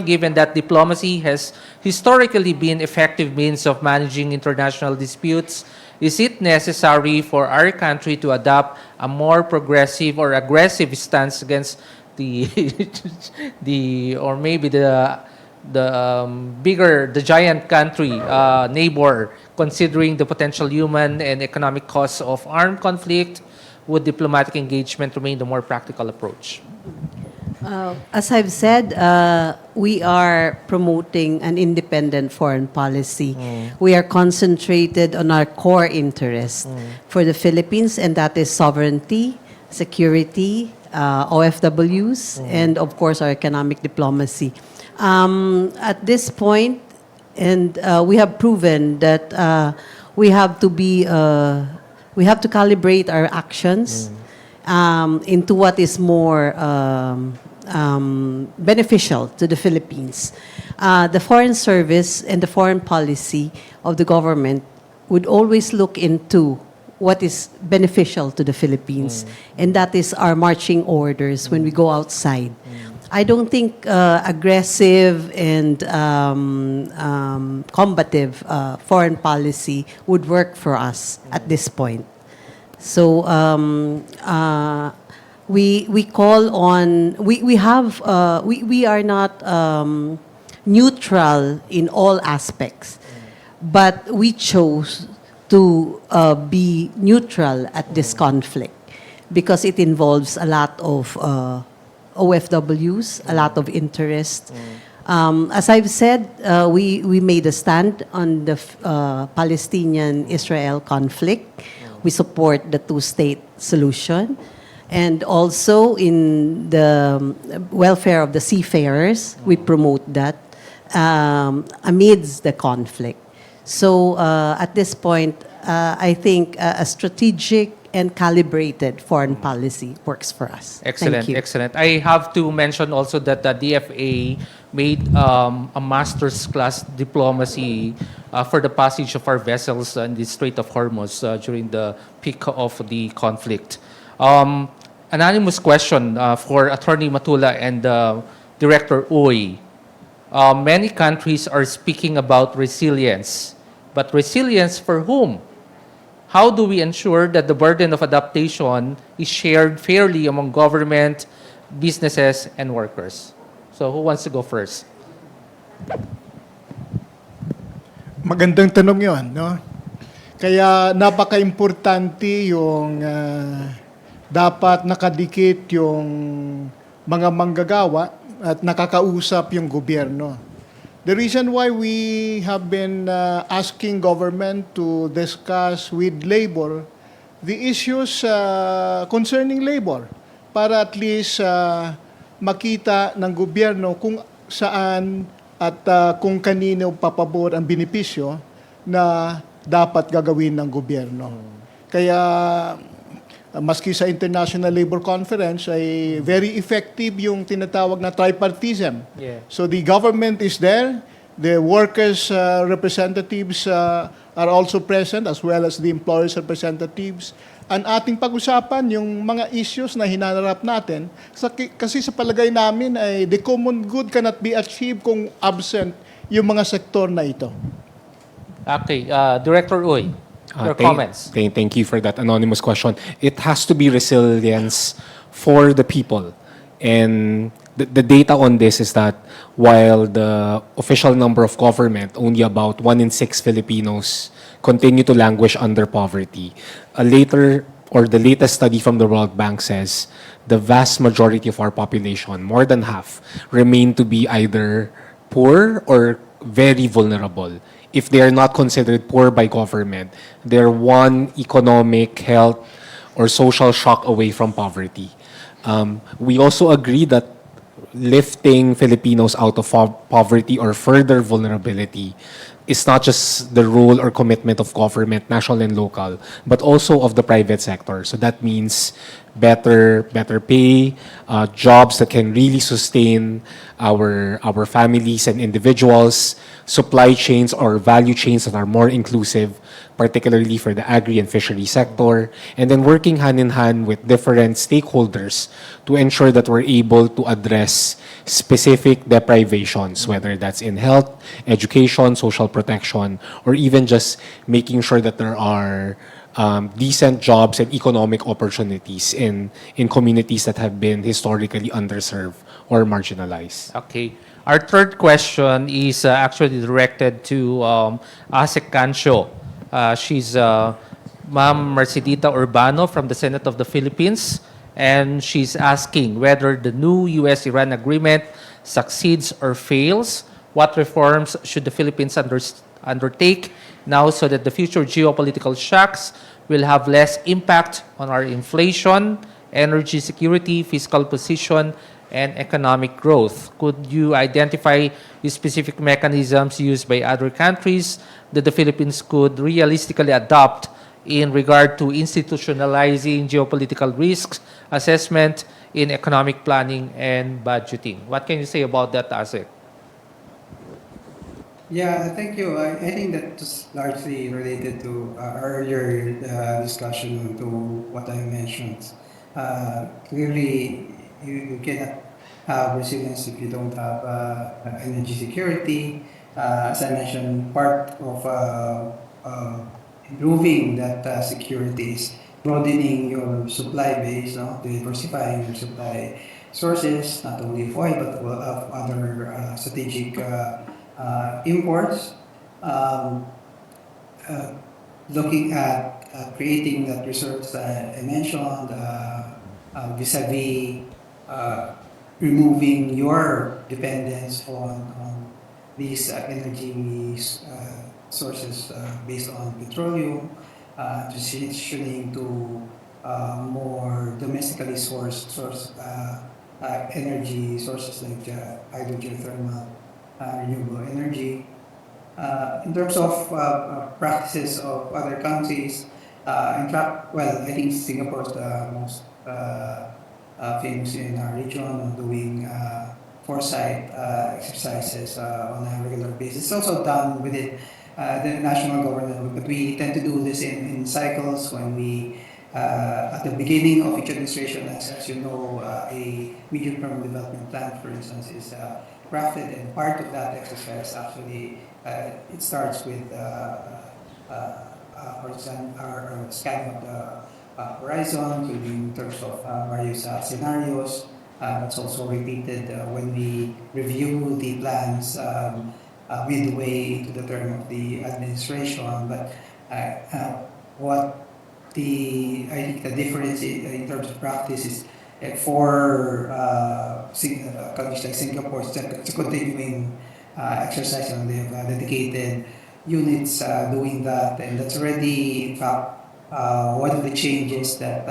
Given that diplomacy has historically been effective means of managing international disputes, is it necessary for our country to adopt a more progressive or aggressive stance against the or maybe the giant country neighbor, considering the potential human and economic costs of armed conflict? Would diplomatic engagement remain the more practical approach? As I've said, we are promoting an independent foreign policy. We are concentrated on our core interest for the Philippines, and that is sovereignty, security, OFWs, and of course our economic diplomacy. At this point, and we have proven that we have to be, we have to calibrate our actions into what is more beneficial to the Philippines. The Foreign Service and the foreign policy of the government would always look into what is beneficial to the Philippines, and that is our marching orders when we go outside. I don't think aggressive and combative foreign policy would work for us at this point. So we call on we are not neutral in all aspects, but we chose to be neutral at this conflict because it involves a lot of OFWs, a lot of interest. As I've said, we made a stand on the Palestinian-Israel conflict. We support the two-state solution. And also in the welfare of the seafarers, we promote that amidst the conflict. So at this point, I think a strategic and calibrated foreign policy works for us. Excellent, Thank you. excellent. I have to mention also that the DFA made a master's class diplomacy for the passage of our vessels in the Strait of Hormuz during the peak of the conflict. Anonymous question for Attorney Matula and Director Uy. Many countries are speaking about resilience, but resilience for whom? How do we ensure that the burden of adaptation is shared fairly among government, businesses, and workers? So who wants to go first? Magandang tanong yun, no? Kaya napaka-importante yung dapat nakadikit yung mga manggagawa at nakakausap yung gobyerno. The reason why we have been asking government to discuss with labor the issues concerning labor para at least makita ng gobyerno kung saan at kung kanino papabor ang benepisyo na dapat gagawin ng gobyerno. Kaya maski sa International Labor Conference ay very effective yung tinatawag na tripartism. Yeah. So the government is there, the workers' representatives are also present as well as the employers' representatives. Ang ating pag-usapan yung mga issues na hinanarap natin kasi sa palagay namin ay the common good cannot be achieved kung absent yung mga sektor na ito. Okay, Director Uy, your comments. Thank you for that anonymous question. It has to be resilience for the people. And the data on this is that while the official number of government, only about 1 in 6 Filipinos continue to languish under poverty. The latest study from the World Bank says the vast majority of our population, more than half, remain to be either poor or very vulnerable. If they are not considered poor by government, they're one economic, health, or social shock away from poverty. We also agree that lifting Filipinos out of poverty or further vulnerability is not just the role or commitment of government, national and local, but also of the private sector. So that means better pay, jobs that can really sustain our families and individuals, supply chains or value chains that are more inclusive, particularly for the agri and fishery sector, and then working hand in hand with different stakeholders to ensure that we're able to address specific deprivations, whether that's in health, education, social protection, or even just making sure that there are decent jobs and economic opportunities in communities that have been historically underserved or marginalized. Okay. Our third question is actually directed to Asek Cancio. She's Ma'am Mercedita Urbano from the Senate of the Philippines, And she's asking whether the new US-Iran agreement succeeds or fails. What reforms should the Philippines undertake now so that the future geopolitical shocks will have less impact on our inflation, energy security, fiscal position, and economic growth? Could you identify the specific mechanisms used by other countries that the Philippines could realistically adopt in regard to institutionalizing geopolitical risks assessment in economic planning and budgeting? What can you say about that, Asik? Yeah, thank you. I think that's largely related to earlier discussion to what I mentioned. Clearly, you cannot have resilience if you don't have energy security. As I mentioned, part of improving that security is broadening your supply base, no? Diversifying your supply sources, not only of oil, but of other strategic imports, um, uh, looking at creating that reserves that I mentioned, vis-a-vis removing your dependence on these energy sources based on petroleum, transitioning to more domestically sourced energy sources like hydrogen thermal, renewable energy. In terms of practices of other countries, in fact, well, I think Singapore is the most famous in our region on doing foresight exercises on a regular basis. It's also done within the national government, but we tend to do this in cycles when we, at the beginning of each administration, as you know, a medium-term development plan, for instance, is crafted, and part of that exercise actually it starts with our scanning of the horizon in terms of various scenarios. That's also repeated when we review the plans midway into the term of the administration. But what I think the difference in terms of practice is for countries like Singapore, it's a continuing exercise, and they have dedicated units doing that, and that's already, in fact, one of the changes that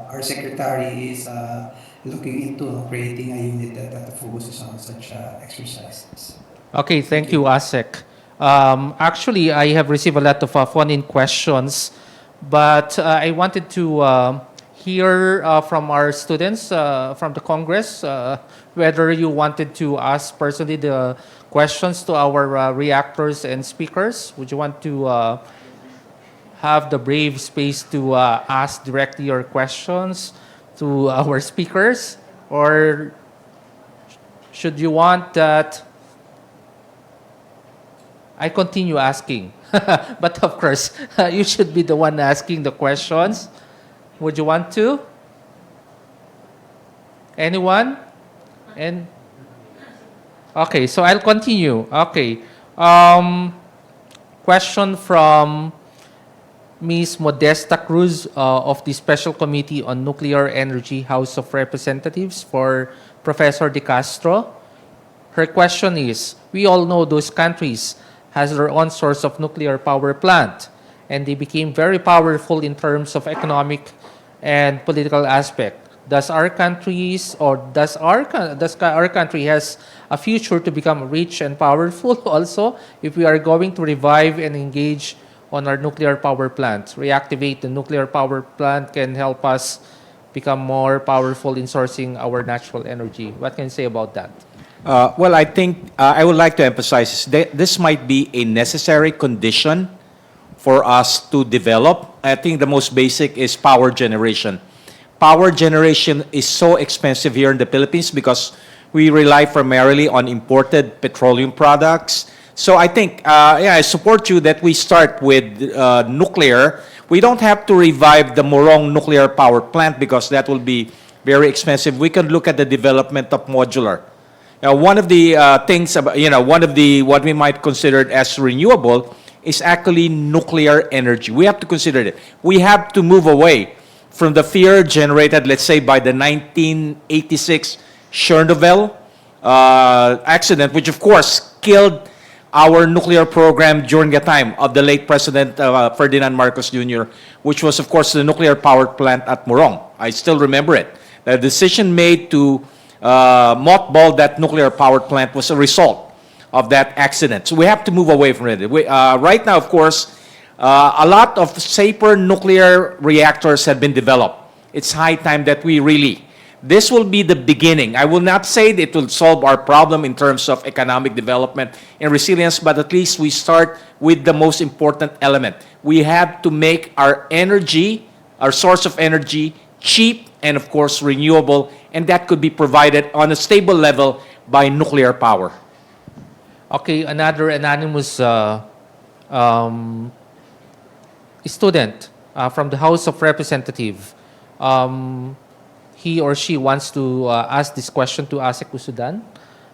our secretary is looking into, creating a unit that focuses on such exercises. Okay, thank you, Asik. Actually, I have received a lot of phone-in questions, but I wanted to hear from our students from the Congress whether you wanted to ask personally the questions to our reactors and speakers. Would you want to have the brave space to ask directly your questions to our speakers? Or should you want that I continue asking? But of course, you should be the one asking the questions. Would you want to? Anyone? And okay, so I'll continue. Okay. Question from Ms. Modesta Cruz of the Special Committee on Nuclear Energy, House of Representatives, for Professor De Castro. Her question is, we all know those countries has their own source of nuclear power plant, and they became very powerful in terms of economic and political aspect. Does our country has a future to become rich and powerful also if we are going to revive and engage on our nuclear power plant? Reactivate the nuclear power plant can help us become more powerful in sourcing our natural energy. What can you say about that? Well, I think I would like to emphasize this might be a necessary condition for us to develop. I think the most basic is power generation. Power generation is so expensive here in the Philippines because we rely primarily on imported petroleum products. So I think, I support you that we start with nuclear. We don't have to revive the Morong nuclear power plant because that will be very expensive. We can look at the development of modular. Now, one of the things about, what we might consider as renewable is actually nuclear energy. We have to consider it. We have to move away from the fear generated, let's say, by the 1986 Chernobyl accident, which of course killed our nuclear program during the time of the late President Ferdinand Marcos Jr., which was, of course, the nuclear power plant at Morong. I still remember it. The decision made to mothball that nuclear power plant was a result of that accident. So we have to move away from it. Right now, of course, a lot of safer nuclear reactors have been developed. It's high time that we really, this will be the beginning. I will not say that it will solve our problem in terms of economic development and resilience, but at least we start with the most important element. We have to make our energy, our source of energy, cheap and, of course, renewable, and that could be provided on a stable level by nuclear power. Okay, another anonymous student from the House of Representatives. He or she wants to ask this question to ASEC Usudan.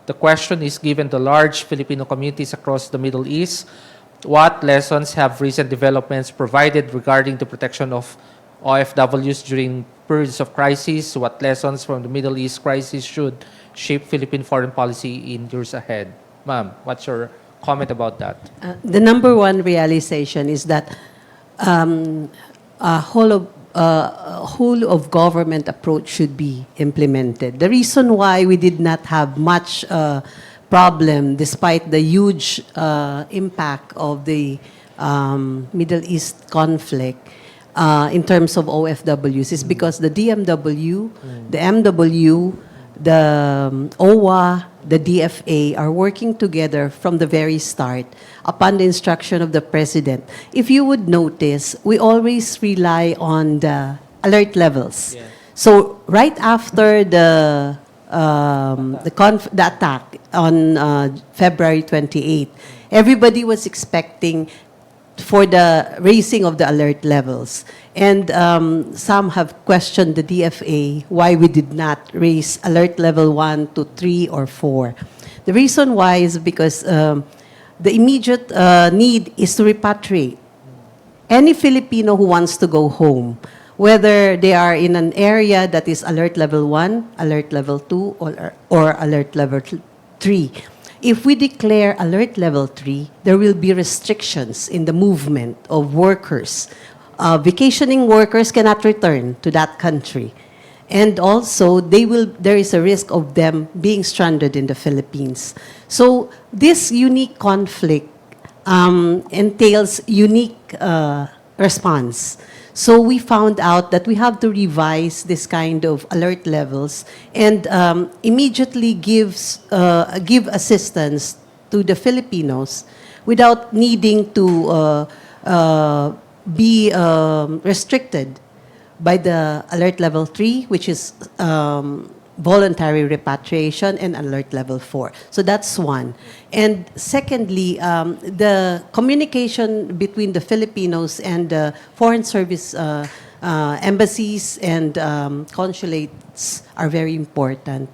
The question is, given the large Filipino communities across the Middle East, what lessons have recent developments provided regarding the protection of OFWs during periods of crisis? What lessons from the Middle East crisis should shape Philippine foreign policy in years ahead? Ma'am, what's your comment about that? The number one realization is that a whole of government approach should be implemented. The reason why we did not have much problem despite the huge impact of the Middle East conflict in terms of OFWs is because the DMW, the MW, the OWA, the DFA are working together from the very start upon the instruction of the President. If you would notice, we always rely on the alert levels. Yeah. So right after the attack on February 28, everybody was expecting for the raising of the alert levels. And some have questioned the DFA why we did not raise alert level 1 to 3 or 4. The reason why is because the immediate need is to repatriate. Any Filipino who wants to go home, whether they are in an area that is alert level 1, alert level 2, or alert level 3. If we declare alert level 3, there will be restrictions in the movement of workers. Vacationing workers cannot return to that country. And also, there is a risk of them being stranded in the Philippines. So this unique conflict entails unique response. So we found out that we have to revise this kind of alert levels and immediately give assistance to the Filipinos without needing to be restricted by the alert level 3, which is voluntary repatriation, and alert level 4. So that's one. And secondly, the communication between the Filipinos and the foreign service embassies and consulates are very important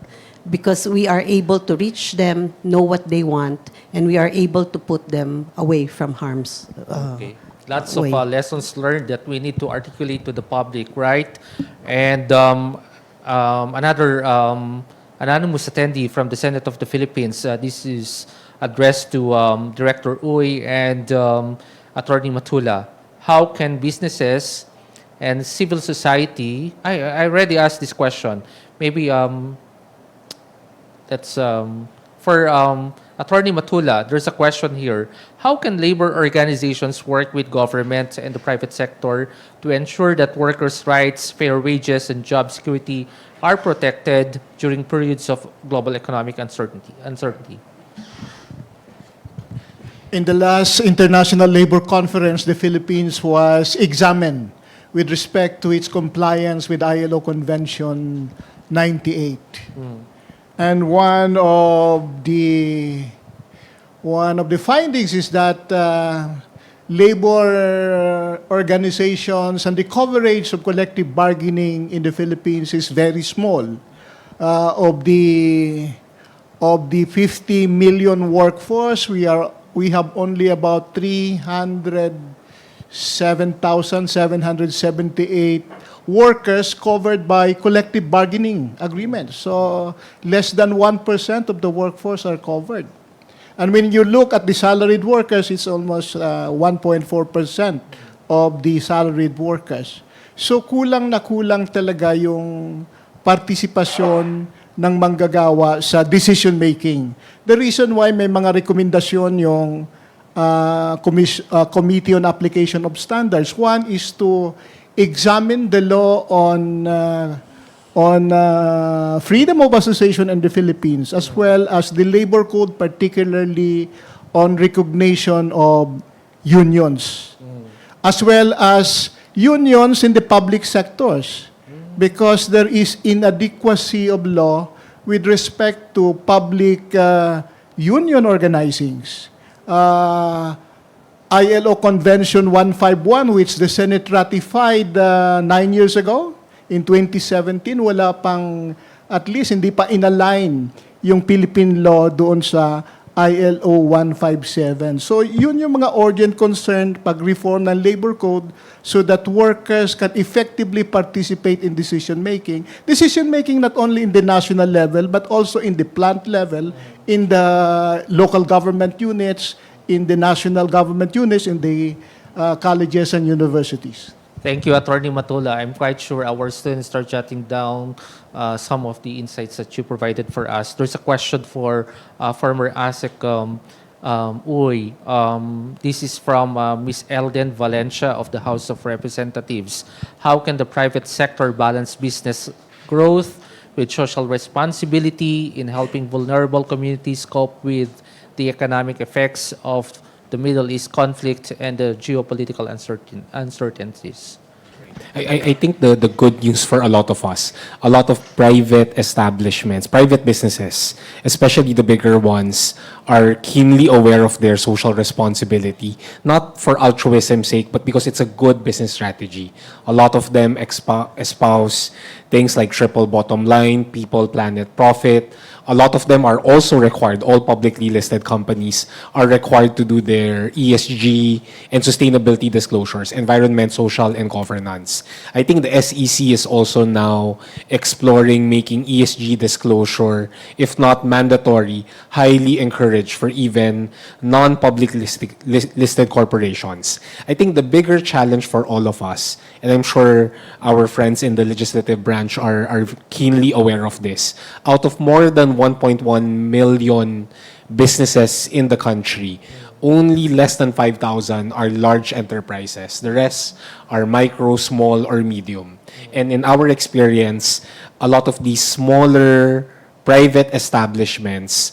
because we are able to reach them, know what they want, and we are able to put them away from harm's Okay. Lots of way. lessons learned that we need to articulate to the public, right? And another anonymous attendee from the Senate of the Philippines. This is addressed to Director Uy and Attorney Matula. How can businesses and civil society? I already asked this question. Maybe that's for Attorney Matula. There's a question here. How can labor organizations work with government and the private sector to ensure that workers' rights, fair wages, and job security are protected during periods of global economic uncertainty? In the last International Labor Conference, the Philippines was examined with respect to its compliance with ILO Convention 98. And one of the findings is that labor organizations and the coverage of collective bargaining in the Philippines is very small. Of the 50 million workforce, we have only about 307,778 workers covered by collective bargaining agreements. So less than 1% of the workforce are covered. And when you look at the salaried workers, it's almost 1.4% of the salaried workers. So kulang na kulang talaga yung partisipasyon ng manggagawa sa decision making. The reason why may mga rekomendasyon yung Committee on Application of Standards. One is to examine the law on freedom of association in the Philippines, as well as the labor code, particularly on recognition of unions, as well as unions in the public sectors, because there is inadequacy of law with respect to public union organizings. ILO Convention 151, which the Senate ratified 9 years ago, in 2017, wala pang, at least hindi pa inalign yung Philippine law doon sa ILO 157. So yun yung mga urgent concern pag-reform ng labor code so that workers can effectively participate in decision making. Decision making not only in the national level but also in the plant level, in the local government units, in the national government units, in the colleges and universities. Thank you, Attorney Matula. I'm quite sure our students are jotting down some of the insights that you provided for us. There's a question for former ASEC Uy. This is from Ms. Elden Valencia of the House of Representatives. How can the private sector balance business growth with social responsibility in helping vulnerable communities cope with the economic effects of the Middle East conflict and the geopolitical uncertainties? I think the good news for a lot of us, a lot of private establishments, private businesses, especially the bigger ones, are keenly aware of their social responsibility, not for altruism's sake, but because it's a good business strategy. A lot of them espouse things like triple bottom line, people, planet, profit. A lot of them are also required, all publicly listed companies are required to do their ESG and sustainability disclosures, environment, social, and governance. I think the SEC is also now exploring making ESG disclosure, if not mandatory, highly encouraged for even non-public listed corporations. I think the bigger challenge for all of us, and I'm sure our friends in the legislative branch are keenly aware of this, out of more than 1.1 million businesses in the country, only less than 5,000 are large enterprises. The rest are micro, small, or medium. And in our experience, a lot of these smaller private establishments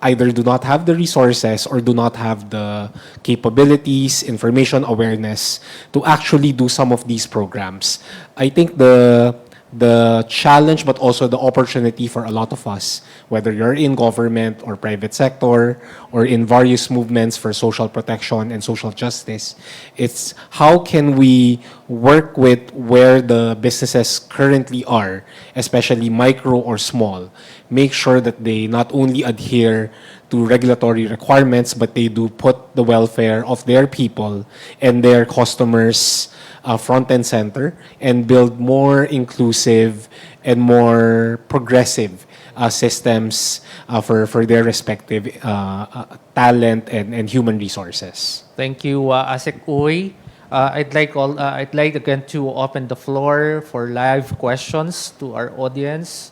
either do not have the resources or do not have the capabilities, information awareness to actually do some of these programs. I think the challenge, but also the opportunity for a lot of us, whether you're in government or private sector or in various movements for social protection and social justice, it's how can we work with where the businesses currently are, especially micro or small, make sure that they not only adhere to regulatory requirements, but they do put the welfare of their people and their customers front and center, and build more inclusive and more progressive systems for their respective talent and human resources. Thank you, ASEC Uy. I'd like again to open the floor for live questions to our audience.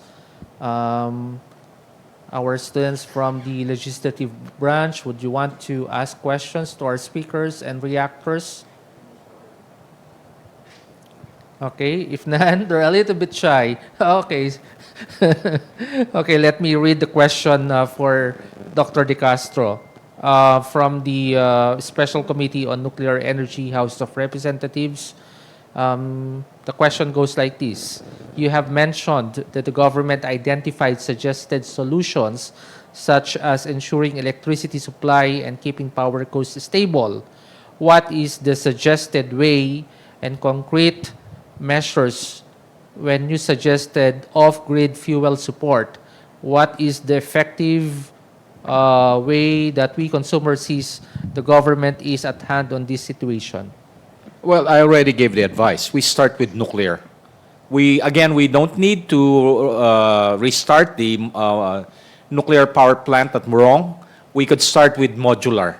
Our students from the legislative branch, would you want to ask questions to our speakers and reactors? Okay, if none, they're a little bit shy. Okay. Okay, let me read the question for Dr. De Castro from the Special Committee on Nuclear Energy, House of Representatives. The question goes like this. You have mentioned that the government identified suggested solutions such as ensuring electricity supply and keeping power costs stable. What is the suggested way and concrete measures when you suggested off-grid fuel support? What is the effective way that we consumers sees the government is at hand on this situation? Well, I already gave the advice. We start with nuclear. We don't need to restart the nuclear power plant at Morong. We could start with modular.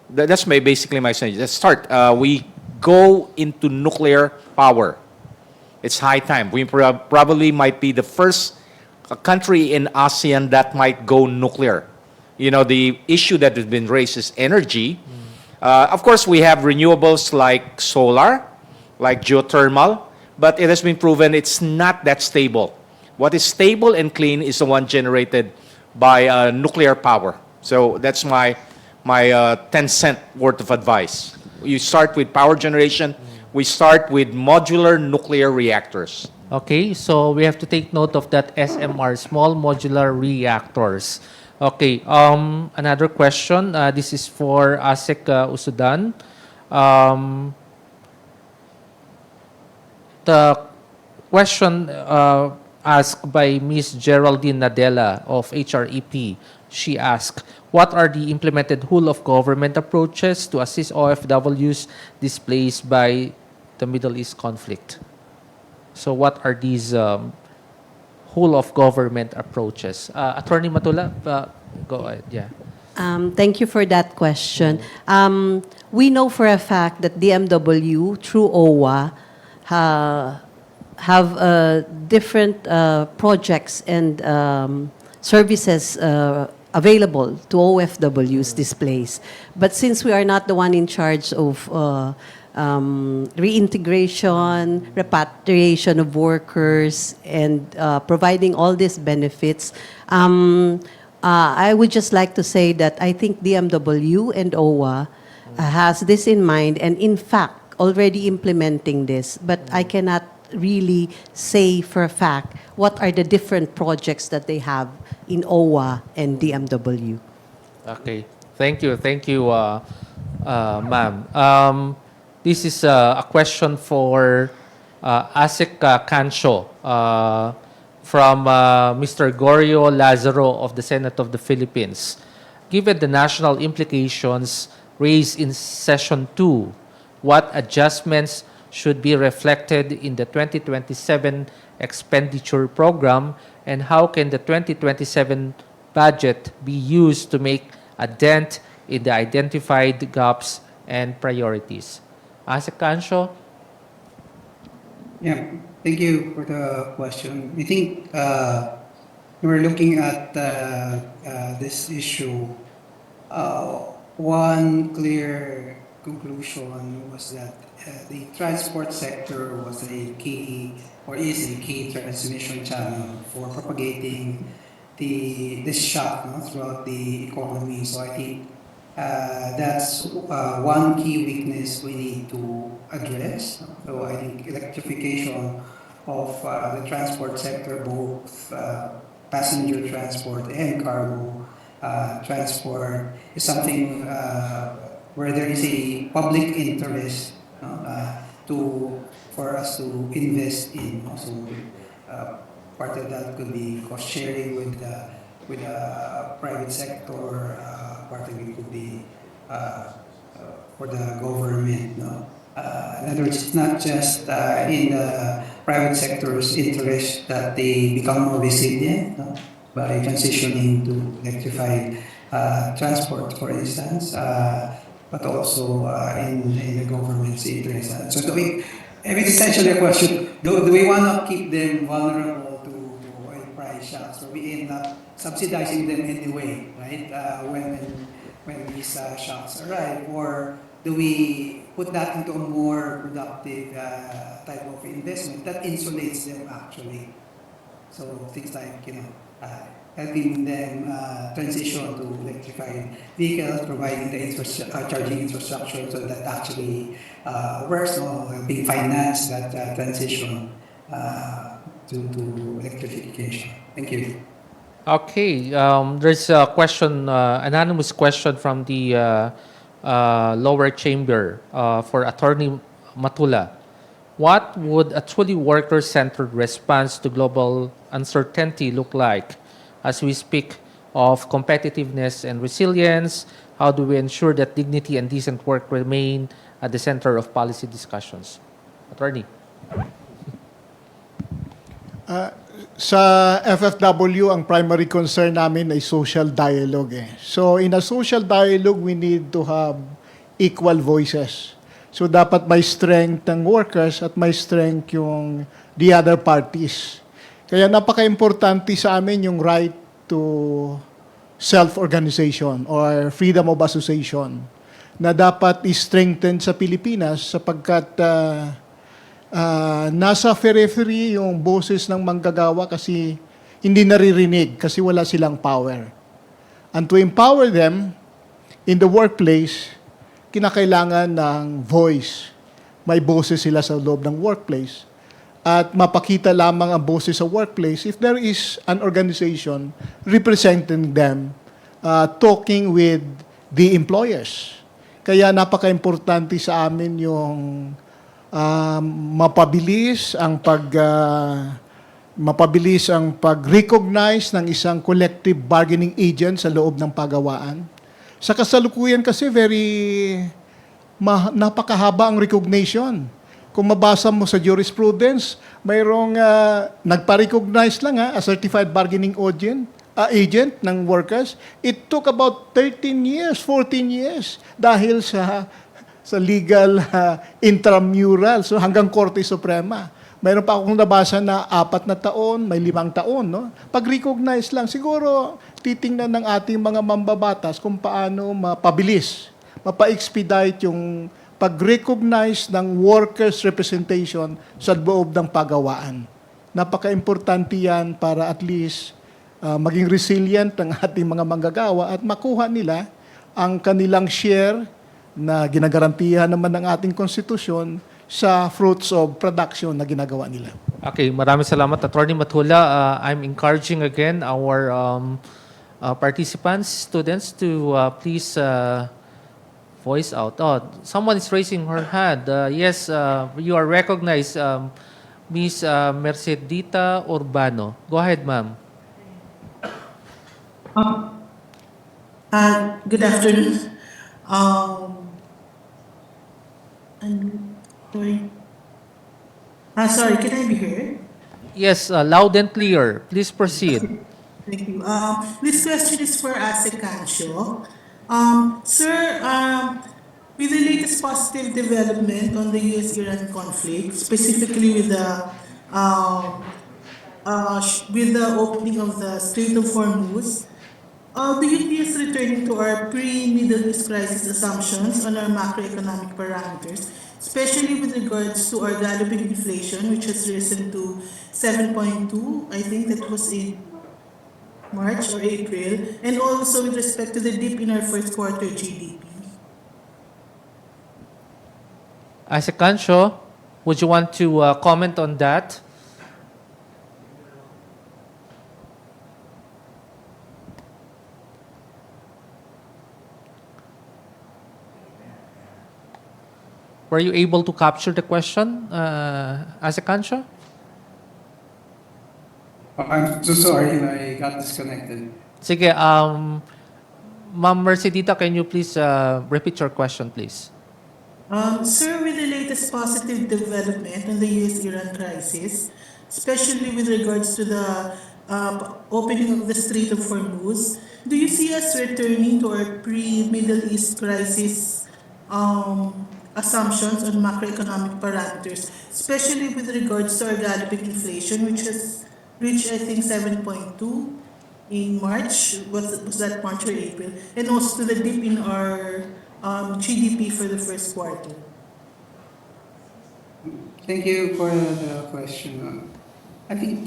That's basically my suggestion. Let's start. We go into nuclear power. It's high time. We probably might be the first country in ASEAN that might go nuclear. You know, the issue that has been raised is energy. Of course, we have renewables like solar, like geothermal, but it has been proven it's not that stable. What is stable and clean is the one generated by nuclear power. So that's my 10-cent worth of advice. You start with power generation. We start with modular nuclear reactors. Okay, so we have to take note of that SMR, small modular reactors. Okay, another question. This is for Asek Usudan. The question asked by Ms. Geraldine Nadella of HREP. She asked, what are the implemented whole of government approaches to assist OFWs displaced by the Middle East conflict? So what are these whole of government approaches? Attorney Matula, go ahead. Yeah. Thank you for that question. We know for a fact that DMW, through OWA, have different projects and services available to OFWs displaced. But since we are not the one in charge of reintegration, repatriation of workers, and providing all these benefits, I would just like to say that I think DMW and OWA has this in mind and in fact already implementing this, but I cannot really say for a fact what are the different projects that they have in OWA and DMW. Okay. Thank you, ma'am. This is a question for Asik Cancho from Mr. Gorio Lazaro of the Senate of the Philippines. Given the national implications raised in Session 2, what adjustments should be reflected in the 2027 expenditure program, and how can the 2027 budget be used to make a dent in the identified gaps and priorities? Asik Cancho? Yeah, thank you for the question. I think we're looking at this issue. One clear conclusion was that the transport sector was a key or is a key transmission channel for propagating this shock, no, throughout the economy. So I think that's one key weakness we need to address. So I think electrification of the transport sector, both passenger transport and cargo transport, is something where there is a public interest for us to invest in. Also, part of that could be cost sharing with the private sector. Part of it could be for the government. No? In other words, it's not just in the private sector's interest that they become more resilient, no? By transitioning to electrified transport, for instance, but also in the government's interest. So it's essentially a question, do we want to keep them vulnerable to oil price shocks? So we end up subsidizing them anyway, right? When these shocks arrive, or do we put that into a more productive type of investment that insulates them actually? So things like, helping them transition to electrified vehicles, providing the charging infrastructure so that actually works, helping finance that transition to electrification. Thank you. Okay, there's a question, anonymous question from the lower chamber for Attorney Matula. What would a truly worker-centered response to global uncertainty look like? As we speak of competitiveness and resilience, how do we ensure that dignity and decent work remain at the center of policy discussions. Attorney. Sa FFW, ang primary concern namin ay social dialogue. So in a social dialogue, we need to have equal voices. So dapat may strength ng workers at may strength yung the other parties. Kaya napaka-importante sa amin yung right to self-organization or freedom of association na dapat i-strengthen sa Pilipinas sapagkat nasa periphery yung boses ng manggagawa kasi hindi naririnig kasi wala silang power. And to empower them in the workplace, kinakailangan ng voice. May boses sila sa loob ng workplace. At mapakita lamang ang boses sa workplace if there is an organization representing them, talking with the employers. Kaya napaka-importante sa amin yung mapabilis ang pag-recognize ng isang collective bargaining agent sa loob ng pagawaan. Sa kasalukuyan kasi napakahaba ang recognition. Kung mabasa mo sa jurisprudence, mayroong nagpa-recognize lang a certified bargaining agent ng workers. It took about 13 years, 14 years dahil sa legal intramural, so hanggang Korte Suprema. Mayroon pa akong nabasa na 4 na taon, may 5 taon. No? Pag-recognize lang, siguro titingnan ng ating mga mambabatas kung paano mapabilis, mapa-expedite yung pag-recognize ng workers' representation sa loob ng pagawaan. Napaka-importante yan para at least maging resilient ang ating mga manggagawa at makuha nila ang kanilang share na ginagarantihan naman ng ating konstitusyon sa fruits of production na ginagawa nila. Okay, maraming salamat, Attorney Matula. I'm encouraging again our participants, students, to please voice out. Oh, someone is raising her hand. Yes, you are recognized, Ms. Mercedita Urbano. Go ahead, ma'am. Good afternoon. Sorry, can I be heard? Yes, loud and clear. Please proceed. Thank you. This question is for Asecancio. Sir, with the latest positive development on the U.S.-Iran conflict, specifically with the opening of the Strait of Hormuz, do you see us returning to our pre-Middle East crisis assumptions on our macroeconomic parameters, especially with regards to our galloping inflation, which has risen to 7.2, I think that was in March or April, and also with respect to the dip in our first quarter GDP? Asecancio, would you want to comment on that? Were you able to capture the question, Asecancio? I'm so sorry, I got disconnected. Sige, Ma'am Mercedita, can you please repeat your question, please? Sir, with the latest positive development on the U.S.-Iran crisis, especially with regards to the opening of the Strait of Hormuz, do you see us returning to our pre-Middle East crisis assumptions on macroeconomic parameters, especially with regards to our galloping inflation, which has reached, I think, 7.2 in March, was that March or April, and also to the dip in our GDP for the first quarter? Thank you for the question. I think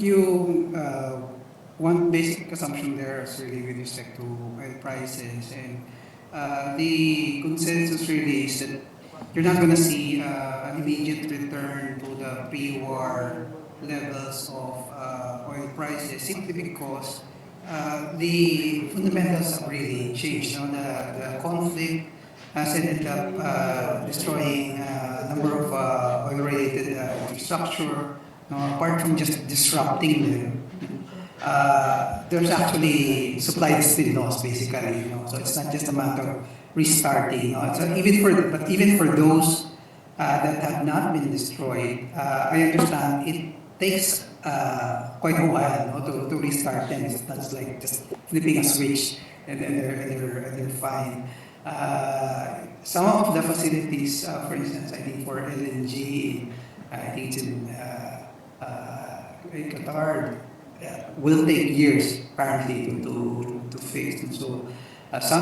one basic assumption there is really with respect to oil prices, and the consensus really is that you're not going to see an immediate return to the pre-war levels of oil prices simply because the fundamentals have really changed. The conflict has ended up destroying a number of oil-related infrastructure. Apart from just disrupting them, there's actually supply that's been lost, basically. So it's not just a matter of restarting. So even for those that have not been destroyed, I understand it takes quite a while, to restart them. It's not like just flipping a switch and they're fine. Some of the facilities, for instance, I think for LNG, I think it's in Qatar, will take years apparently to fix. And so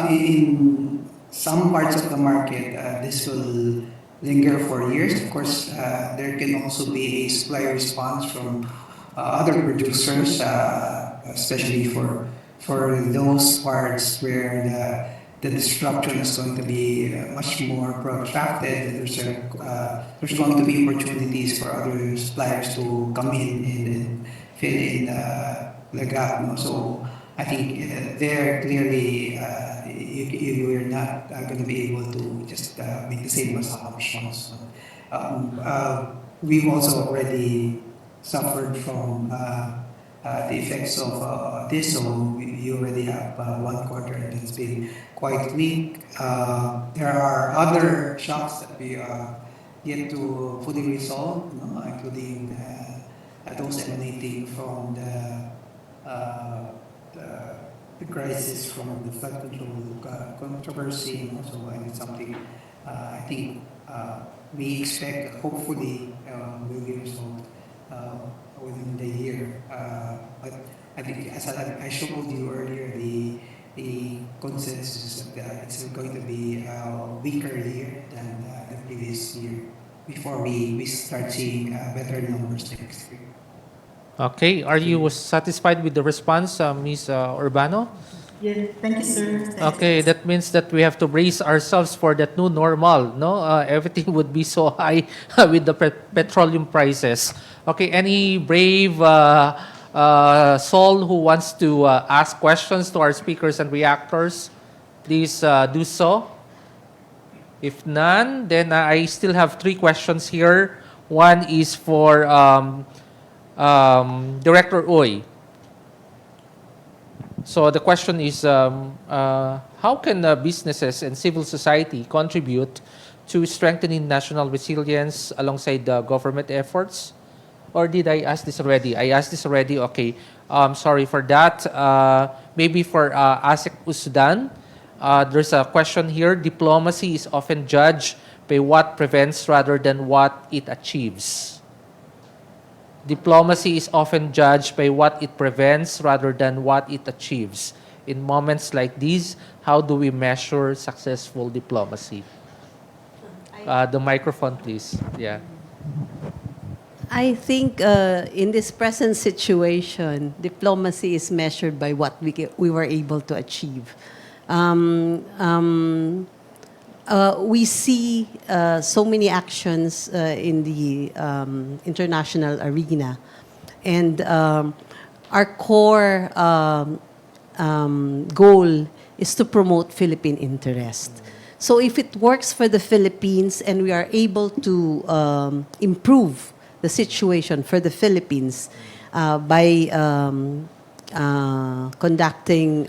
in some parts of the market, this will linger for years. Of course, there can also be a supply response from other producers, especially for those parts where the disruption is going to be much more protracted. There's going to be opportunities for other suppliers to come in and fill in the gap. So I think there clearly you're not going to be able to just make the same assumptions. We've also already suffered from the effects of this, so we already have 1 quarter that's been quite weak. There are other shocks that we are yet to fully resolve, including those emanating from the crisis from the flood control controversy, and also it's something I think we expect hopefully will be resolved within the year. But I think as I showed you earlier, the consensus is that it's going to be a weaker year than the previous year before we start seeing better numbers next year. Okay, are you satisfied with the response, Ms. Urbano? Yes, thank you, sir. Okay, that means that we have to brace ourselves for that new normal, no? Everything would be so high with the petroleum prices. Okay, any brave soul who wants to ask questions to our speakers and reactors, please do so. If none, then I still have 3 questions here. One is for Director Uy. So the question is, how can businesses and civil society contribute to strengthening national resilience alongside the government efforts? Or did I ask this already? I asked this already. Okay. Sorry for that. Maybe for Asik Usdan, there's a question here. Diplomacy is often judged by what prevents rather than what it achieves. Diplomacy is often judged by what it prevents rather than what it achieves. In moments like these, how do we measure successful diplomacy? The microphone, please. Yeah. I think in this present situation, diplomacy is measured by what we were able to achieve. We see so many actions in the international arena, and our core goal is to promote Philippine interest. So if it works for the Philippines and we are able to improve the situation for the Philippines by conducting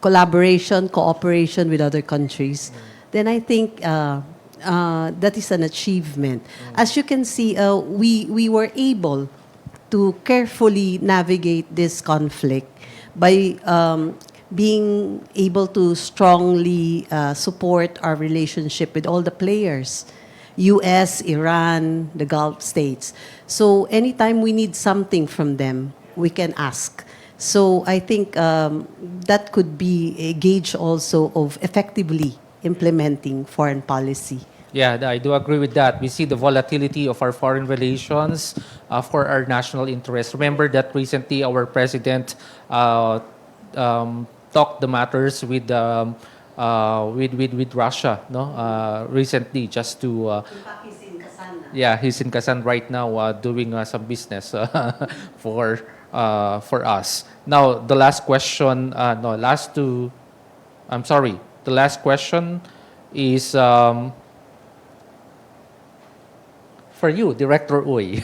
collaboration, cooperation with other countries, then I think that is an achievement. As you can see, we were able to carefully navigate this conflict by being able to strongly support our relationship with all the players, US, Iran, the Gulf states. So anytime we need something from them, we can ask. So I think that could be a gauge also of effectively implementing foreign policy. Yeah, I do agree with that. We see the volatility of our foreign relations for our national interests. Remember that recently our president talked the matters with Russia, no? Recently, just to. Yeah, he's in Kazan right now doing some business for us. Now, the last question, no, last two. I'm sorry. The last question is. For you, Director Uy,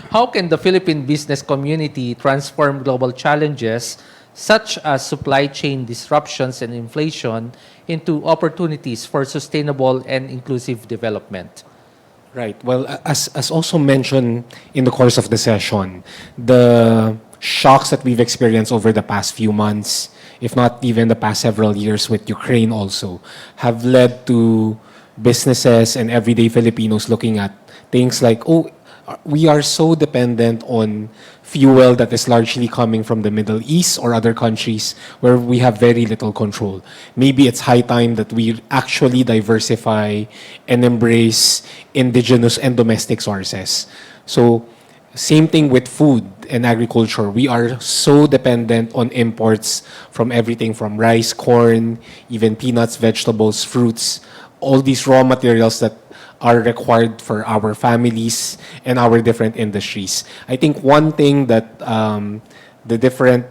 how can the Philippine business community transform global challenges such as supply chain disruptions and inflation, into opportunities for sustainable and inclusive development? Right. Well, as also mentioned in the course of the session, the shocks that we've experienced over the past few months, if not even the past several years with Ukraine also, have led to businesses and everyday Filipinos looking at things like, oh, we are so dependent on fuel that is largely coming from the Middle East or other countries where we have very little control. Maybe it's high time that we actually diversify and embrace indigenous and domestic sources. So, same thing with food and agriculture. We are so dependent on imports from everything from rice, corn, even peanuts, vegetables, fruits, all these raw materials that are required for our families and our different industries. I think one thing that the different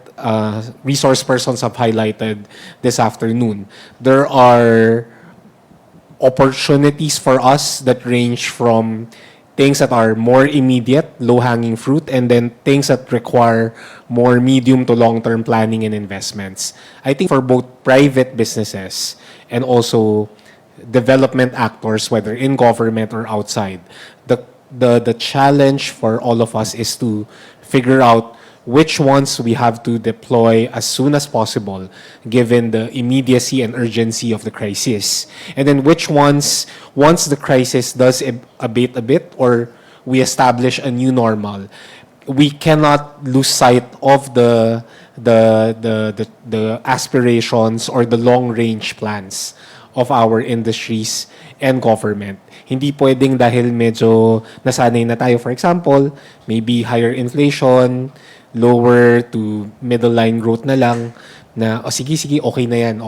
resource persons have highlighted this afternoon, there are opportunities for us that range from things that are more immediate, low-hanging fruit, and then things that require more medium to long-term planning and investments. I think for both private businesses and also development actors, whether in government or outside, the challenge for all of us is to figure out which ones we have to deploy as soon as possible, given the immediacy and urgency of the crisis. And then which ones, once the crisis does abate a bit or we establish a new normal, we cannot lose sight of the aspirations or the long-range plans of our industries and government. Hindi pwedeng dahil medyo nasanay na tayo, for example, maybe higher inflation, lower to middle line growth na lang, na, sige, okay na yan,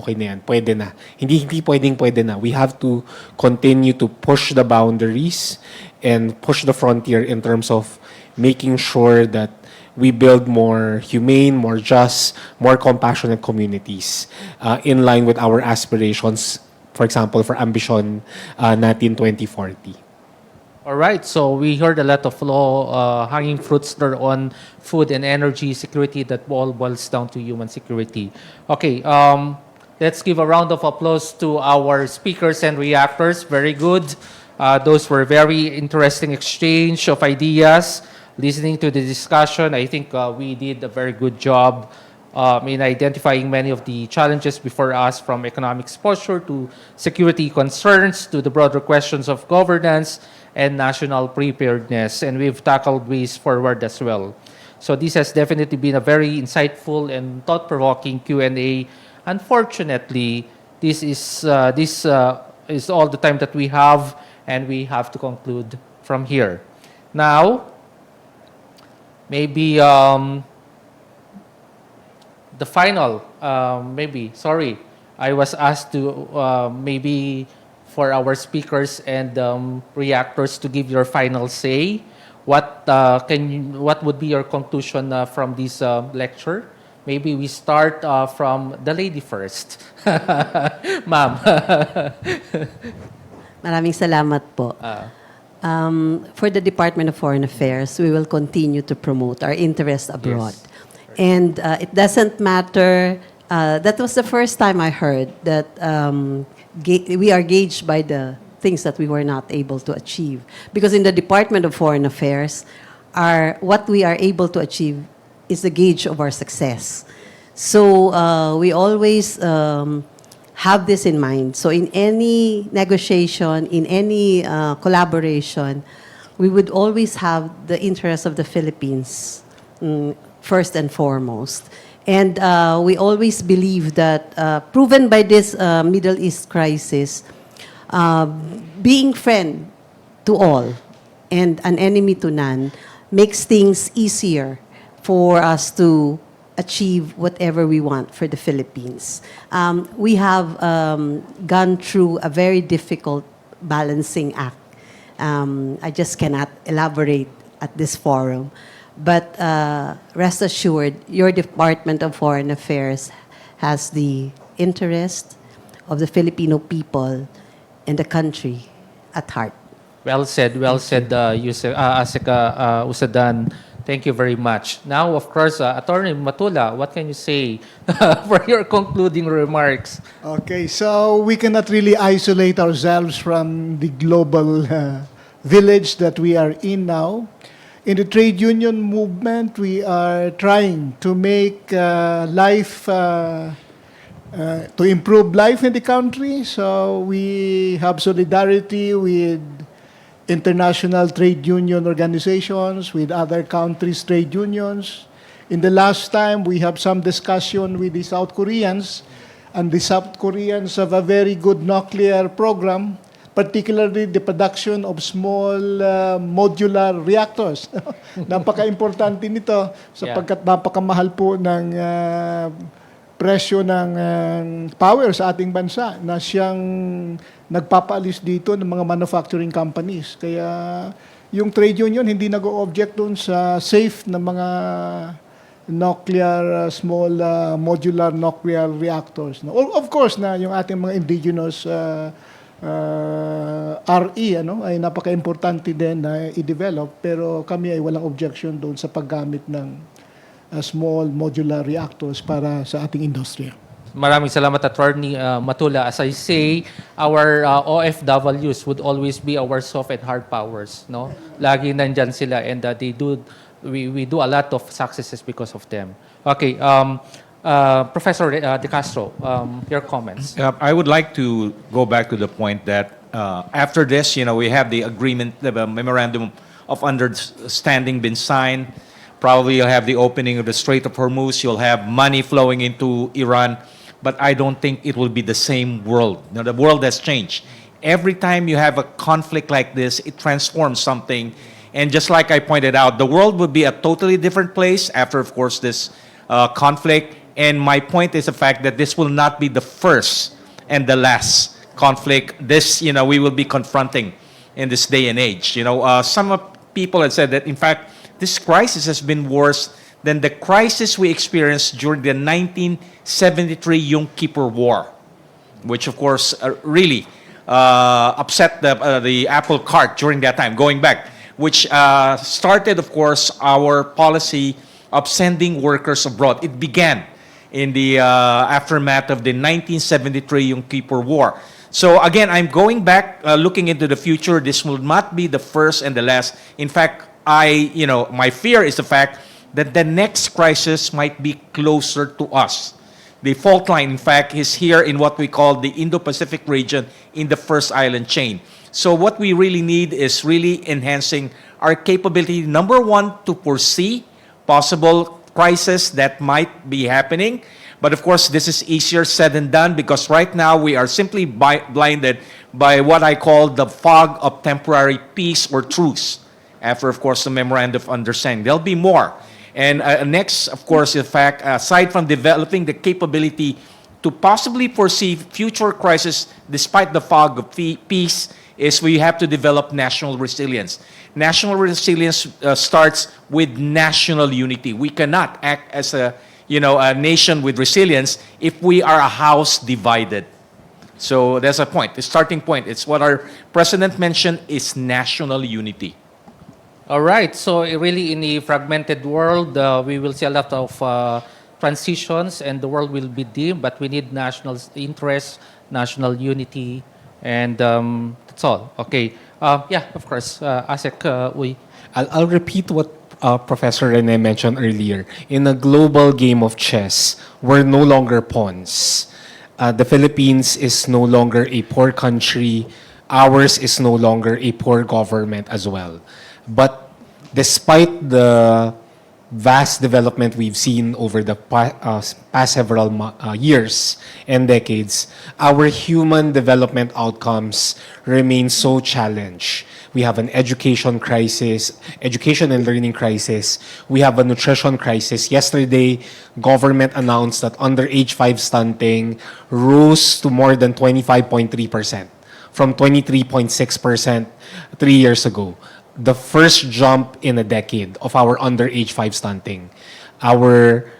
pwede na. Hindi pwede na. We have to continue to push the boundaries and push the frontier in terms of making sure that we build more humane, more just, more compassionate communities in line with our aspirations, for example, for Ambition natin 2040. All right, so we heard a lot of low-hanging fruits there on food and energy security that all boils down to human security. Okay, let's give a round of applause to our speakers and reactors. Very good. Those were very interesting exchange of ideas. Listening to the discussion, I think we did a very good job in identifying many of the challenges before us, from economic exposure to security concerns to the broader questions of governance and national preparedness. And we've tackled ways forward as well. So this has definitely been a very insightful and thought-provoking Q&A. Unfortunately, this is all the time that we have, and we have to conclude from here. Now, maybe the final, I was asked to maybe for our speakers and reactors to give your final say. What would be your conclusion from this lecture? Maybe we start from the lady first. Ma'am. Maraming salamat po. For the Department of Foreign Affairs, we will continue to promote our interests abroad. Yes. And it doesn't matter, that was the first time I heard that we are gauged by the things that we were not able to achieve. Because in the Department of Foreign Affairs, what we are able to achieve is the gauge of our success. So we always have this in mind. So in any negotiation, in any collaboration, we would always have the interest of the Philippines first and foremost. And we always believe that, proven by this Middle East crisis, being friend to all and an enemy to none makes things easier for us to achieve whatever we want for the Philippines. We have gone through a very difficult balancing act. I just cannot elaborate at this forum. But rest assured, your Department of Foreign Affairs has the interest of the Filipino people and the country at heart. Well said, Asika Usadan. Thank you very much. Now, of course, Attorney Matula, what can you say for your concluding remarks? Okay, so we cannot really isolate ourselves from the global village that we are in now. In the trade union movement, we are trying to make to improve life in the country. So we have solidarity with international trade union organizations, with other countries' trade unions. In the last time, we have some discussion with the South Koreans, and the South Koreans have a very good nuclear program, particularly the production of small modular reactors. Napaka-importante nito sapagkat napakamahal po ng presyo ng power sa ating bansa na siyang nagpapaalis dito ng mga manufacturing companies. Kaya yung trade union hindi nag-o-object doon sa safe na mga nuclear, small modular nuclear reactors. No? Of course na yung ating mga indigenous RE ay napaka-importante din na i-develop, pero kami ay walang objection doon sa paggamit ng small modular reactors para sa ating industriya. Maraming salamat, Attorney Matula. As I say, our OFWs would always be our soft and hard powers. No? Lagi nandyan sila, and we do a lot of successes because of them. Okay, Professor De Castro, your comments. I would like to go back to the point that after this, we have the agreement, the memorandum of understanding been signed. Probably you'll have the opening of the Strait of Hormuz. You'll have money flowing into Iran. But I don't think it will be the same world. Now, the world has changed. Every time you have a conflict like this, it transforms something. And just like I pointed out, the world would be a totally different place after, of course, this conflict. And my point is the fact that this will not be the first and the last conflict this, we will be confronting in this day and age. Some people have said that, in fact, this crisis has been worse than the crisis we experienced during the 1973 Yom Kippur War, which, of course, really upset the apple cart during that time, going back, which started, of course, our policy of sending workers abroad. It began in the aftermath of the 1973 Yom Kippur War. So again, I'm going back, looking into the future. This will not be the first and the last. In fact, my fear is the fact that the next crisis might be closer to us. The fault line, in fact, is here in what we call the Indo-Pacific region in the first island chain. So what we really need is really enhancing our capability, number one, to foresee possible crisis that might be happening. But of course, this is easier said than done because right now we are simply blinded by what I call the fog of temporary peace or truce. After, of course, the memorandum of understanding. There'll be more. And next, of course, in fact, aside from developing the capability to possibly foresee future crises despite the fog of peace, is we have to develop national resilience. National resilience starts with national unity. We cannot act as a nation with resilience if we are a house divided. So that's a point. The starting point. It's what our president mentioned is national unity. All right. So really, in a fragmented world, we will see a lot of transitions, and the world will be dim. But we need national interest, national unity, and that's all. Okay. Yeah. Of course. Asek, I'll repeat what Professor Rene mentioned earlier. In a global game of chess, we're no longer pawns. The Philippines is no longer a poor country. Ours is no longer a poor government as well. But despite the vast development we've seen over the past several years and decades, our human development outcomes remain so challenged. We have an education crisis, education and learning crisis. We have a nutrition crisis. Yesterday, government announced that under age 5 stunting rose to more than 25.3% from 23.6% 3 years ago. The first jump in a decade of our under age 5 stunting. Our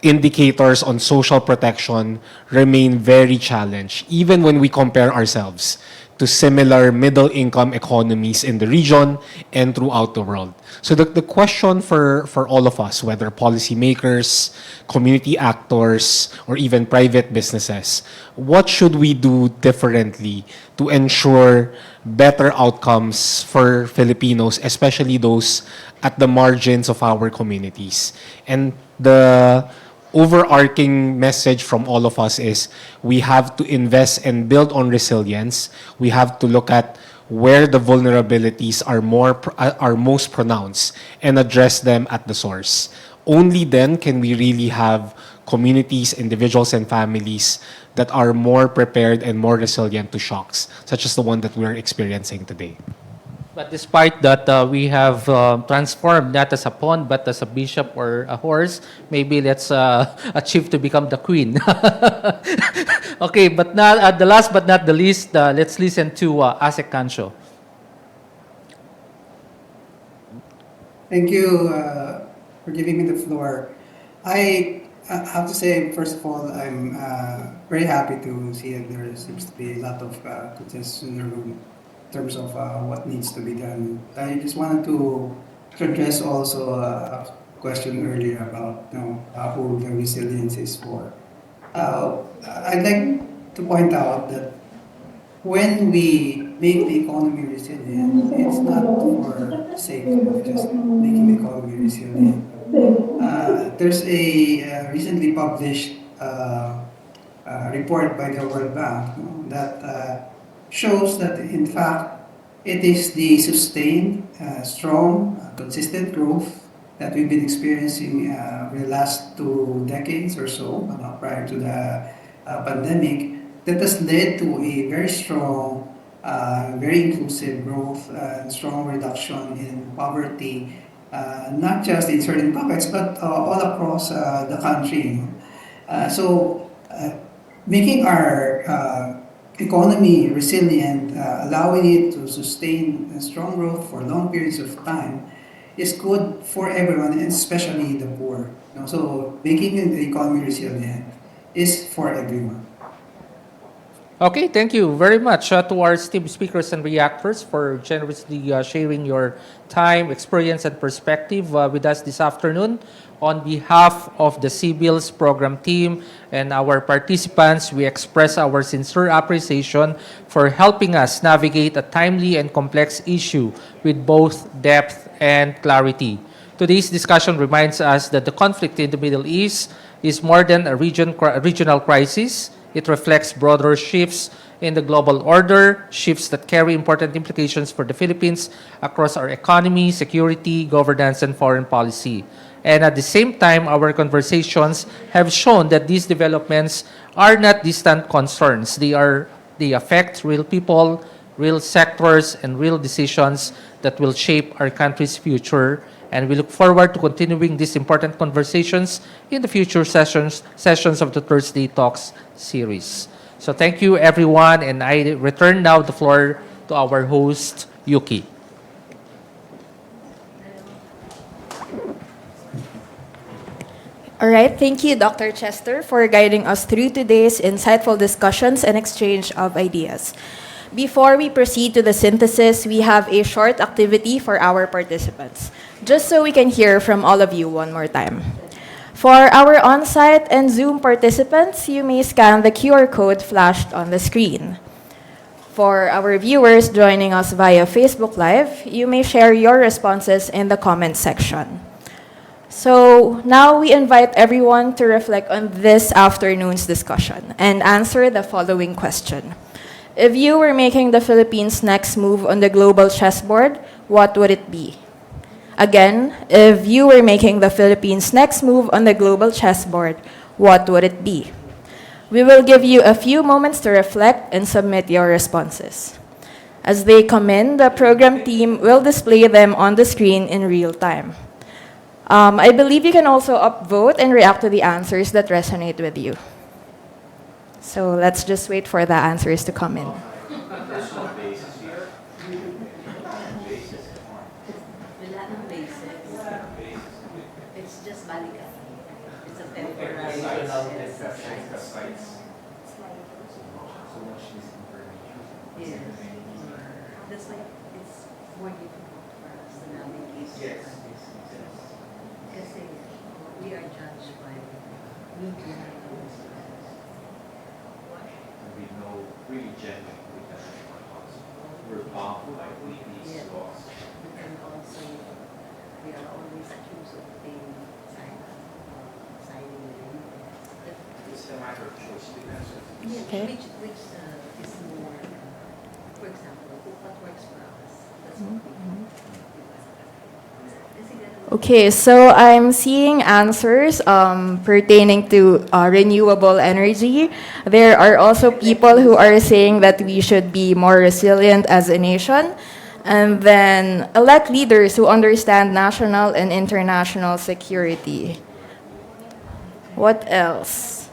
indicators on social protection remain very challenged, even when we compare ourselves to similar middle-income economies in the region and throughout the world. So the question for all of us, whether policymakers, community actors, or even private businesses, what should we do differently to ensure better outcomes for Filipinos, especially those at the margins of our communities? And the overarching message from all of us is we have to invest and build on resilience. We have to look at where the vulnerabilities are most pronounced and address them at the source. Only then can we really have communities, individuals, and families that are more prepared and more resilient to shocks, such as the one that we're experiencing today. But despite that, we have transformed not as a pawn, but as a bishop or a horse. Maybe let's achieve to become the queen. Okay, but not, the last but not the least, let's listen to Asek Kancho. Thank you for giving me the floor. I have to say, first of all, I'm very happy to see that there seems to be a lot of consensus in the room in terms of what needs to be done. I just wanted to address also a question earlier about who the resilience is for. I'd like to point out that when we make the economy resilient, it's not for the sake of just making the economy resilient. There's a recently published report by the World Bank that shows that in fact it is the sustained, strong, consistent growth that we've been experiencing for the last 2 decades or so prior to the pandemic that has led to a very strong, very inclusive growth and strong reduction in poverty, not just in certain pockets but all across the country. So making our economy resilient, allowing it to sustain strong growth for long periods of time is good for everyone, and especially the poor. So making the economy resilient is for everyone. Okay, thank you very much to our esteemed speakers and reactors for generously sharing your time, experience, and perspective with us this afternoon. On behalf of the CBILS program team and our participants, we express our sincere appreciation for helping us navigate a timely and complex issue with both depth and clarity. Today's discussion reminds us that the conflict in the Middle East is more than a regional crisis. It reflects broader shifts in the global order, shifts that carry important implications for the Philippines across our economy, security, governance, and foreign policy. And at the same time, our conversations have shown that these developments are not distant concerns. They affect real people, real sectors, and real decisions that will shape our country's future. And we look forward to continuing these important conversations in the future sessions of the Thursday Talks series. So thank you, everyone, and I return now the floor to our host, Yuki. All right, thank you, Dr. Chester, for guiding us through today's insightful discussions and exchange of ideas. Before we proceed to the synthesis, we have a short activity for our participants, just so we can hear from all of you one more time. For our on-site and Zoom participants, you may scan the QR code flashed on the screen. For our viewers joining us via Facebook Live, you may share your responses in the comment section. So now we invite everyone to reflect on this afternoon's discussion and answer the following question. If you were making the Philippines' next move on the global chessboard, what would it be? Again, if you were making the Philippines' next move on the global chessboard, what would it be? We will give you a few moments to reflect and submit your responses. As they come in, the program team will display them on the screen in real time. I believe you can also upvote and react to the answers that resonate with you. So let's just wait for the answers to come in. Okay. Okay, so I'm seeing answers pertaining to renewable energy. There are also people who are saying that we should be more resilient as a nation, and then elect leaders who understand national and international security. What else?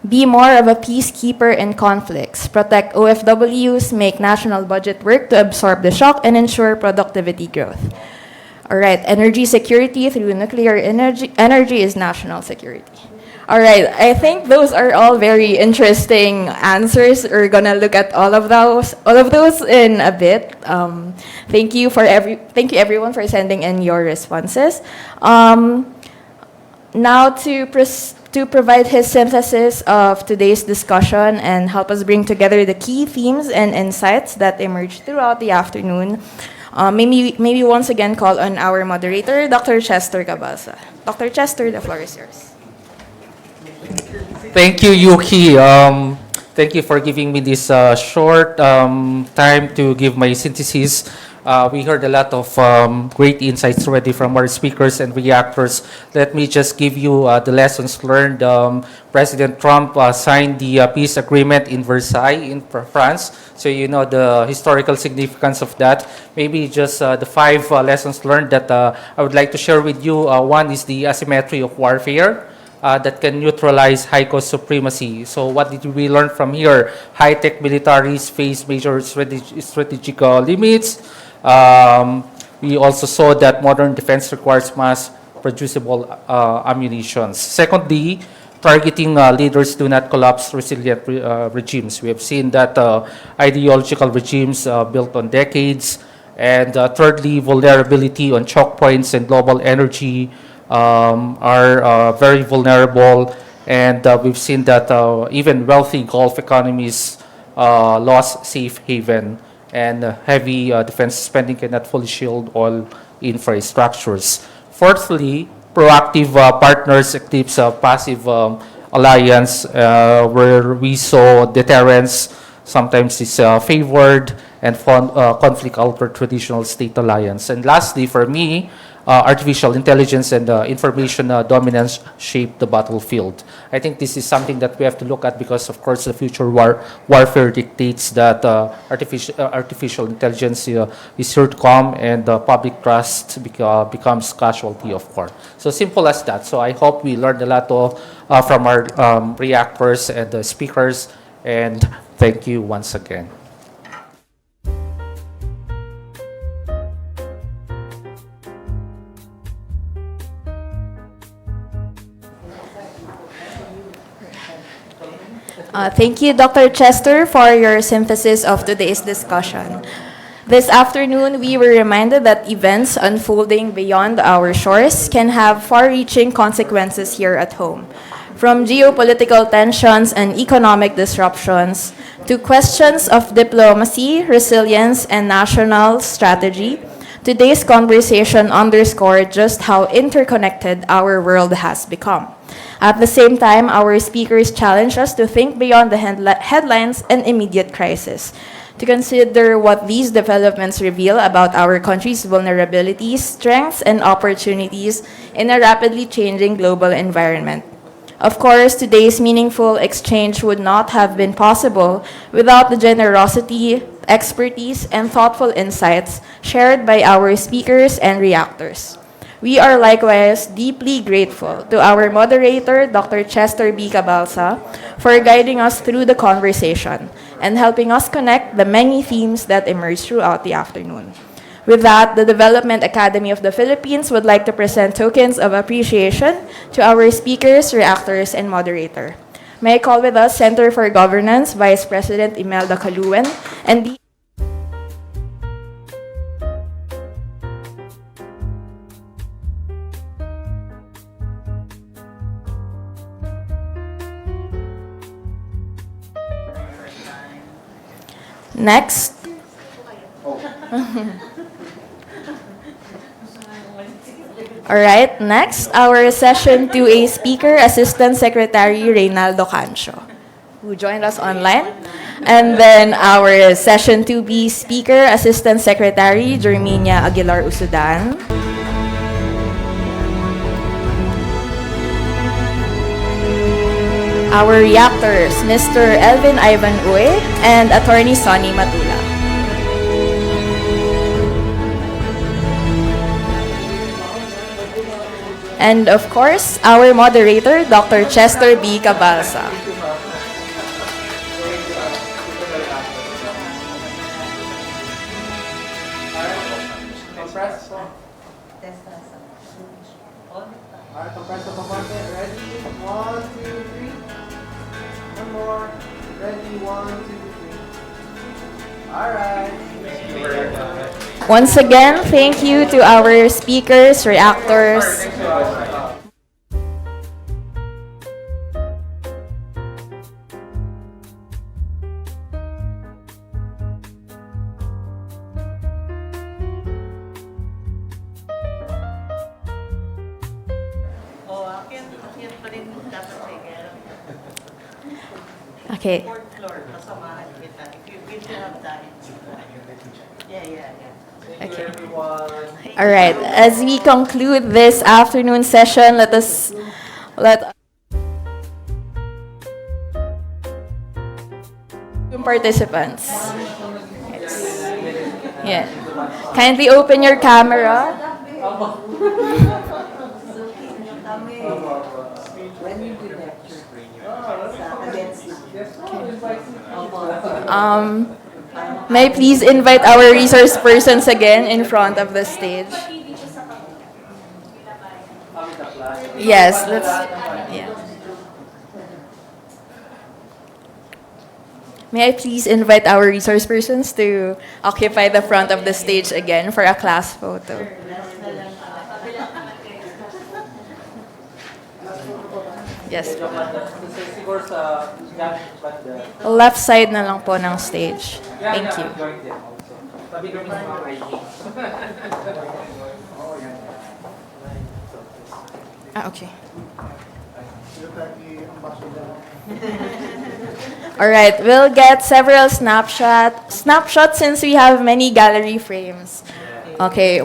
Be more of a peacekeeper in conflicts, protect OFWs, make national budget work to absorb the shock, and ensure productivity growth. All right, energy security through nuclear energy is national security. All right, I think those are all very interesting answers. We're gonna look at all of those in a bit. Thank you everyone for sending in your responses. Now to provide his synthesis of today's discussion and help us bring together the key themes and insights that emerged throughout the afternoon, maybe once again call on our moderator, Dr. Chester Cabalsa. Dr. Chester, the floor is yours. Thank you, Yuki. Thank you for giving me this short time to give my synthesis. We heard a lot of great insights already from our speakers and reactors. Let me just give you the lessons learned. President Trump signed the peace agreement in Versailles in France. So you know the historical significance of that. Maybe just the 5 lessons learned that I would like to share with you. One is the asymmetry of warfare. That can neutralize high-cost supremacy. So what did we learn from here? High-tech militaries face major strategic limits. We also saw that modern defense requires mass producible ammunition. Secondly, targeting leaders do not collapse resilient regimes. We have seen that ideological regimes built on decades. And thirdly, vulnerability on choke points and global energy are very vulnerable, and we've seen that even wealthy Gulf economies lost safe haven, and heavy defense spending cannot fully shield all infrastructures. Fourthly, proactive partners eclipse passive alliance, where we saw deterrence sometimes is favored and conflict altered traditional state alliance. And lastly, for me, artificial intelligence and information dominance shape the battlefield. I think this is something that we have to look at because, of course, the future warfare dictates that artificial intelligence is sure to come, and public trust becomes casualty of war. So simple as that. So I hope we learned a lot from our reactors and the speakers, and thank you once again. Thank you, Dr. Chester, for your synthesis of today's discussion. This afternoon, we were reminded that events unfolding beyond our shores can have far-reaching consequences here at home. From geopolitical tensions and economic disruptions to questions of diplomacy, resilience, and national strategy, today's conversation underscored just how interconnected our world has become. At the same time, our speakers challenge us to think beyond the headlines and immediate crisis, to consider what these developments reveal about our country's vulnerabilities, strengths, and opportunities in a rapidly changing global environment. Of course, today's meaningful exchange would not have been possible without the generosity, expertise, and thoughtful insights shared by our speakers and reactors. We are likewise deeply grateful to our moderator, Dr. Chester B. Cabalsa, for guiding us through the conversation and helping us connect the many themes that emerged throughout the afternoon. With that, the Development Academy of the Philippines would like to present tokens of appreciation to our speakers, reactors, and moderator. May I call with us Center for Governance Vice President Imelda Caluen and the next. All right, next, our Session 2A speaker, Assistant Secretary Reynaldo Cancio, who joined us online. And then our Session 2B speaker, Assistant Secretary Jerminia Aguilar Usudan. Our reactors, Mr. Elvin Ivan Uy and Attorney Sonny Matula. And of course, our moderator, Dr. Chester B. Cabalsa. Once again, thank you to our speakers, reactors. Okay. Okay. All right. As we conclude this afternoon session, let participants. Yeah. Kindly open your camera. May I please invite our resource persons again in front of the stage? Yes, let's. Yeah. May I please invite our resource persons to occupy the front of the stage again for a class photo? Yes. Left side na lang po ng stage. Thank you. Okay. All right, we'll get several snapshots since we have many gallery frames. Okay,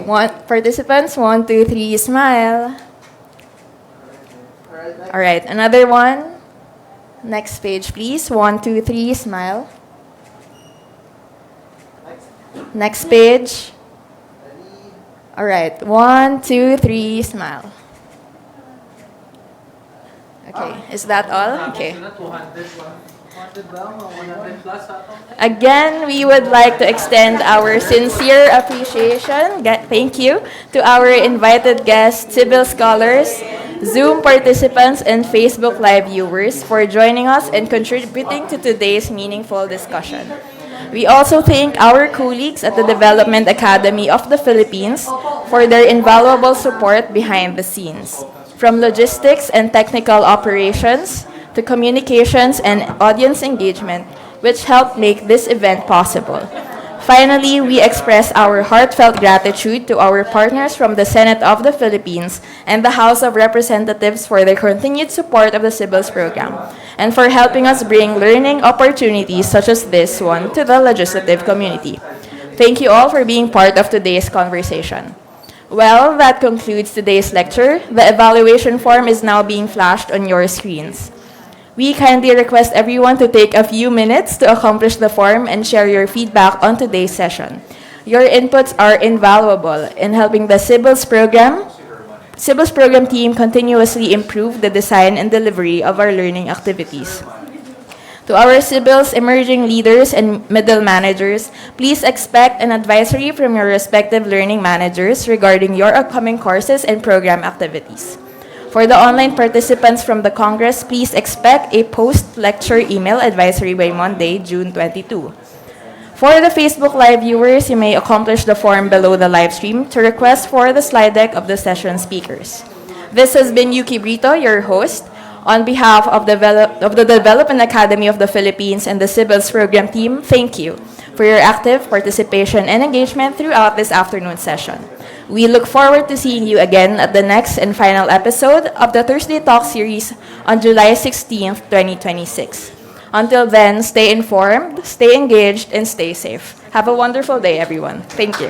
participants, 1, 2, 3, smile. All right, another one. Next page, please. 1, 2, 3, smile. Next page. All right, 1, 2, 3, smile. Okay, is that all? Okay. Again, we would like to extend our sincere appreciation, thank you, to our invited guests, Sibyl scholars, Zoom participants, and Facebook Live viewers for joining us and contributing to today's meaningful discussion. We also thank our colleagues at the Development Academy of the Philippines for their invaluable support behind the scenes, from logistics and technical operations to communications and audience engagement, which helped make this event possible. Finally, we express our heartfelt gratitude to our partners from the Senate of the Philippines and the House of Representatives for their continued support of the CIBILS program and for helping us bring learning opportunities such as this one to the legislative community. Thank you all for being part of today's conversation. Well, that concludes today's lecture. The evaluation form is now being flashed on your screens. We kindly request everyone to take a few minutes to accomplish the form and share your feedback on today's session. Your inputs are invaluable in helping the CIBILS program team continuously improve the design and delivery of our learning activities. To our CIBILS emerging leaders and middle managers, please expect an advisory from your respective learning managers regarding your upcoming courses and program activities. For the online participants from the Congress, please expect a post-lecture email advisory by Monday, June 22. For the Facebook Live viewers, you may accomplish the form below the live stream to request for the slide deck of the session speakers. This has been Yuki Brito, your host. On behalf of the Development Academy of the Philippines and the Civils Program team, thank you for your active participation and engagement throughout this afternoon session. We look forward to seeing you again at the next and final episode of the Thursday Talk series on July 16th, 2026. Until then, stay informed, stay engaged, and stay safe. Have a wonderful day, everyone. Thank you.